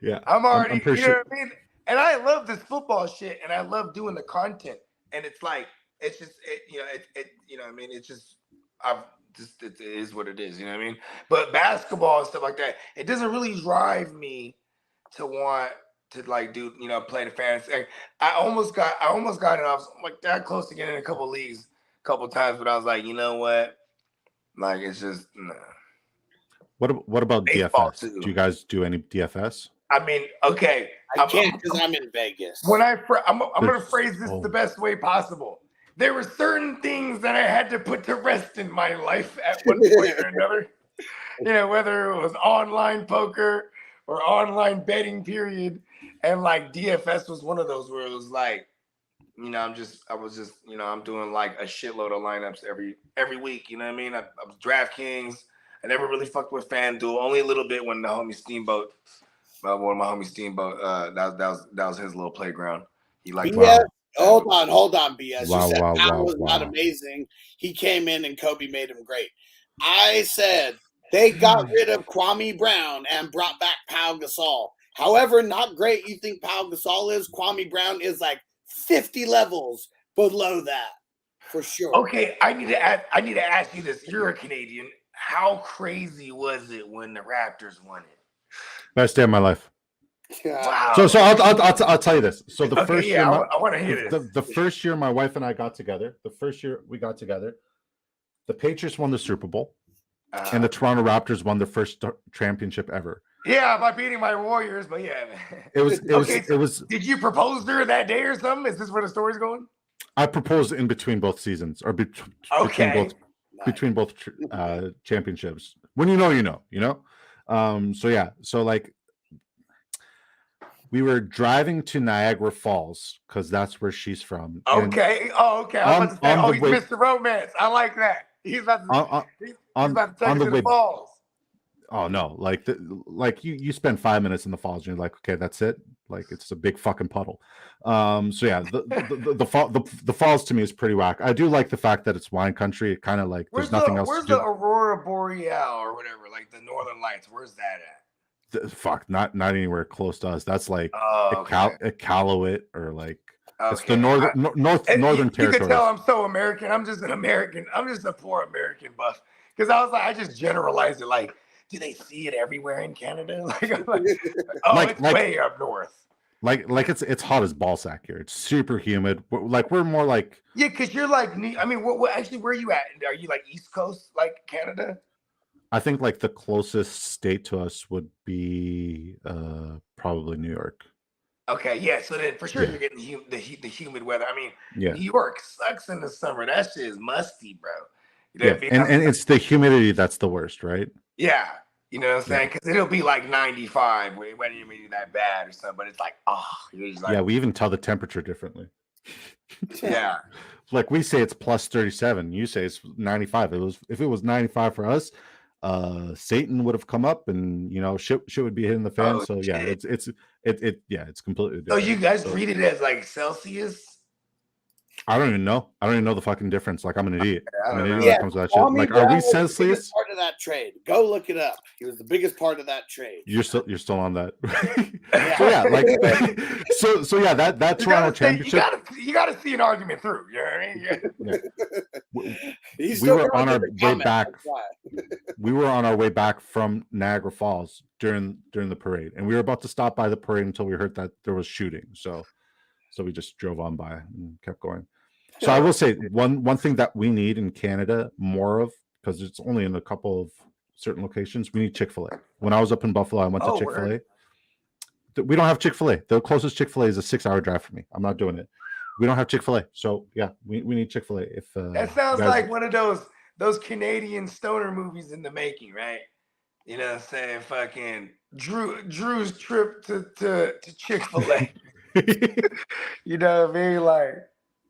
Yeah, I'm already. You know what I mean? And I love this football shit, and I love doing the content. And it's like it's just you know what I mean. It's just it is what it is. You know what I mean? But basketball and stuff like that, it doesn't really drive me to want to like do play the fantasy. Like, I almost got it. I was like that close to getting in a couple of leagues a couple of times, but I was like, you know what? Like it's just nah. What about Baseball DFS? Too. Do you guys do any DFS? I mean, okay. I can't because I'm in Vegas. When I'm going to phrase this the best way possible. There were certain things that I had to put to rest in my life at one point or another. Whether it was online poker or online betting period. And like DFS was one of those where it was like, I'm doing like a shitload of lineups every week. You know what I mean? I was DraftKings. I never really fucked with FanDuel. Only a little bit when the homie Steamboat, one of my homies Steamboat, that was his little playground. He liked. BS. Hold on, BS. Wow, you said wow, that wow, was wow. not amazing. He came in and Kobe made him great. I said they got rid of Kwame Brown and brought back Pau Gasol. However, not great you think Pau Gasol is, Kwame Brown is like 50 levels below that, for sure. Okay, I need to ask you this. You're a Canadian. How crazy was it when the Raptors won it? Best day of my life. Wow. So I'll tell you this. So the first year, I want to hear this. The first year my wife and I got together, the Patriots won the Super Bowl, and the Toronto Raptors won their first championship ever. Yeah, by beating my Warriors, but yeah. It was. Did you propose to her that day or something? Is this where the story's going? I proposed in between both seasons, or between both championships When you know, you know. So yeah, so like we were driving to Niagara Falls because that's where she's from. Okay. Oh, okay. I was about to say, on oh, the he's way Mr. Romance. I like that. He's about to, he's about to take on us the to way. the falls. Oh no, like you spend 5 minutes in the falls and you're like, okay, that's it. Like it's a big fucking puddle. So yeah, the falls to me is pretty whack. I do like the fact that it's wine country. It kind of like there's nothing else to Where's do. the Aurora Boreal or whatever, like the Northern Lights? Where's that at? Fuck, not anywhere close to us. That's like Okay. Iqaluit or like it's the Okay. northern You territories. can tell I'm so American. I'm just an American. I'm just a poor American buff. Because I was like, I just generalized it. Like, do they see it everywhere in Canada? Like, I'm like oh, it's way up north. Like it's hot as ballsack here. It's super humid. We're more like because you're like, I mean, what actually where are you at? Are you like East Coast, like Canada? I think like the closest state to us would be probably New York. Okay, yeah. So then for sure you're getting the humid weather. I mean, yeah. New York sucks in the summer. That shit is musty, bro. You know, yeah, and it's the humidity that's the worst, right? Yeah, you know what I'm saying? Because it'll be like 95 when it wasn't even that bad or something. But it's like, oh, you're just like, yeah. We even tell the temperature differently. Yeah, like we say it's plus 37. You say it's 95. If it was 95 for us, Satan would have come up and shit would be hitting the fan. Oh, so yeah, shit. it's completely different. Oh, you guys read it as like Celsius? I don't even know. I don't even know the fucking difference. Like I'm an idiot. I'm an idiot when Yeah, it comes to that shit. Like, are we Celsius? Part of that trade. Go look it up. He was the biggest part of that trade. You're still on that. So yeah, like so yeah, that Toronto championship. You gotta see an argument through. You know what I mean? We were on our way back. We were on our way back from Niagara Falls during the parade, and we were about to stop by the parade until we heard that there was shooting. So we just drove on by and kept going. So I will say one thing that we need in Canada more of, because it's only in a couple of certain locations, we need Chick-fil-A. When I was up in Buffalo, I went to Chick-fil-A. We don't have Chick-fil-A. The closest Chick-fil-A is a 6-hour drive for me. I'm not doing it. We don't have Chick-fil-A. So yeah, we need Chick-fil-A. If that sounds like one of those Canadian stoner movies in the making, right? You know what I'm saying? Fucking Drew's trip to Chick-fil-A. You know what I mean? Like,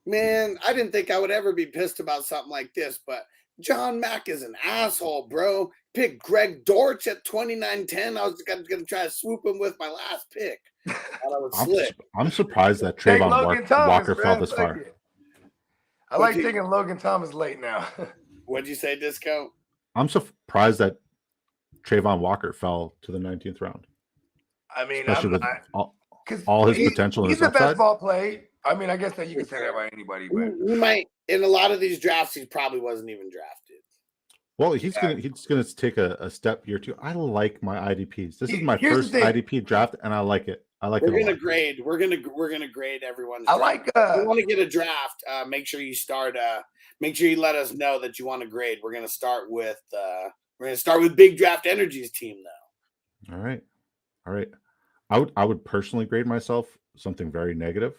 man, I didn't think I would ever be pissed about something like this, but John Mack is an asshole, bro. Picked Greg Dortch at 29-10. I was gonna try to swoop him with my last pick. I'm surprised that Trayvon Walker fell this far. I like taking Logan Thomas late now. What'd you say, Disco? I'm surprised that Trayvon Walker fell to the 19th round. I mean, especially with all his potential. He's the best ball play. I mean, I guess that you can say that about anybody, but he might in a lot of these drafts. He probably wasn't even drafted. Well, he's gonna take a step here too. I like my IDPs. This is my first IDP draft, and I like it. We're gonna grade. We're gonna grade everyone's. I like. If you want to get a draft, make sure you start. Make sure you let us know that you want to grade. We're gonna start with. Big Draft Energy's team though. All right. I would personally grade myself something very negative,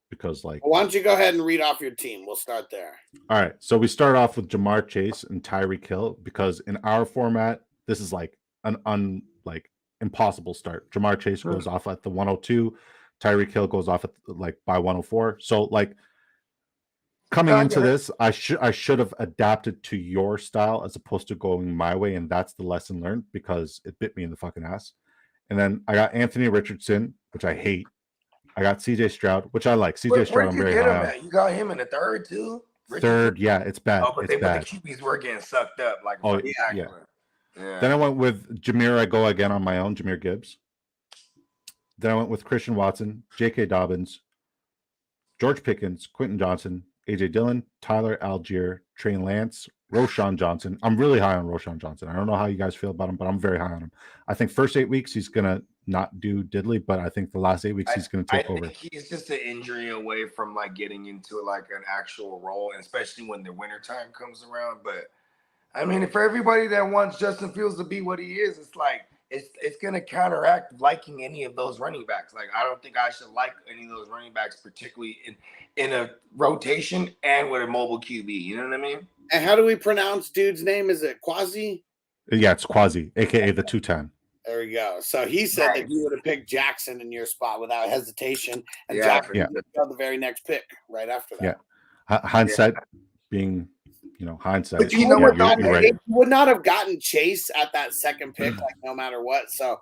because like. Why don't you go ahead and read off your team? We'll start there. All right. So we start off with Jamar Chase and Tyreek Hill, because in our format, this is like an impossible start. Jamar Chase goes off at the 102. Tyreek Hill goes off at by 104. So like coming into this, I should have adapted to your style as opposed to going my way, and that's the lesson learned, because it bit me in the fucking ass. And then I got Anthony Richardson, which I hate. I got CJ Stroud, which I like. CJ Stroud, I'm very high on. You got him in the third too? Third, yeah, it's bad. Oh, but the QBs were getting sucked up. Yeah. Then I went with Jameer. I go again on my own, Jameer Gibbs. Then I went with Christian Watson, J.K. Dobbins, George Pickens, Quentin Johnson, A.J. Dillon, Tyler Algier, Trey Lance, Roshan Johnson. I'm really high on Roshan Johnson. I don't know how you guys feel about him, but I'm very high on him. I think first 8 weeks he's gonna not do diddly, but I think the last 8 weeks he's gonna take over. He's just an injury away from getting into an actual role, and especially when the winter time comes around. But I mean, for everybody that wants Justin Fields to be what he is, it's gonna counteract liking any of those running backs. I don't think I should like any of those running backs, particularly in a rotation and with a mobile QB. You know what I mean? And how do we pronounce dude's name? Is it Quasi? Yeah, it's Quasi, aka the 210. There we go. So he said that you would have picked Jackson in your spot without hesitation, and Jackson would go the very next pick right after that. Yeah, hindsight being, hindsight. But you know what? You're right. He would not have gotten Chase at that second pick, like no matter what. So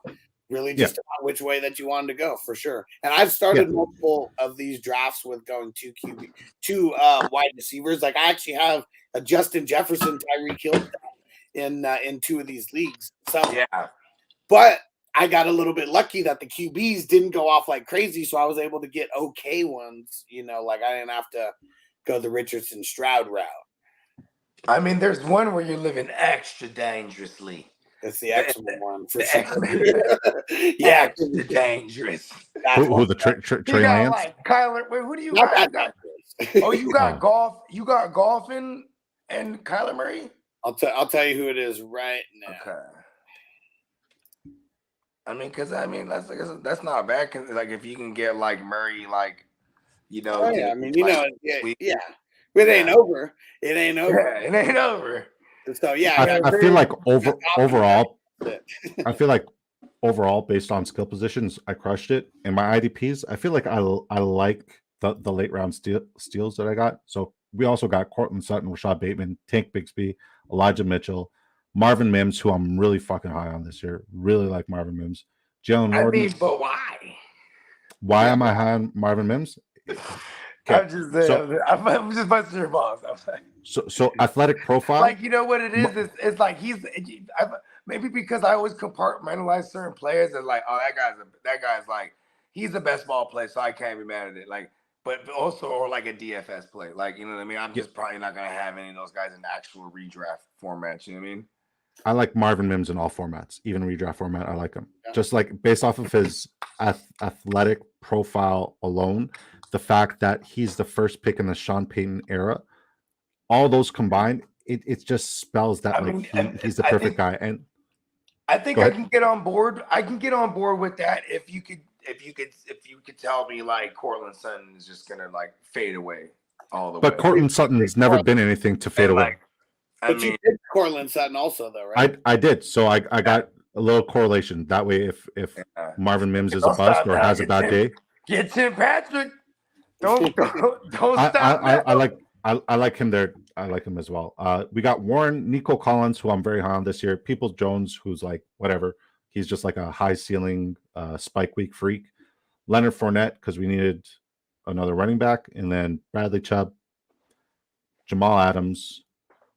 really, just about which way that you wanted to go for sure. And I've started multiple of these drafts with going two wide receivers. Like I actually have a Justin Jefferson, Tyreek Hill in two of these leagues. So but I got a little bit lucky that the QBs didn't go off like crazy, so I was able to get okay ones. Like I didn't have to go the Richardson Stroud route. I mean, there's one where you're living extra dangerously. That's the excellent one for sure. Extra dangerous. Who the Trey Lance? Like Kyler. Wait, who do you got? Oh, you got golf. You got golf and Kyler Murray. I'll tell you who it is right now. Okay. I mean, that's not bad. Cause like if you can get like Murray, like Oh, yeah, I mean, it ain't over. It ain't over. Yeah, it ain't over. So yeah, I feel like overall, I feel like overall, based on skill positions, I crushed it. In my IDPs, I feel like I like the late round steals that I got. So we also got Cortland Sutton, Rashad Bateman, Tank Bixby, Elijah Mitchell, Marvin Mims, who I'm really fucking high on this year. Really like Marvin Mims. Jalen Norton. I mean, but why? Why am I high on Marvin Mims? I'm just saying. I'm just busting your balls. So athletic profile. Like you know what it is? It's like maybe because I always compartmentalize certain players and like, oh, that guy's like he's the best ball player, so I can't be mad at it. Like, but also or like a DFS play. Like, you know what I mean? I'm just probably not gonna have any of those guys in the actual redraft formats. You know what I mean? I like Marvin Mims in all formats, even redraft format. I like him just like based off of his athletic profile alone. The fact that he's the first pick in the Sean Payton era, all those combined, it just spells that he's the perfect guy. And I think I can get on board. I can get on board with that if you could tell me like Cortland Sutton is just gonna like fade away all the way. But Cortland Sutton has never been anything to fade away. But you did Cortland Sutton also, though, right? I did. So I got a little correlation that way. If Marvin Mims is a bust or has a bad day, get Tim Patrick. Don't stop. I like him there. I like him as well. We got Warren, Nico Collins, who I'm very high on this year. Peoples Jones, who's like whatever. He's just like a high ceiling spike week freak. Leonard Fournette, because we needed another running back, and then Bradley Chubb, Jamal Adams,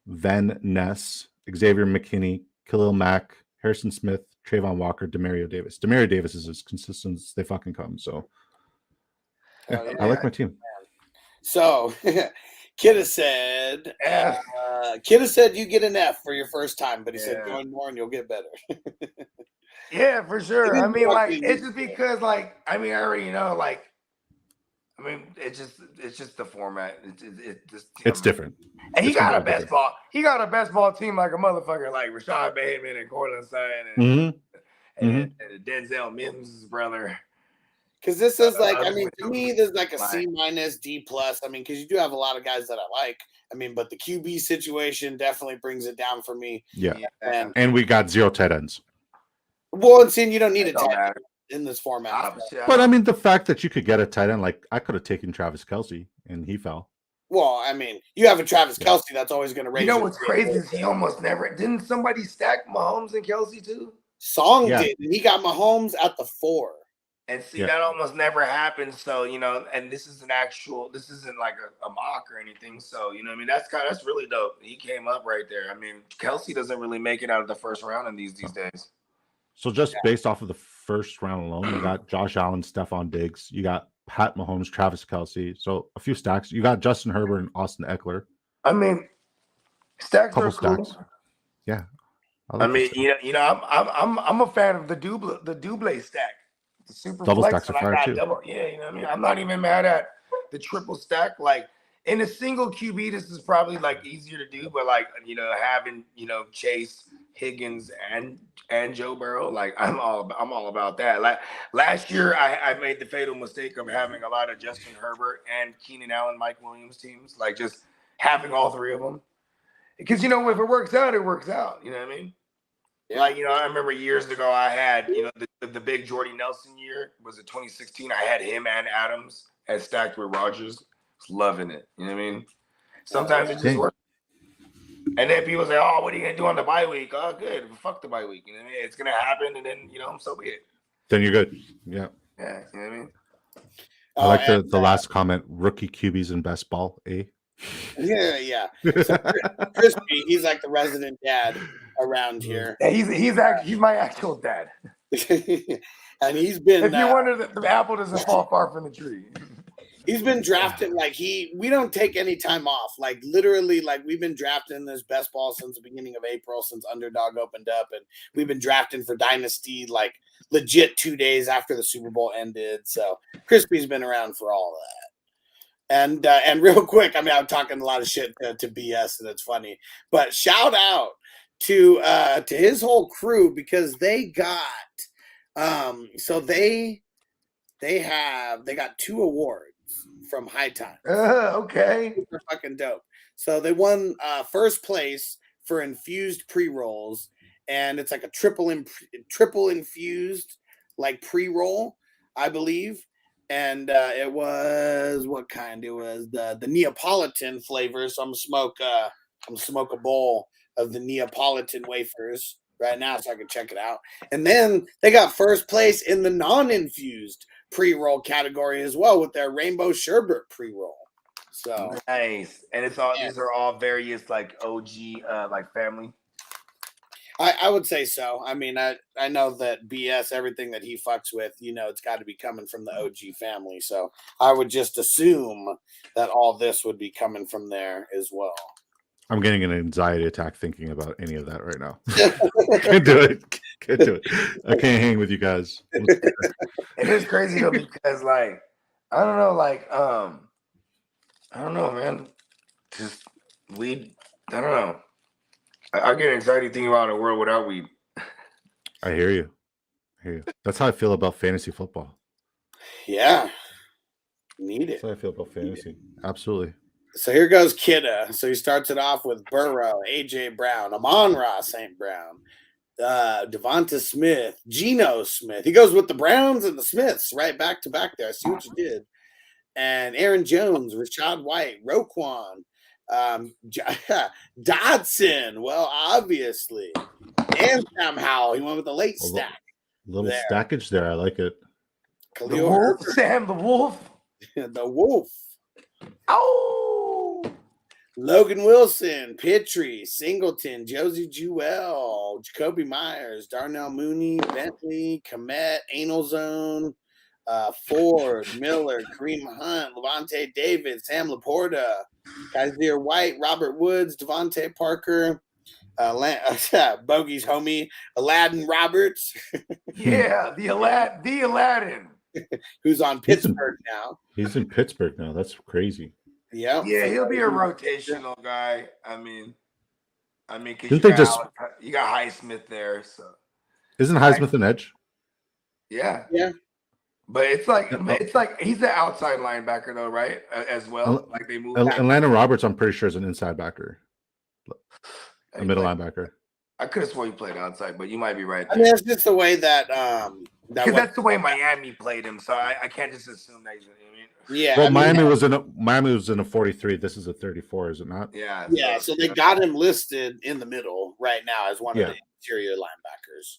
Van Ness, Xavier McKinney, Khalil Mack, Harrison Smith, Trayvon Walker, Demario Davis. Demario Davis is as consistent as they fucking come. So I like my team. So Kidda said you get an F for your first time, but he said going more and you'll get better. Yeah, for sure. I mean, like it's just because like I already know like it's just the format. It's different. And he got a best ball. He got a best ball team like a motherfucker, like Rashad Bateman and Cortland Sutton and Denzel Mims' brother. Because this is like, to me, there's like a C-, D+. Because you do have a lot of guys that I like. But the QB situation definitely brings it down for me. Yeah. And we got 0 tight ends. Well, and seeing you don't need a tight end in this format. But the fact that you could get a tight end, like I could have taken Travis Kelce and he fell. Well, you have a Travis Kelce that's always going to raise. You know what's crazy is he almost never didn't somebody stack Mahomes and Kelce too? Song did. He got Mahomes at the 4. And see, that almost never happens. So, and this isn't like a mock or anything. So, that's really dope. He came up right there. Kelce doesn't really make it out of the first round in these days. So just based off of the first round alone, you got Josh Allen, Stephon Diggs, you got Pat Mahomes, Travis Kelce. So a few stacks. You got Justin Herbert and Austin Eckler. Stacks are cool. Stacks. Yeah. I'm a fan of the double stack. The super double flex stacks are fire too. I'm not even mad at the triple stack. Like in a single QB, this is probably like easier to do, but like having Chase, Higgins, and Joe Burrow, like I'm all about that. Like last year, I made the fatal mistake of having a lot of Justin Herbert and Keenan Allen, Mike Williams teams, like just having all three of them. Because if it works out, it works out. You know what I mean? Yeah. Like, I remember years ago I had, the big Jordy Nelson year, was it 2016? I had him and Adams as stacked with Rogers. Was loving it. You know what I mean? Sometimes it just works. And then people say, "Oh, what are you gonna do on the bye week?" Oh, good. Fuck the bye week. You know what I mean? It's gonna happen, and then so be it. Then you're good. Yeah. Yeah. You know what I mean? I like the last comment. Rookie QBs in best ball. Eh? Yeah. So Crispy, he's like the resident dad around here. Yeah, he's my actual dad. And he's been. If you wonder, the apple doesn't fall far from the tree. He's been drafted we don't take any time off. Like literally, like we've been drafting this best ball since the beginning of April, since Underdog opened up, and we've been drafting for Dynasty like legit 2 days after the Super Bowl ended. So Crispy's been around for all of that. And real quick, I mean, I'm talking a lot of shit to BS, and it's funny, but shout out to his whole crew because they got they got 2 awards from High Times. Okay. Super fucking dope. So they won first place for infused pre-rolls, and it's like a triple infused like pre-roll, I believe. And it was what kind? It was the Neapolitan flavor. So I'm gonna smoke a bowl of the Neapolitan wafers right now so I can check it out. And then they got first place in the non-infused pre-roll category as well with their rainbow sherbet pre-roll. So nice. And it's all these are all various like OG like family. I would say so. I mean, I know that BS, everything that he fucks with, it's got to be coming from the OG family. So I would just assume that all this would be coming from there as well. I'm getting an anxiety attack thinking about any of that right now. Can't do it. I can't hang with you guys. It is crazy though because like I don't know, man. Just weed. I don't know. I get anxiety thinking about a world without weed. I hear you. That's how I feel about fantasy football. Yeah. Need it. That's how I feel about fantasy. Absolutely. So here goes Kidda. So he starts it off with Burrow, AJ Brown, Amon-Ra St. Brown, Devonta Smith, Geno Smith. He goes with the Browns and the Smiths right back to back there. I see what you did. And Aaron Jones, Rashad White, Roquan, Dodson. Well, obviously. And somehow he went with the late stack. Little stackage there. I like it. The Wolf, Sam the Wolf. The Wolf. Oh, Logan Wilson, Pittry, Singleton, Josie Jewell, Jacoby Myers, Darnell Mooney, Bentley, Komet, Anal Zone, Ford, Miller, Kareem Hunt, Levante David, Sam Laporta, Kaiser White, Robert Woods, Devontae Parker, Bogey's homie, Aladdin Roberts. Yeah, the Aladdin. Who's on Pittsburgh now. He's in Pittsburgh now. That's crazy. Yeah. Yeah, he'll be a rotational guy. I mean, because you got Highsmith there, so isn't Highsmith an edge? Yeah. Yeah. But it's like he's the outside linebacker though, right? As well. Like they move. And Landon Roberts, I'm pretty sure, is an inside backer. A middle linebacker. I could have sworn he played outside, but you might be right. I mean, that's just the way that because that's the way Miami played him, so I can't just assume that he's. Yeah. Well, Miami was in a 43. This is a 34, is it not? Yeah. Yeah. So they got him listed in the middle right now as one of the interior linebackers.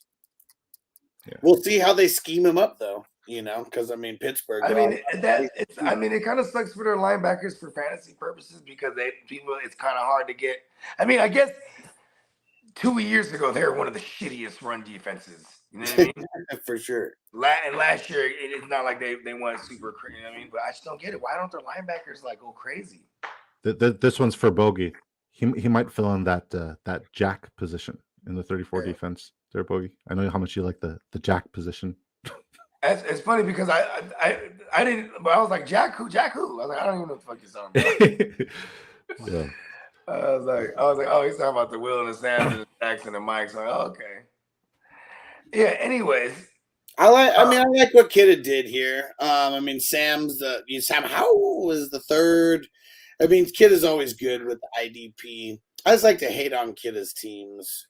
Yeah. We'll see how they scheme him up, though. Because I mean, Pittsburgh. It kind of sucks for their linebackers for fantasy purposes because it's kind of hard to get. I mean, I guess 2 years ago they were one of the shittiest run defenses. You know what I mean? For sure. And last year it's not like they went super crazy. You know what I mean? But I just don't get it. Why don't their linebackers like go crazy? This one's for Bogey. He might fill in that jack position in the 34 defense. There, Bogey. I know how much you like the jack position. It's funny because I didn't, but I was like, Jack who? I was like, I don't even know what the fuck you're talking about. Yeah. I was like, oh, he's talking about the Will and the Sam and the Jackson and Mike. So okay. Yeah. Anyways, I like what Kidda did here. I mean, Sam Howell was the third. I mean, Kidda's always good with the IDP. I just like to hate on Kidda's teams,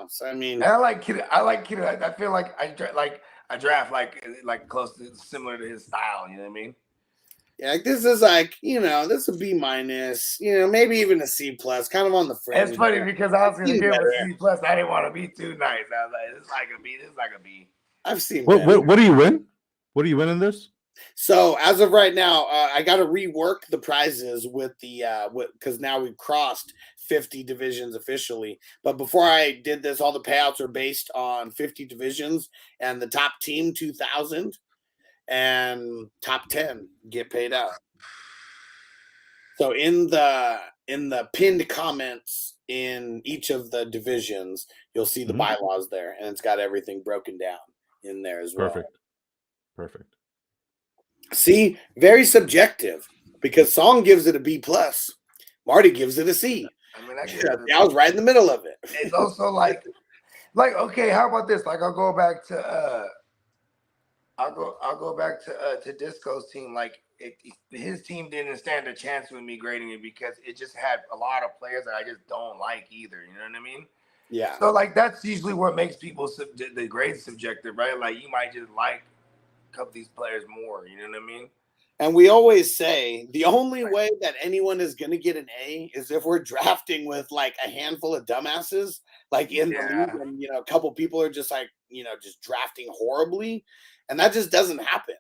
So I mean, And I like Kidda. I feel like I draft like close to similar to his style. You know what I mean? yeah, this is like this is a B minus, maybe even a C plus, kind of on the fringe. It's funny because I was going to give him better. a C plus. I didn't want to be too nice. I was like, this is like a B. This is like a B. I've seen What do you win? What do you win in this? So as of right now, I got to rework the prizes with the because now we've crossed 50 divisions officially. But before I did this, all the payouts are based on 50 divisions, and the top team 2,000 and top 10 get paid out. So in the pinned comments in each of the divisions, you'll see the bylaws there, and it's got everything broken down in there as well. Perfect. See, very subjective because Song gives it a B plus, Marty gives it a C. I mean, I was right in the middle of it. It's also like okay, how about this? Like, I'll go back to Disco's team. Like, his team didn't stand a chance with me grading it because it just had a lot of players that I just don't like either. You know what I mean? Yeah. So like that's usually what makes people the grades subjective, right? Like you might just like a couple of these players more. You know what I mean? And we always say the only way that anyone is going to get an A is if we're drafting with like a handful of dumbasses, like in the league, and a couple people are just like just drafting horribly, and that just doesn't happen.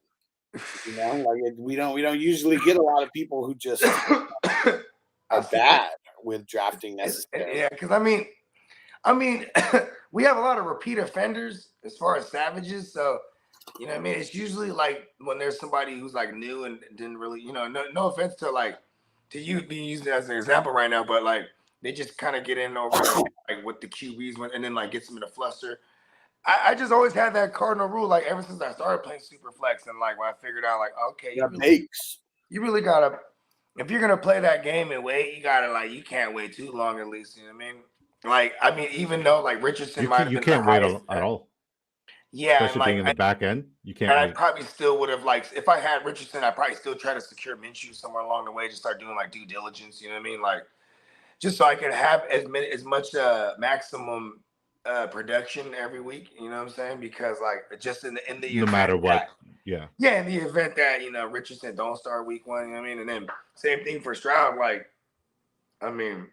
Like we don't usually get a lot of people who just are bad with drafting necessarily. Yeah, because I mean, we have a lot of repeat offenders as far as savages, so. You know what I mean? It's usually like when there's somebody who's like new and didn't really, no offense to you being used as an example right now, but like they just kind of get in over like what the QBs went and then like gets them in a fluster. I just always had that cardinal rule, like ever since I started playing Superflex and like when I figured out like, okay, you really gotta, if you're gonna play that game and wait, you gotta like, you can't wait too long at least, you know what I mean? Like, I mean, even though like Richardson might have been you can't wait at all. Yeah, especially being in the back end, you can't. And I probably still would have if I had Richardson, I probably still try to secure Minshew somewhere along the way, just start doing like due diligence. You know what I mean? Like, just so I could have as much maximum production every week. You know what I'm saying? Because like just in the no matter what, yeah, in the event that Richardson don't start week 1. You know what I mean? And then same thing for Stroud. Like, I mean.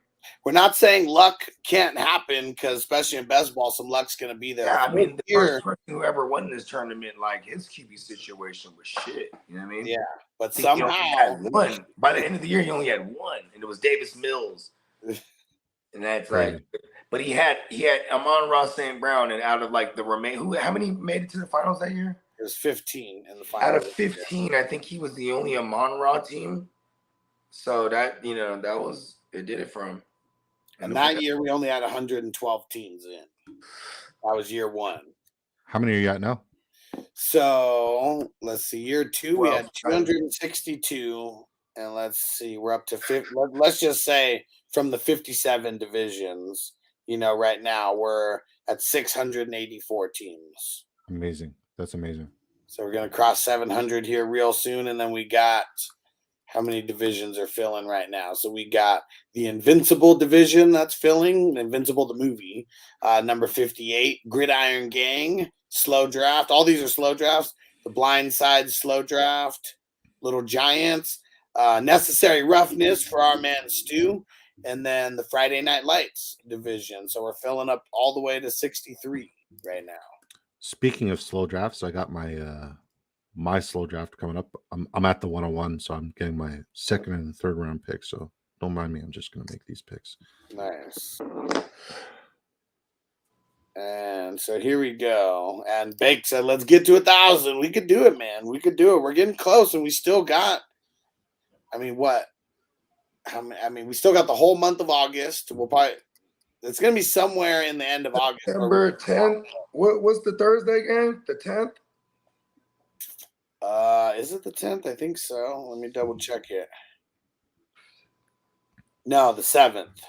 We're not saying luck can't happen because, especially in best ball, some luck's going to be there. Yeah, I mean, the first person who ever won this tournament, like his QB situation was shit. You know what I mean? Yeah, but somehow had one. By the end of the year, he only had one, and it was Davis Mills. And that's like, but he had Amon-Ra St. Brown, and out of like the how many made it to the finals that year? It was 15 in the finals. Out of 15, I think he was the only Amon-Ra team. So that that was it. Did it for him. And that year, we only had 112 teams in. That was year 1. How many are you at now? So, let's see. Year 2, we had 262. And let's see. We're up to 50. Let's just say from the 57 divisions, right now, we're at 684 teams. Amazing. That's amazing. So, we're going to cross 700 here real soon. And then we got... How many divisions are filling right now? So we got the Invincible division that's filling, Invincible the movie, number 58, Gridiron Gang, slow draft. All these are slow drafts. The Blind Side slow draft, Little Giants, Necessary Roughness for our man Stu, and then the Friday Night Lights division. So we're filling up all the way to 63 right now. Speaking of slow drafts, I got my slow draft coming up. I'm at the 101, so I'm getting my second and third round picks. So don't mind me. I'm just going to make these picks. Nice. And so here we go. And Bake said, let's get to 1,000. We could do it, man. We could do it. We're getting close, and we still got, what? We still got the whole month of August. We'll probably, it's going to be somewhere in the end of August. September 10th. What's the Thursday game? The 10th? Is it the 10th? I think so. Let me double check it. No, the 7th.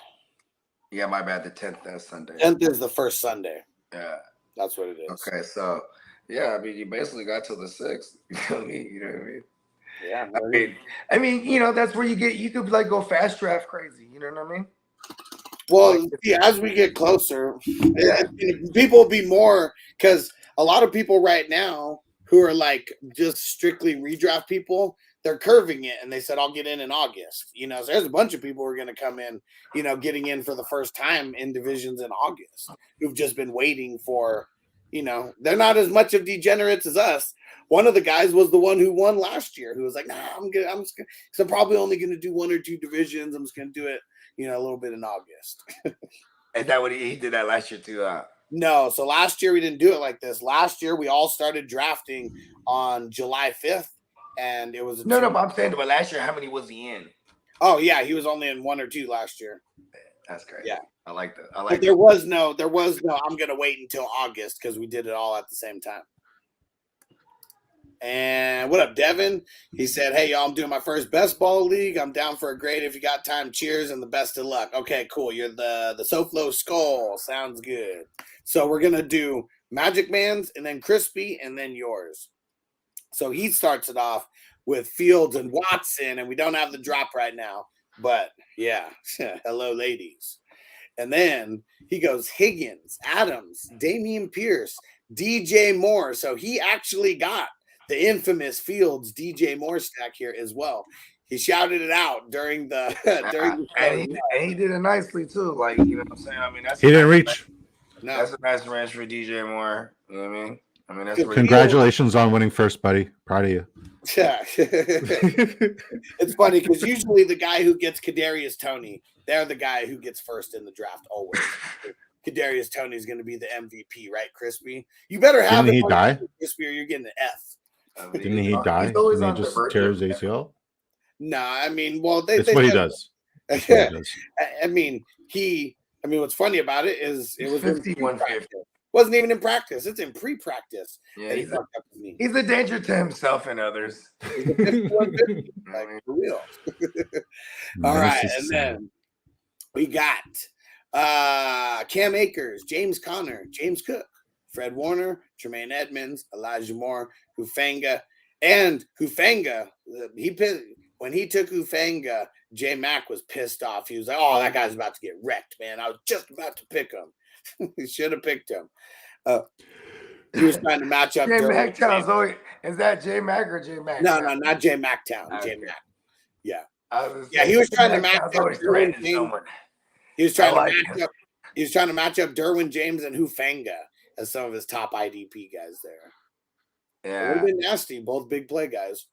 Yeah, my bad. The 10th, that's Sunday. 10th is the first Sunday. Yeah. That's what it is. Okay, so, yeah, you basically got till the 6th. You know what I mean? Yeah. I mean, that's where you could like go fast draft crazy. You know what I mean? Well, yeah, as we get closer, people will be more because a lot of people right now who are like just strictly redraft people, they're curving it and they said, I'll get in August. You know, so there's a bunch of people who are going to come in, you know, getting in for the first time in divisions in August who've just been waiting for, you know, they're not as much of degenerates as us. One of the guys was the one who won last year who was like, nah, I'm just gonna, so I'm probably only going to do 1 or 2 divisions. I'm just going to do it, you know, a little bit in August. Is that what he did that last year too? No, so last year we didn't do it like this. Last year we all started drafting on July 5th, and it was no, but I'm saying, but last year, how many was he in? Oh yeah, he was only in 1 or 2 last year. That's great. Yeah, I like that. but there was no. I'm gonna wait until August because we did it all at the same time. And what up, Devin? He said, hey, y'all, I'm doing my first best ball league. I'm down for a grade if you got time. Cheers and the best of luck. Okay, cool. You're the SoFlo Skull. Sounds good. So we're going to do Magic Man's and then Crispy and then yours. So he starts it off with Fields and Watson, and we don't have the drop right now. But, yeah, hello, ladies. And then he goes Higgins, Adams, Damian Pierce, DJ Moore. So he actually got the infamous Fields DJ Moore stack here as well. He shouted it out during the and he did it nicely too. Like, you know what I'm saying? I mean, he didn't reach. No. That's a nice range for DJ Moore. You know what I mean? I mean, that's congratulations on winning first, buddy. Proud of you. Yeah. It's funny because usually the guy who gets Kadarius Toney, they're the guy who gets first in the draft always. Kadarius Toney is going to be the MVP, right, Crispy? You better have Didn't he die? Crispy, or you're getting an F. Didn't he die? Didn't he just tear his ACL? No, I mean, well, that's what he does. I mean, what's funny about it is it was 51-50. Wasn't even in practice. It's in pre-practice. Yeah, he's a danger to himself and others. Like, for real. All right, and then we got Cam Akers, James Conner, James Cook, Fred Warner, Tremaine Edmonds, Elijah Moore, Hufanga, and Hufanga. When he took Hufanga, J Mac was pissed off. He was like, "Oh, that guy's about to get wrecked, man. I was just about to pick him. He should have picked him." He was trying to match up. J Mac Town. Is that J Mac or J Mac? No, not J Mac Town. Okay. J Mac. Yeah. He was trying to match up Derwin James. someone. He was trying to match up. He was trying to match up Derwin James and Hufanga as some of his top IDP guys there. Yeah, it would have been nasty. Both big play guys.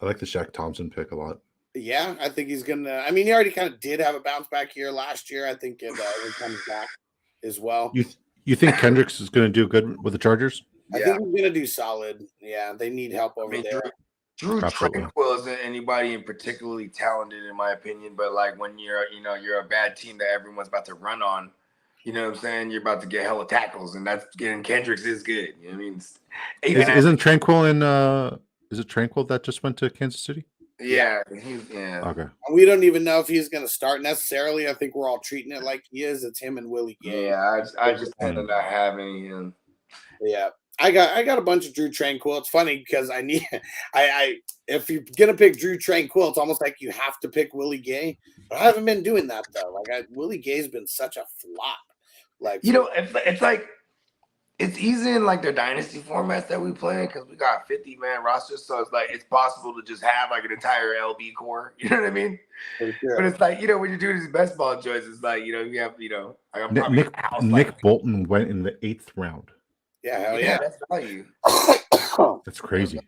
I like the Shaq Thompson pick a lot. Yeah, I think he's gonna. I mean, he already kind of did have a bounce back year last year. I think it comes back as well. You think Kendricks is going to do good with the Chargers? I think he's going to do solid. Yeah, they need help over there. Drew Tranquil isn't anybody in particularly talented, in my opinion. But like when you're a bad team that everyone's about to run on, you know what I'm saying? You're about to get hella tackles, and that's getting Kendricks is good. You know what I mean? Isn't Tranquil in? Is it Tranquil that just went to Kansas City? Yeah. Okay. We don't even know if he's going to start necessarily. I think we're all treating it like he is. It's him and Willie Gay. Yeah, I just ended up having him. Yeah, I got a bunch of Drew Tranquil. It's funny because if you're gonna pick Drew Tranquil, it's almost like you have to pick Willie Gay. But I haven't been doing that though. Like Willie Gay's been such a flop. Like it's like. It's easy in like their dynasty formats that we play because we got 50-man rosters, so it's like it's possible to just have like an entire LB core. You know what I mean? Sure. But it's like when you do these best ball choices, like you have Nick Bolton went in the 8th round. Yeah, hell yeah, that's value. That's crazy.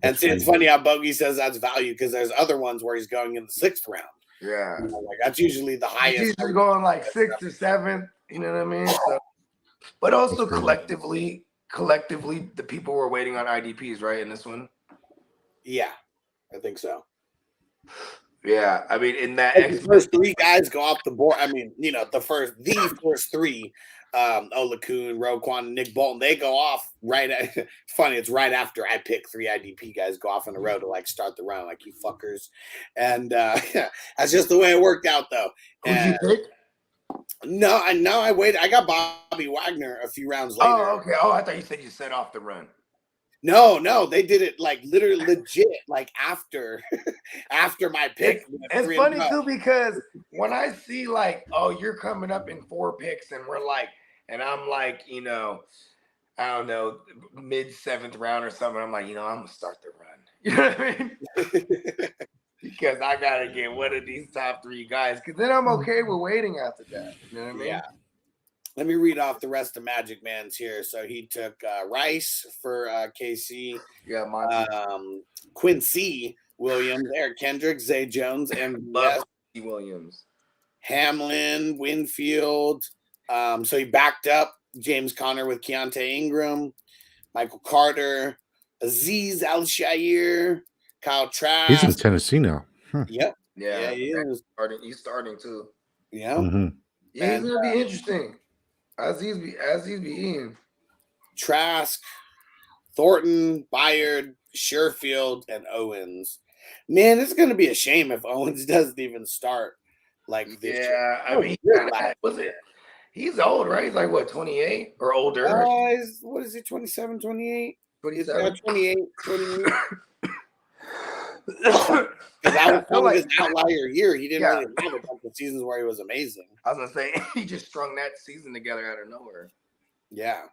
And see, it's funny how Bogey says that's value because there's other ones where he's going in the 6th round. Yeah, like that's usually the highest. He's usually going like 6th or 7th. You know what I mean? So. But also collectively, the people were waiting on IDPs, right? In this one? Yeah, I think so. Yeah, I mean, in that the first 3 guys go off the board. I mean, the first 3, Olakun, Roquan, and Nick Bolton, they go off right. Funny, it's right after I pick 3 IDP guys go off in a row to like start the round, like you fuckers. And that's just the way it worked out, though. Who'd you pick? No, I waited. I got Bobby Wagner a few rounds later. Oh, okay. Oh, I thought you said you set off the run. No, they did it like literally legit, like after my pick. It's funny too because when I see like, oh, you're coming up in 4 picks, and we're like, and I'm like, I don't know, mid 7th round or something. I'm like, I'm gonna start the run. You know what I mean? Because I gotta get one of these top 3 guys. Because then I'm okay with waiting after that. You know what I mean? Yeah. Let me read off the rest of Magic Man's here. So he took Rice for KC. Yeah, Monty. Quincy Williams, Eric Kendrick, Zay Jones, and Williams, Hamlin, Winfield. So he backed up James Conner with Keontae Ingram, Michael Carter, Aziz Al-Shire, Kyle Trask. He's in Tennessee now. Yep. Yeah, he is. He's starting too. Yeah. Mm-hmm. Yeah, he's gonna be interesting. Aziz be in. Trask, Thornton, Byard, Sherfield, and Owens. Man, it's gonna be a shame if Owens doesn't even start like this. Yeah, I mean, he's old, right? He's like what, 28 or older? What is he, 27, 28? 27? 28. Because that was his outlier year. He didn't really have a couple of seasons where he was amazing. I was gonna say he just strung that season together out of nowhere. Yeah.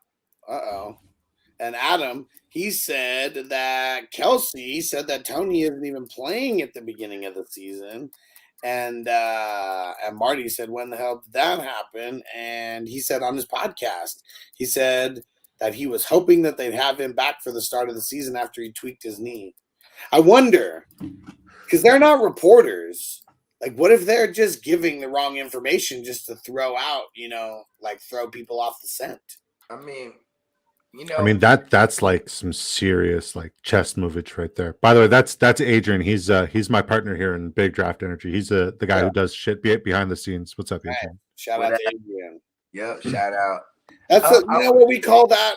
And Adam, he said that Kelsey said that Tony isn't even playing at the beginning of the season. And Marty said, when the hell did that happen? And he said on his podcast, he said that he was hoping that they'd have him back for the start of the season after he tweaked his knee. I wonder, because they're not reporters. Like, what if they're just giving the wrong information just to throw out, like throw people off the scent? I mean, that's like some serious like chest movage right there. By the way, that's Adrian. He's my partner here in Big Draft Energy. He's the guy who does shit behind the scenes. What's up, Adrian? Right. Shout out to Adrian. Yep, shout out. That's what we call that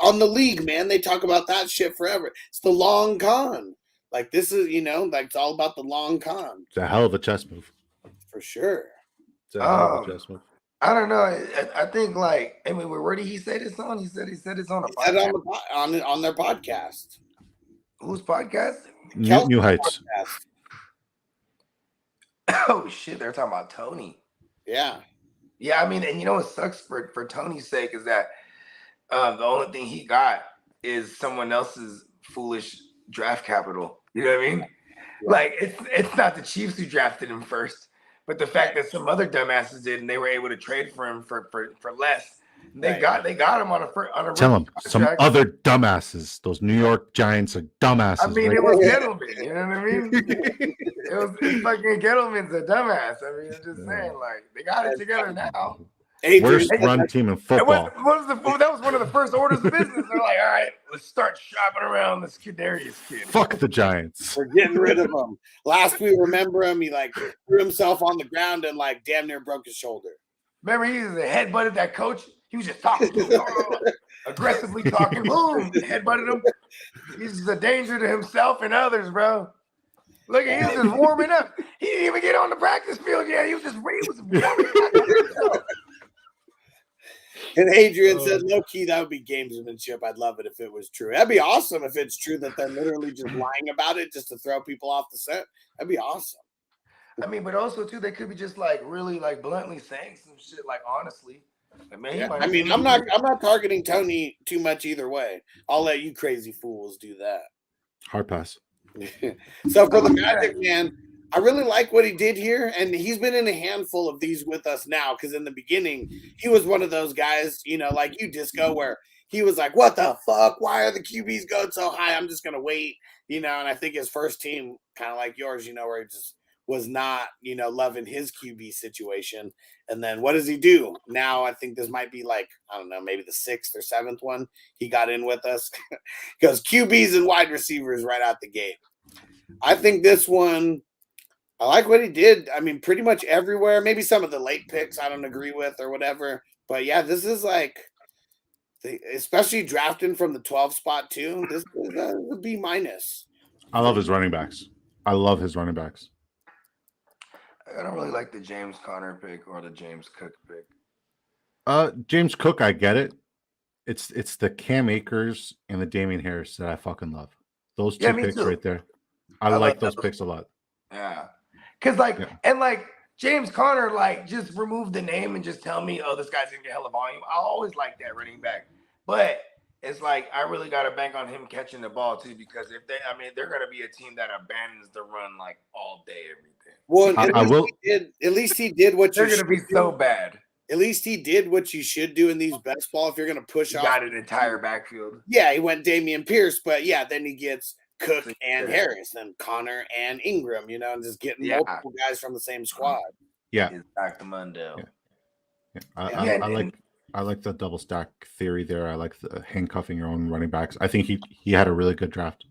on the league, man. They talk about that shit forever. It's the long con. Like this is, like it's all about the long con. It's a hell of a chess move, for sure. It's a hell of a chess move. I don't know. I think where did he say this on? He said it's on a podcast. On their podcast. Whose podcast? New Heights. Podcast. Oh shit! They're talking about Tony. Yeah. Yeah, I mean, and what sucks for Tony's sake is that the only thing he got is someone else's foolish draft capital. You know what I mean? Yeah. Like it's not the Chiefs who drafted him first, but the fact that some other dumbasses did and they were able to trade for him for less. They got him on a tell him some other dumbasses. Those New York Giants are dumbasses. I mean, it was Gettleman. You know what I mean? It's fucking Gettleman's a dumbass. I mean, I'm just saying, like they got it together now. Worst run team in football. That was one of the first orders of business. They're like, all right, let's start shopping around this Kadarius kid. Fuck the Giants. We're getting rid of him. Last we remember him, he like threw himself on the ground and like damn near broke his shoulder. Remember, he was a headbutted that coach. He was just talking to him, aggressively talking. Boom, headbutted him. He's a danger to himself and others, bro. Look, he was just warming up. He didn't even get on the practice field yet. He was warming up. And Adrian said, low key, that would be gamesmanship. I'd love it if it was true. That'd be awesome if it's true that they're literally just lying about it just to throw people off the scent. That'd be awesome. I mean, but also too, they could be just like really like bluntly saying some shit, like honestly. Like, man, I mean, I'm not targeting Tony too much either way. I'll let you crazy fools do that. Hard pass. So for the Magic Man, I really like what he did here, and he's been in a handful of these with us now. Because in the beginning, he was one of those guys, like you, Disco, where he was like, "What the fuck? Why are the QBs going so high? I'm just gonna wait," And I think his first team, kind of like yours, where he just was not, loving his QB situation. And then what does he do? Now I think this might be like, I don't know, maybe the 6th or 7th one he got in with us. Because QBs and wide receivers right out the gate. I think this one, I like what he did. I mean, pretty much everywhere. Maybe some of the late picks I don't agree with or whatever. But yeah, this is like, especially drafting from the 12 spot too. This is a B-. I love his running backs. I love his running backs. I don't really like the James Conner pick or the James Cook pick. James Cook, I get it. It's the Cam Akers and the Damian Harris that I fucking love. Those Yeah, two me picks too. right there. I love like those those. picks a lot. Yeah. Cause like Yeah. and like James Conner, like just remove the name and just tell me, oh, this guy's gonna get hella volume. I always like that running back. But it's like I really gotta bank on him catching the ball too, because if they're gonna be a team that abandons the run like all day, everything. Well, I will. at least he did what They're you gonna be should so do. bad. At least he did what you should do in these best ball if you're going to push He off. got an entire backfield. Yeah, he went Damian Pierce, but yeah, then he gets Cook and Yeah. Harris, then Connor and Ingram, you know, and just getting multiple guys from the same squad. Yeah. It's Dr. Mundo. Yeah. I like the double stack theory there. I like the handcuffing your own running backs. I think he had a really good draft.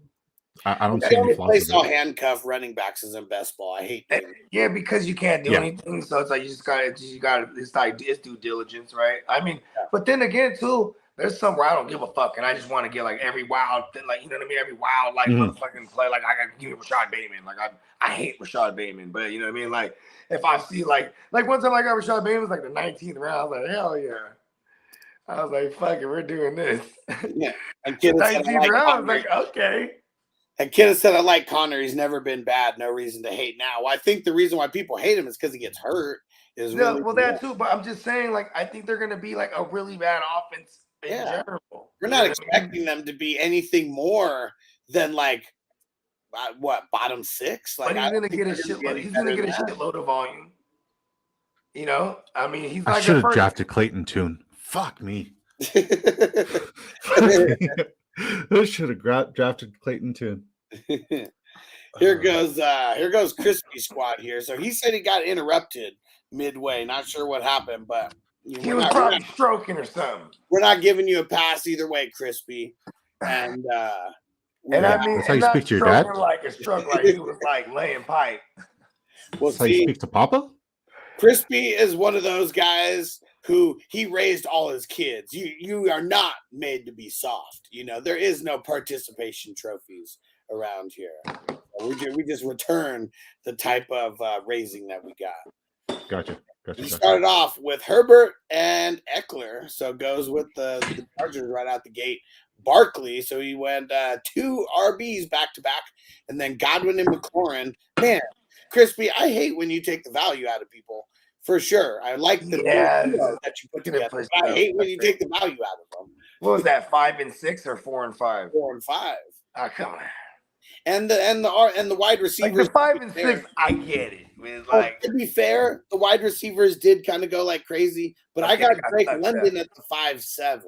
I don't see any flaws place with I'll it. handcuff running backs is in best ball. I hate doing it. Yeah, because you can't do anything, so it's like you gotta. It's like it's due diligence, right? I mean, but then again, too, there's some where I don't give a fuck, and I just want to get like every wild thing, like you know what I mean, every wild like motherfucking play. Like I gotta give me Rashad Bateman. Like I hate Rashad Bateman, but you know what I mean. Like if I see like one time I got Rashad Bateman was like the 19th round, I was like hell yeah. I was like fuck it, we're doing this. Yeah, and kid 19th round, I was like okay. And Kid said, I like Connor. He's never been bad. No reason to hate now. Well, I think the reason why people hate him is because he gets hurt. That too. But I'm just saying, like, I think they're going to be like a really bad offense in general. We're not expecting them to be anything more than like bottom 6. Like, but he's going to get a shitload. He's going to get a shitload of volume. You know, I mean, he's. I should have drafted Clayton Tune. Fuck me. I should have drafted Clayton Tune. Here goes Crispy Squad here. So he said he got interrupted midway. Not sure what happened, but he was probably stroking or something. We're not giving you a pass either way, Crispy. And I mean, that's how you speak to your dad. Like a stroke, like he was like laying pipe. Well, that's how you speak to Papa. Crispy is one of those guys who he raised all his kids. You are not made to be soft. You know, there is no participation trophies around here. We just return the type of raising that we got. Gotcha. We started off with Herbert and Eckler, so goes with the Chargers right out the gate. Barkley, so he went 2 RBs back to back, and then Godwin and McLaurin. Man, Crispy, I hate when you take the value out of people. For sure. I like the that you put together. I hate when you take the value out of them. What was that, 5 and 6 or 4 and 5? 4 and 5. Oh, come on. And the wide receivers. Like the 5 and 6, I get it. Like, to be fair, the wide receivers did kind of go like crazy, but I got Drake London at the 5'7".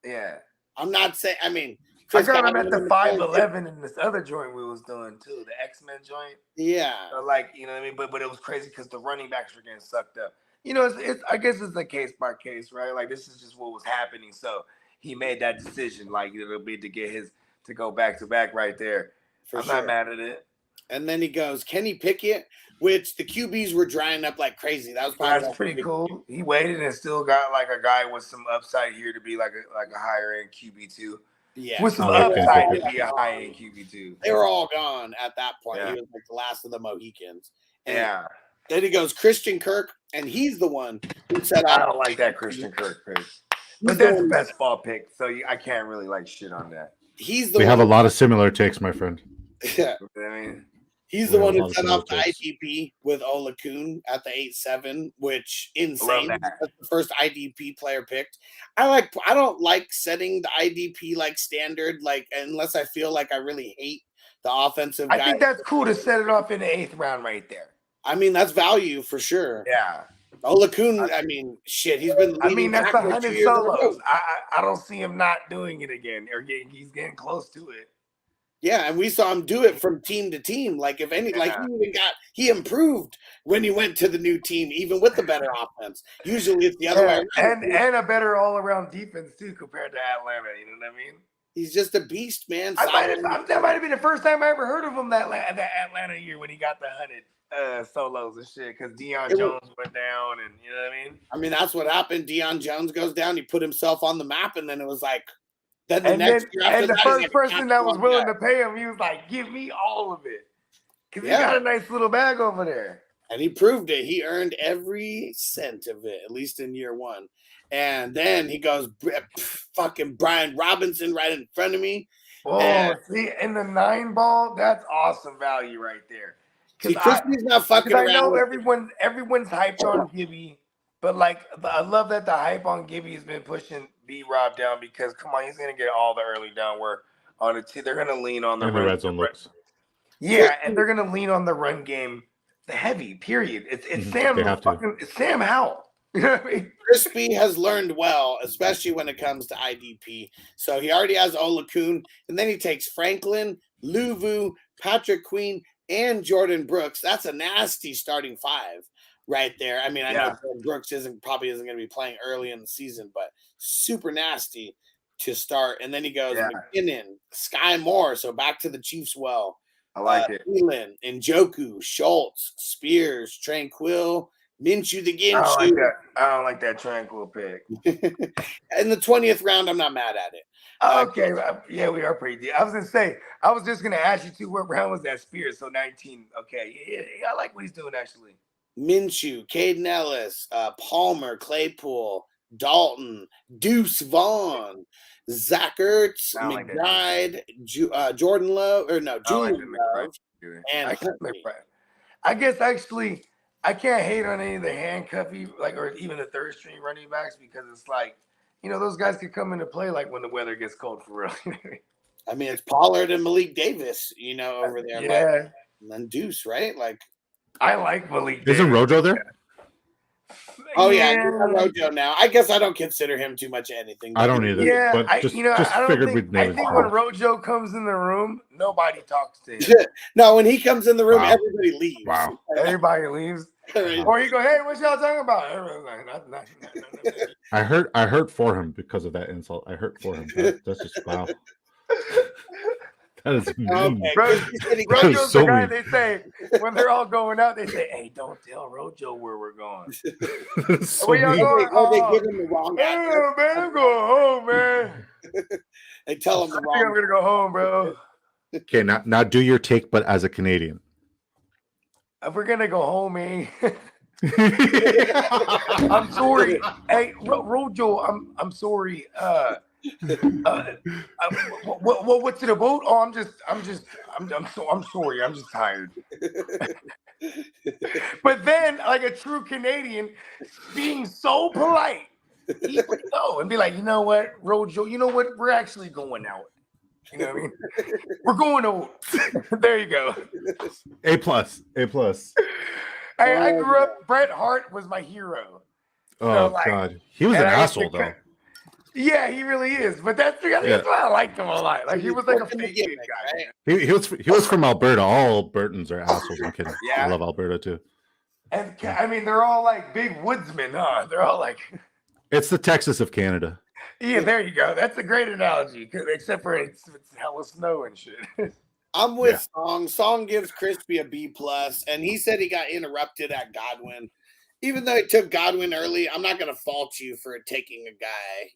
Yeah. I'm not saying. I mean, I got him at the 5'11" in this other joint we was doing too, the X-Men joint. Yeah. So like, you know what I mean? But it was crazy because the running backs were getting sucked up. You know, it's I guess it's a case by case, right? Like this is just what was happening. So he made that decision, like it'll be to get to go back to back right there. I'm not mad at it. And then he goes Kenny Pickett, which the QBs were drying up like crazy. That was that's pretty cool. He waited and still got like a guy with some upside here to be like a higher end QB2. Yeah, with some upside to be a high end QB2. They were all gone at that point. Yeah. He was like the last of the Mohicans. And yeah. Then he goes Christian Kirk, and he's the one who said, I don't like that Christian Kirk pick. But that's the best ball pick, so I can't really like shit on that. We have a lot of similar takes, my friend. Yeah. I mean, he's the one who set off the IDP with Ola Kuhn at the 8-7, which insane. That's the first IDP player picked. I don't like setting the IDP like standard, like unless I feel like I really hate the offensive guy. I think that's cool to set it off in the 8th round right there. I mean, that's value for sure. Yeah. Ola Kuhn, I mean, shit, he's been. I mean, that's 100 solos. I don't see him not doing it again, or he's getting close to it. Yeah, and we saw him do it from team to team. Like if any, like he improved when he went to the new team, even with the better offense. Usually it's the other way around. And a better all around defense too compared to Atlanta. You know what I mean? He's just a beast, man. That might have been the first time I ever heard of him that Atlanta year when he got the 100 solos and shit. Because Deion Jones went down, and you know what I mean. I mean, that's what happened. Deion Jones goes down. He put himself on the map, and then it was like. Then the first person that was willing to pay him, he was like, "Give me all of it," because he got a nice little bag over there. And he proved it. He earned every cent of it, at least in year one. And then he goes, fucking Brian Robinson right in front of me. Oh, see, in the 9 ball, that's awesome value right there. See, Crispy's not fucking I around. know everyone's hyped on Gibby, but like I love that the hype on Gibby has been pushing B-Rob down because come on, he's gonna get all the early down work on it. They're gonna lean on the And the red zone looks. Yeah, and they're gonna lean on the run game, the heavy period. It's Sam. It's Sam Howell. You know what I mean? Crispy has learned well, especially when it comes to IDP. So he already has Olakun, and then he takes Franklin, Luvu, Patrick Queen, and Jordan Brooks. That's a nasty starting 5 right there. I mean, I know Jordan Brooks probably isn't going to be playing early in the season, but super nasty to start. And then he goes McKinnon, Sky Moore. So back to the Chiefs well. I like it. Thielen, Njoku, Schultz, Spears, Tranquil, Minshew the Ginshew. I don't like that Tranquil pick. In the 20th round, I'm not mad at it. Okay, yeah, we are pretty deep. I was gonna say, I was just gonna ask you too, what round was that Spears? So 19. Okay, yeah, I like what he's doing actually. Minshew, Caden Ellis, Palmer, Claypool, Dalton, Deuce Vaughn, Zach Ertz, McBride, Jordan Love, Julian Love, and I guess actually I can't hate on any of the handcuffy, or even the third string running backs because it's like, those guys could come into play like when the weather gets cold for real. I mean, it's Pollard and Malik Davis, over there. Yeah. And then Deuce, right? I like Malik Davis. Isn't Rojo there? Oh yeah, Rojo now. I guess I don't consider him too much of anything. I don't either. Yeah, but I think when Rojo comes in the room, nobody talks to him. No, when he comes in the room, everybody leaves. Wow. Everybody leaves. Or you go, hey, what y'all talking about? Nothing. I hurt for him because of that insult. I hurt for him. That's just wow. That is mean. Rojo's the guy they say when they're all going out. They say, "Hey, don't tell Rojo where we're going." So y'all going? They give him the wrong address. Oh man, I'm going home, man. They tell him the wrong. I'm gonna go home, bro. Okay, now do your take, but as a Canadian. If we're gonna go home, man. I'm sorry. Hey, Rojo, I'm sorry. What's it about? Oh, I'm sorry. I'm just tired. But then, like a true Canadian, being so polite, he would go and be like, you know what, Rojo, you know what? We're actually going out. You know what I mean? We're going out. There you go. A plus. Hey, I grew up. Bret Hart was my hero. Oh God, he was an asshole though. Yeah, he really is. But that's why I liked him a lot. Like he was like a fake good guy. Right? He was from Alberta. All Albertans are assholes. I'm kidding. Yeah. I love Alberta too. And I mean, they're all like big woodsmen, huh? They're all like. It's the Texas of Canada. Yeah, there you go. That's a great analogy. Except for it's hella snow and shit. I'm with Song. Song gives Crispy a B+, and he said he got interrupted at Godwin. Even though he took Godwin early, I'm not going to fault you for taking a guy,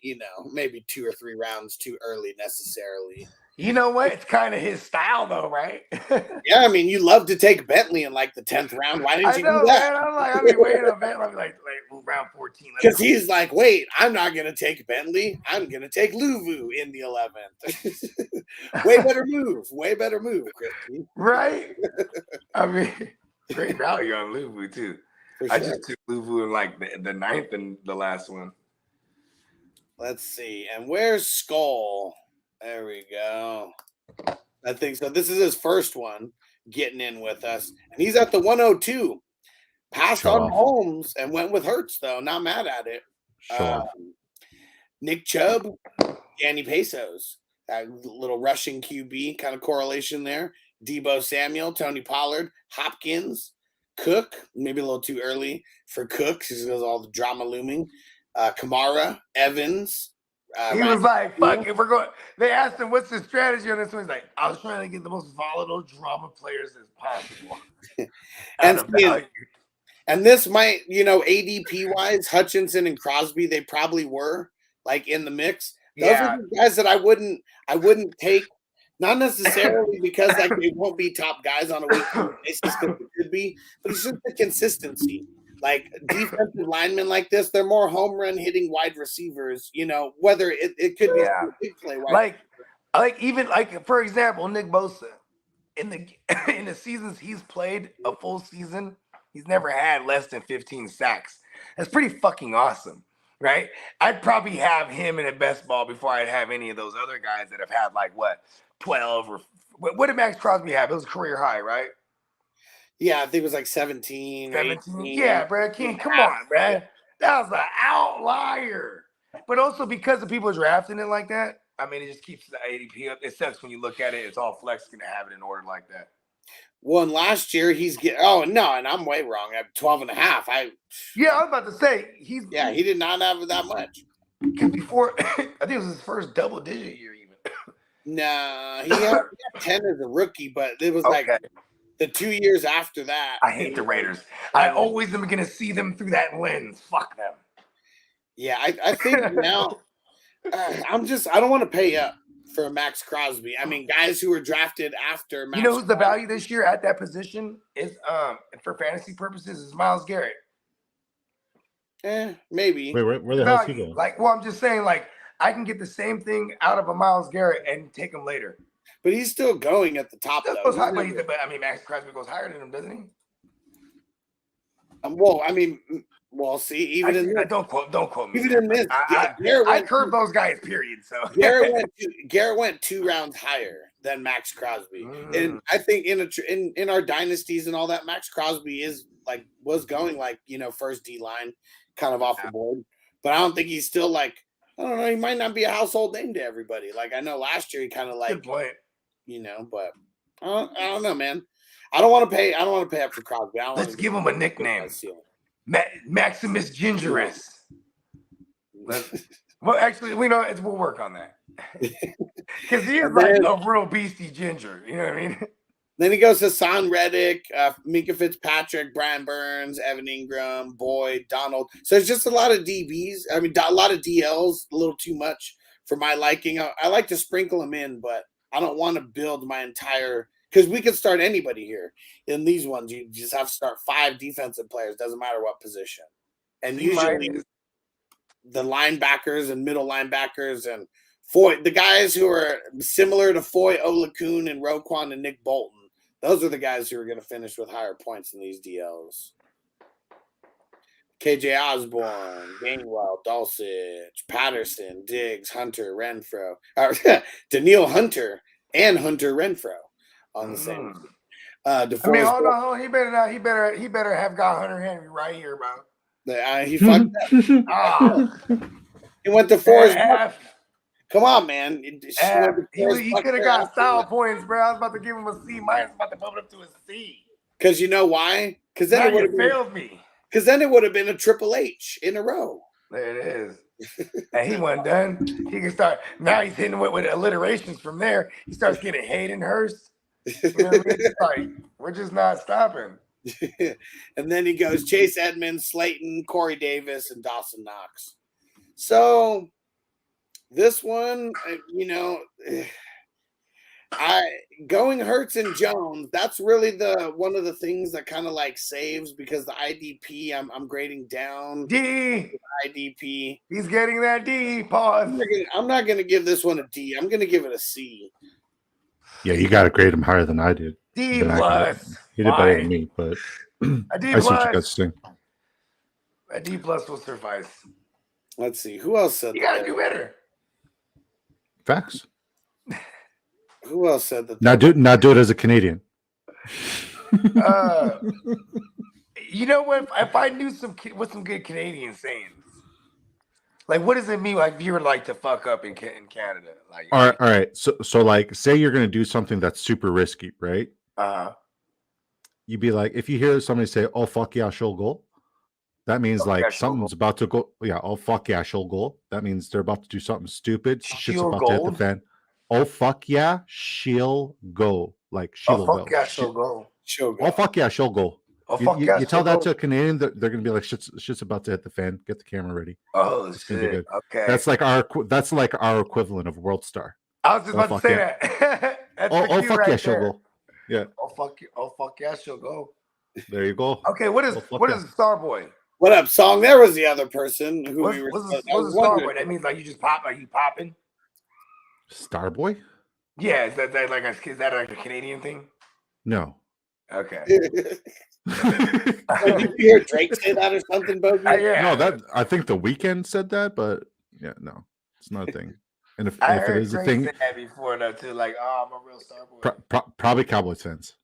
maybe 2 or 3 rounds too early necessarily. You know what? It's kind of his style, though, right? Yeah, I mean, you love to take Bentley in like the 10th round. Why didn't you do that? Man, I'm like, I've been waiting on Bentley like round 14. Because he's like, wait, I'm not going to take Bentley. I'm going to take Luvu in the 11th. Way better move, Christy. Right? I mean, great value on Luvu, too. Sure. I just took Luvu in like the 9th and the last one. Let's see. And where's Skull? There we go. I think so. This is his first one getting in with us. And he's at the 102. Passed on Holmes and went with Hurts, though. Not mad at it. Nick Chubb, Danny Pesos. That little rushing QB kind of correlation there. Debo Samuel, Tony Pollard, Hopkins, Cook. Maybe a little too early for Cook because there's all the drama looming. Kamara, Evans. He was like, fuck, if we're going, they asked him, what's the strategy on this one? He's like, I was trying to get the most volatile drama players as possible. And this might, ADP wise, Hutchinson and Crosby, they probably were like in the mix. Those are the guys that I wouldn't take Not necessarily because like they won't be top guys on a weekly basis because it could be, but it's just the consistency. Like defensive linemen like this, they're more home run hitting wide receivers. You know, whether it could be Yeah. big play wide. Like even like for example, Nick Bosa in the seasons he's played a full season, he's never had less than 15 sacks. That's pretty fucking awesome, right? I'd probably have him in a best ball before I'd have any of those other guys that have had like what 12 or what did Max Crosby have? It was career high, right? Yeah, I think it was like 17. 17. Yeah, bro. Come on, bro. That was an outlier. But also because the people drafting it like that, I mean, it just keeps the ADP up. It sucks when you look at it. It's all flex going to have it in order like that. Well, and last year he's and I'm way wrong. At 12 and a half. I was about to say he did not have that much. Because before, I think it was his first double-digit year even. Nah, he had 10 as a rookie, but it was like the 2 years after that. I hate the Raiders. I always am going to see them through that lens. Fuck them. Yeah, I think now I don't want to pay up for Max Crosby. I mean, guys who were drafted after Max. You know who's the value this year at that position is for fantasy purposes is Myles Garrett. Maybe. Wait, where the hell is he going? Like, well, I'm just saying, like, I can get the same thing out of a Myles Garrett and take him later. But he's still going at the top, though. But I mean, Max Crosby goes higher than him, doesn't he? See, even in this, don't quote me. Even in this, I curve those guys. Period. So Garrett went 2 rounds higher than Max Crosby, and I think in our dynasties and all that, Max Crosby was going first D line, kind of off the board. But I don't think he's still like, I don't know. He might not be a household name to everybody. Like I know last year he kind of like, good point. But I don't know, man. I don't want to pay up for Crosby. Let's give him a nickname. Maximus Gingerus. Well, actually, we'll work on that. Because he is like a real beastie ginger. You know what I mean? Then he goes to Son Reddick, Minka Fitzpatrick, Brian Burns, Evan Ingram, Boyd, Donald. So it's just a lot of DBs. I mean, a lot of DLs, a little too much for my liking. I like to sprinkle them in, but I don't want to build my entire – because we could start anybody here. In these ones, you just have to start 5 defensive players. Doesn't matter what position. And usually the linebackers and middle linebackers and Foy, the guys who are similar to Foy, Olakun, and Roquan and Nick Bolton, those are the guys who are going to finish with higher points in these DLs. KJ Osborne, Gainwell, Dulcich, Patterson, Diggs, Hunter, Renfro. Daniil Hunter and Hunter Renfro on the same team. Hold on. He better have got Hunter Henry right here, bro. He fucked up. He went to Forrest. Come on, man. He could have got style points, bro. I was about to give him a C minus. About to bump it up to a C. Because you know why? Because then it would have failed me. Because then it would have been a Triple H in a row. There it is. And he wasn't done. He can start. Now he's hitting with alliterations from there. He starts getting Hayden Hurst. You know what I mean? Like, we're just not stopping. And then he goes Chase Edmonds, Slayton, Corey Davis, and Dawson Knox. So this one, going Hurts and Jones, that's really one of the things that kind of like saves because the IDP I'm grading down. D IDP. He's getting that D. Pause. I'm not gonna give this one a D. I'm gonna give it a C. Yeah, you got to grade him higher than I did. D plus. He did better than me, but a D I see what you plus. got to say. A D plus will suffice. Let's see. Who else said that? You got to do better. Facts. Who else said that? Not do it as a Canadian. You know what? If I knew some good Canadian sayings, like what does it mean? Like if you were like to fuck up in Canada, like all right. So like, say you're gonna do something that's super risky, right? You'd be like, if you hear somebody say, "Oh fuck yeah, she'll go," that means like something's about to go. Yeah, oh fuck yeah, she'll go. That means they're about to do something stupid. Shit's about to hit the fan. Oh fuck yeah, she'll go. Like she'll go. Yeah, she'll go. Oh fuck yeah, she'll go. Oh fuck yeah, you tell that to a Canadian, they're gonna be like, shit's about to hit the fan. Get the camera ready. Oh it's shit. Gonna be good. Okay. That's like our equivalent of World Star. I was just about to say that. That's Oh, the oh cue fuck right yeah, she'll there. go. Yeah, Oh fuck you. Oh fuck yeah, she'll go. there you go. Okay, what is Oh, fuck yeah. Starboy? What up, Song? There was the other person who What's we were. what's I a, what's was a wondering. Starboy? That means like you just pop, like you popping. Starboy? Yeah, is that like is that like a Canadian thing? No. Okay. Did you hear Drake say that or something, Bogey? Yeah. No, that I think the Weeknd said that, but yeah, no, it's not a thing. And if it heard is a Drake thing, say that before though too. Like, oh, I'm a real Starboy. probably Cowboys fans.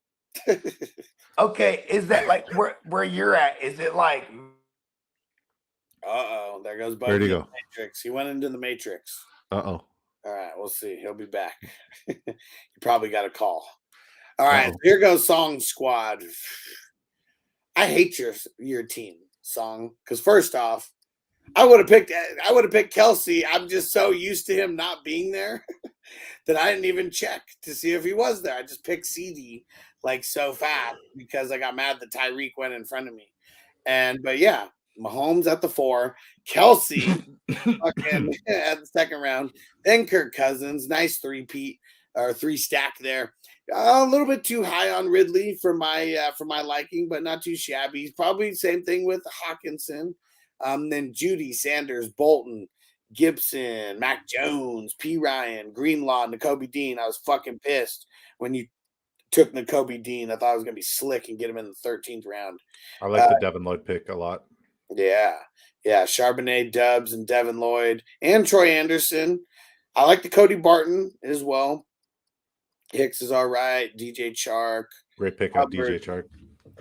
Okay, is that like where you're at? Is it like? Uh-oh, there goes Where'd Bogey he in go? the Matrix. He went into the Matrix. Uh-oh. All right, we'll see. He'll be back. He probably got a call. All right, Uh-oh. here goes Song Squad. I hate your team, Song, because first off, I would have picked Kelsey. I'm just so used to him not being there that I didn't even check to see if he was there. I just picked CD like so fast because I got mad that Tyreek went in front of me. But yeah, Mahomes at the 4, Kelsey fucking at the second round, then Kirk Cousins, nice 3-peat or 3 stack there. A little bit too high on Ridley for my liking, but not too shabby. Probably same thing with Hawkinson. Then Judy, Sanders, Bolton, Gibson, Mac Jones, P. Ryan, Greenlaw, Nakobe Dean. I was fucking pissed when you took Nakobe Dean. I thought I was going to be slick and get him in the 13th round. I like the Devin Lloyd pick a lot. Yeah. Charbonnet, Dubs, and Devin Lloyd, and Troy Anderson. I like the Cody Barton as well. Hicks is all right. DJ Chark. Great pick up, DJ Chark.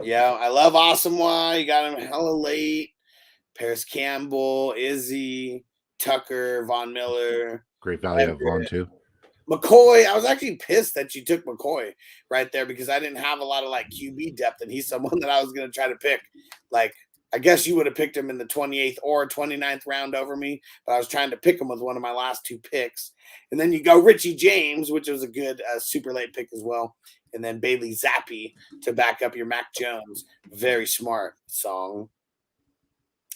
Yeah, I love Awesome Y. You got him hella late. Paris Campbell, Izzy, Tucker, Von Miller. Great value of Vaughn too. McCoy, I was actually pissed that you took McCoy right there because I didn't have a lot of like QB depth, and he's someone that I was going to try to pick. Like, I guess you would have picked him in the 28th or 29th round over me, but I was trying to pick him with one of my last 2 picks. And then you go Richie James, which was a good super late pick as well. And then Bailey Zappi to back up your Mac Jones. Very smart, Song.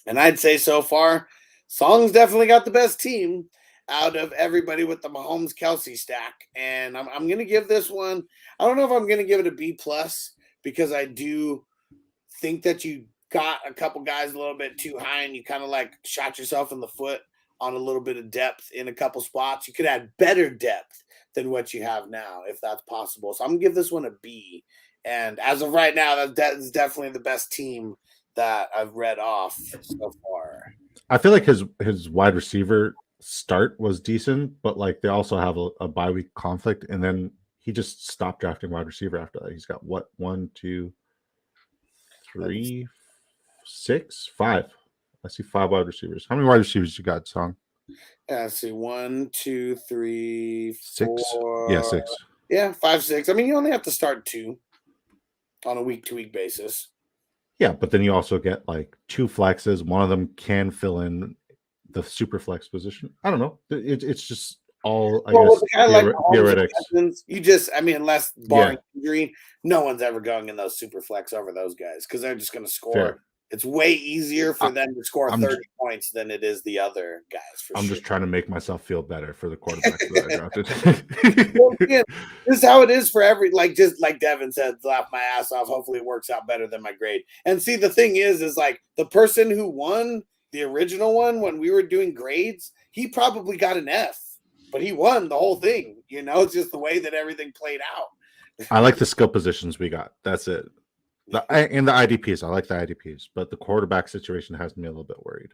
And I'd say so far, Song's definitely got the best team out of everybody with the Mahomes Kelsey stack. And I'm going to give this one, I don't know if I'm going to give it a B+ because I do think that you got a couple guys a little bit too high and you kind of like shot yourself in the foot on a little bit of depth in a couple spots. You could add better depth than what you have now, if that's possible. So I'm going to give this one a B. And as of right now, that is definitely the best team that I've read off so far. I feel like his wide receiver start was decent, but like they also have a bye week conflict, and then he just stopped drafting wide receiver after that. He's got what 1, 2, 3, 6, 5. I see 5 wide receivers. How many wide receivers you got, Song? Yeah, I see 1, 2, 3, 6. 4. Yeah, 6. Yeah, 5, 6. I mean, you only have to start 2 on a week-to-week basis. Yeah, but then you also get like 2 flexes. One of them can fill in the super flex position. I don't know. It's just all I guess theoretics. You just, I mean, unless barring injury, no one's ever going in those super flex over those guys because they're just going to score. Fair. It's way easier for them to score 30 points than it is the other guys. I'm just trying to make myself feel better for the quarterbacks that I drafted. Well, yeah, this is how it is for every, like, just like Devin said, laugh my ass off. Hopefully it works out better than my grade. And see, the thing is like the person who won the original one when we were doing grades, he probably got an F, but he won the whole thing. You know, it's just the way that everything played out. I like the skill positions we got. That's it. And the IDPs, I like the IDPs, but the quarterback situation has me a little bit worried.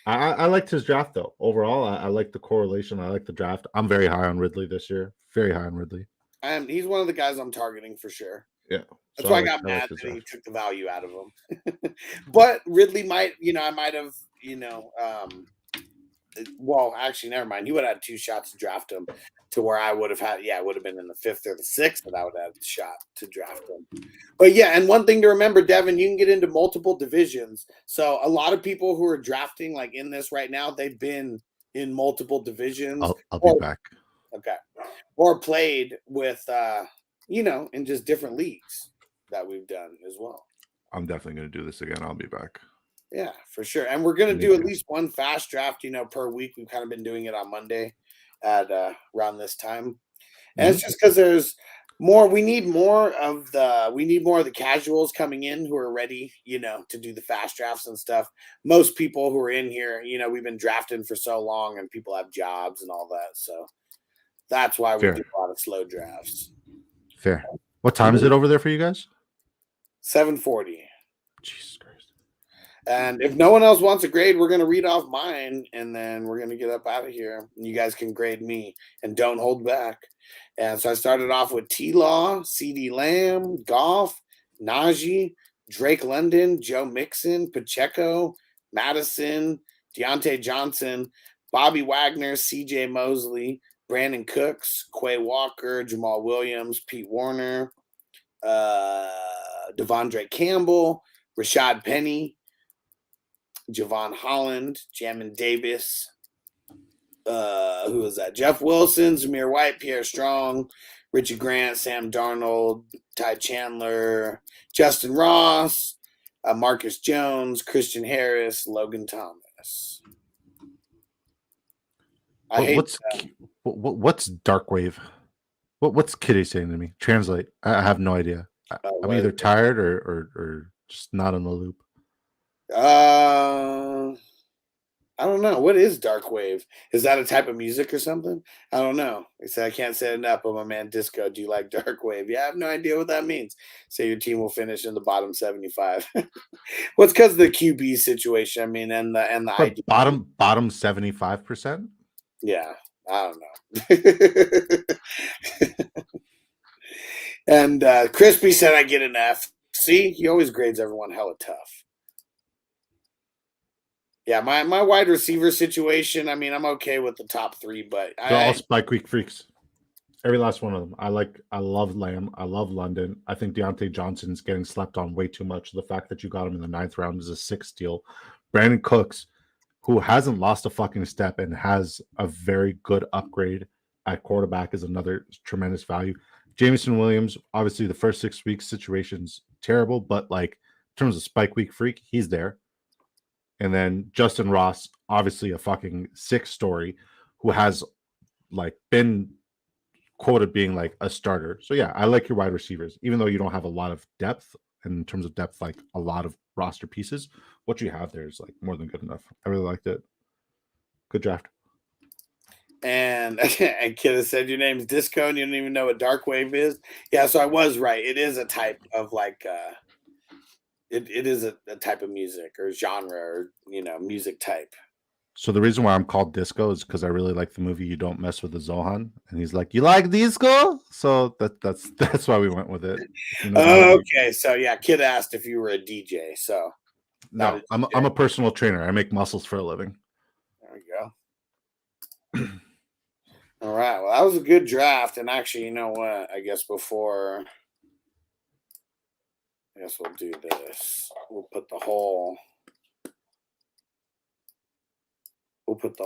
I liked his draft though. Overall, I like the correlation. I like the draft. I'm very high on Ridley this year. Very high on Ridley. He's one of the guys I'm targeting for sure. Yeah. That's why I got mad that he took the value out of him. But Ridley might, I might have, well, actually, never mind. He would have had 2 shots to draft him to where I would have had, it would have been in the 5th or the 6th that I would have had a shot to draft him. But yeah, and one thing to remember, Devin, you can get into multiple divisions. So a lot of people who are drafting like in this right now, they've been in multiple divisions. I'll be back. Okay. Or played with, in just different leagues that we've done as well. I'm definitely going to do this again. I'll be back. Yeah, for sure. And we're going to do at least one fast draft, per week. We've kind of been doing it on Monday at around this time. And it's just because there's more. We need more of the casuals coming in who are ready, to do the fast drafts and stuff. Most people who are in here, we've been drafting for so long, and people have jobs and all that. So that's why we Fair. do a lot of slow drafts. Fair. What time is it over there for you guys? 7:40. Jesus Christ. And if no one else wants a grade, we're going to read off mine, and then we're going to get up out of here. You guys can grade me, and don't hold back. And so I started off with T-Law, C.D. Lamb, Goff, Najee, Drake London, Joe Mixon, Pacheco, Madison, Deontay Johnson, Bobby Wagner, C.J. Mosley, Brandon Cooks, Quay Walker, Jamal Williams, Pete Warner, Devondre Campbell, Rashad Penny, Javon Holland, Jamin Davis, who was that? Jeff Wilson, Zamir White, Pierre Strong, Richie Grant, Sam Darnold, Ty Chandler, Justin Ross, Marcus Jones, Christian Harris, Logan Thomas. What's dark wave? What's Kitty saying to me? Translate. I have no idea. I'm either tired or just not in the loop. I don't know. What is dark wave? Is that a type of music or something? I don't know. They said I can't say it enough, but my man Disco, do you like dark wave? Yeah, I have no idea what that means. Say your team will finish in the bottom 75. Well, it's because of the QB situation. I mean, and the ID. Bottom 75%? Yeah, I don't know. And Crispy said I get an F. See, he always grades everyone hella tough. Yeah, my wide receiver situation, I mean, I'm okay with the top three, but they're all spike week freaks. Every last one of them. I love Lamb. I love London. I think Deontay Johnson's getting slept on way too much. The fact that you got him in the 9th round is a 6th steal. Brandon Cooks, who hasn't lost a fucking step and has a very good upgrade at quarterback, is another tremendous value. Jameson Williams, obviously the first 6 weeks situation's terrible, but like in terms of spike week freak, he's there. And then Justin Ross, obviously a fucking 6 story, who has like been quoted being like a starter. So yeah, I like your wide receivers, even though you don't have a lot of depth. And in terms of depth, like a lot of roster pieces, what you have there is like more than good enough. I really liked it. Good draft. And Kid said your name's Disco and you don't even know what dark wave is. Yeah, so I was right. It is a type of like it is a type of music or genre or music type. So the reason why I'm called Disco is because I really like the movie You Don't Mess with the Zohan, and he's like, "You like disco?" So that's why we went with it. Okay, so yeah, Kid asked if you were a DJ. So no, I'm a personal trainer. I make muscles for a living. There we go. All right. Well, that was a good draft, and actually, you know what? I guess we'll do this. We'll put the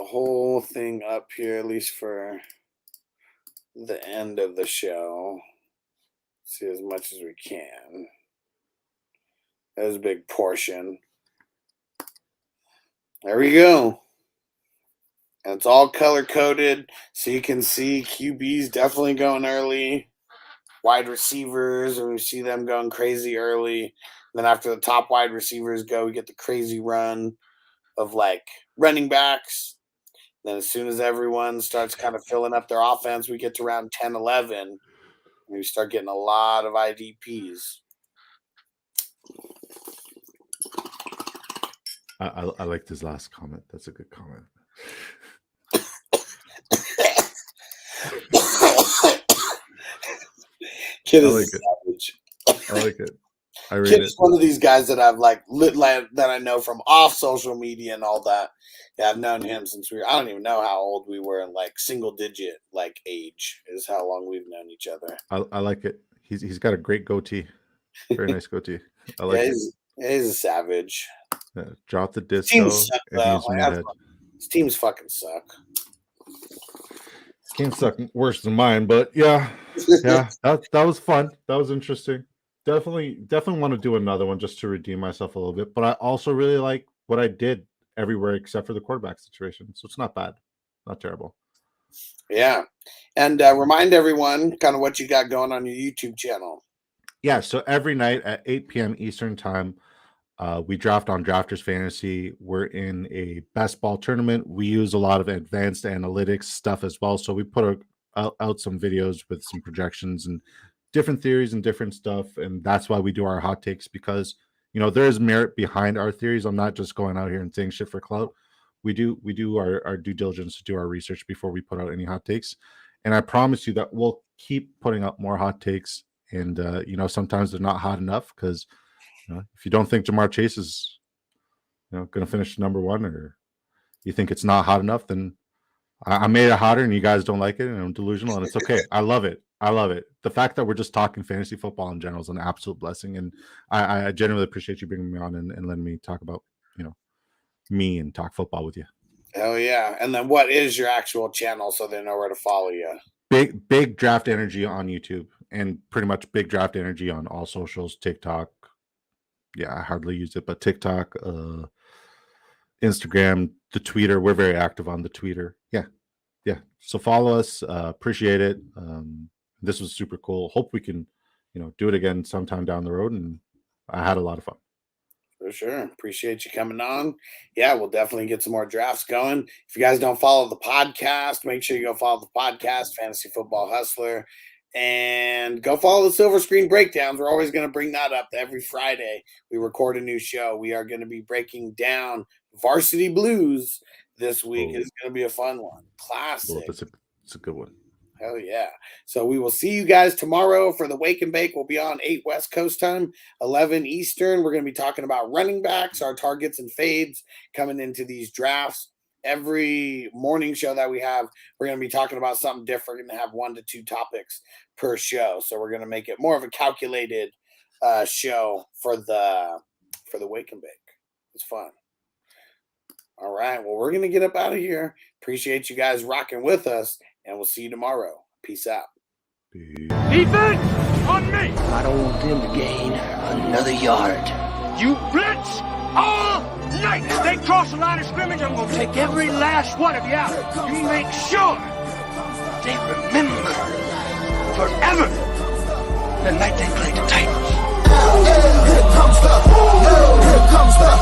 whole thing up here, at least for the end of the show. See as much as we can. There's a big portion. There we go. And it's all color-coded, so you can see QBs definitely going early. Wide receivers, and we see them going crazy early. And then after the top wide receivers go, we get the crazy run of like running backs. Then as soon as everyone starts kind of filling up their offense, we get to around 10, 11, and we start getting a lot of IDPs. I liked his last comment. That's a good comment. Kid is savage. I like it. I read Kid is one of these guys that I've that I know from off social media and all that. Yeah, I've known him since I don't even know how old we were in like single digit age is how long we've known each other. I like it. He's got a great goatee. Very nice goatee. I like it. He's a savage. Yeah, drop the disco. His teams fucking suck. Teams suck worse than mine, but yeah, that was fun. That was interesting. Definitely want to do another one just to redeem myself a little bit. But I also really like what I did everywhere except for the quarterback situation. So it's not bad, not terrible. Yeah. And remind everyone kind of what you got going on your YouTube channel. Yeah, so every night at 8 p.m. Eastern time, we draft on Drafters Fantasy. We're in a best ball tournament. We use a lot of advanced analytics stuff as well. So we put out some videos with some projections and different theories and different stuff. And that's why we do our hot takes, because there is merit behind our theories. I'm not just going out here and saying shit for clout. We do our due diligence to do our research before we put out any hot takes. And I promise you that we'll keep putting out more hot takes. And sometimes they're not hot enough because if you don't think Jamar Chase is going to finish number one, or you think it's not hot enough, then I made it hotter and you guys don't like it and I'm delusional, and it's okay. I love it. The fact that we're just talking fantasy football in general is an absolute blessing, and I genuinely appreciate you bringing me on and letting me talk about me and talk football with you. Oh yeah. And then what is your actual channel so they know where to follow you? Big Draft Energy on YouTube, and pretty much Big Draft Energy on all socials. TikTok, yeah, I hardly use it, but TikTok, Instagram, the Twitter. We're very active on the Twitter. Yeah. So follow us. Appreciate it. This was super cool. Hope we can, do it again sometime down the road. And I had a lot of fun. For sure. Appreciate you coming on. Yeah, we'll definitely get some more drafts going. If you guys don't follow the podcast, make sure you go follow the podcast, Fantasy Football Hustler, and go follow the Silver Screen Breakdowns. We're always going to bring that up every Friday. We record a new show. We are going to be breaking down Varsity Blues this week. It's going to be a fun one. Classic. It's a good one. Hell yeah. So we will see you guys tomorrow for the Wake and Bake. We'll be on 8 West Coast time, 11 Eastern. We're going to be talking about running backs, our targets and fades coming into these drafts. Every morning show that we have, we're going to be talking about something different. We're going to have 1 to 2 topics per show. So we're going to make it more of a calculated show for the Wake and Bake. It's fun. All right. Well, we're going to get up out of here. Appreciate you guys rocking with us, and we'll see you tomorrow. Peace out. Defense on me. I don't want them to gain another yard. You blitz all night. If they cross the line of scrimmage, I'm going to take every last one of you out. You make sure they remember forever the night they played the Titans. Here comes the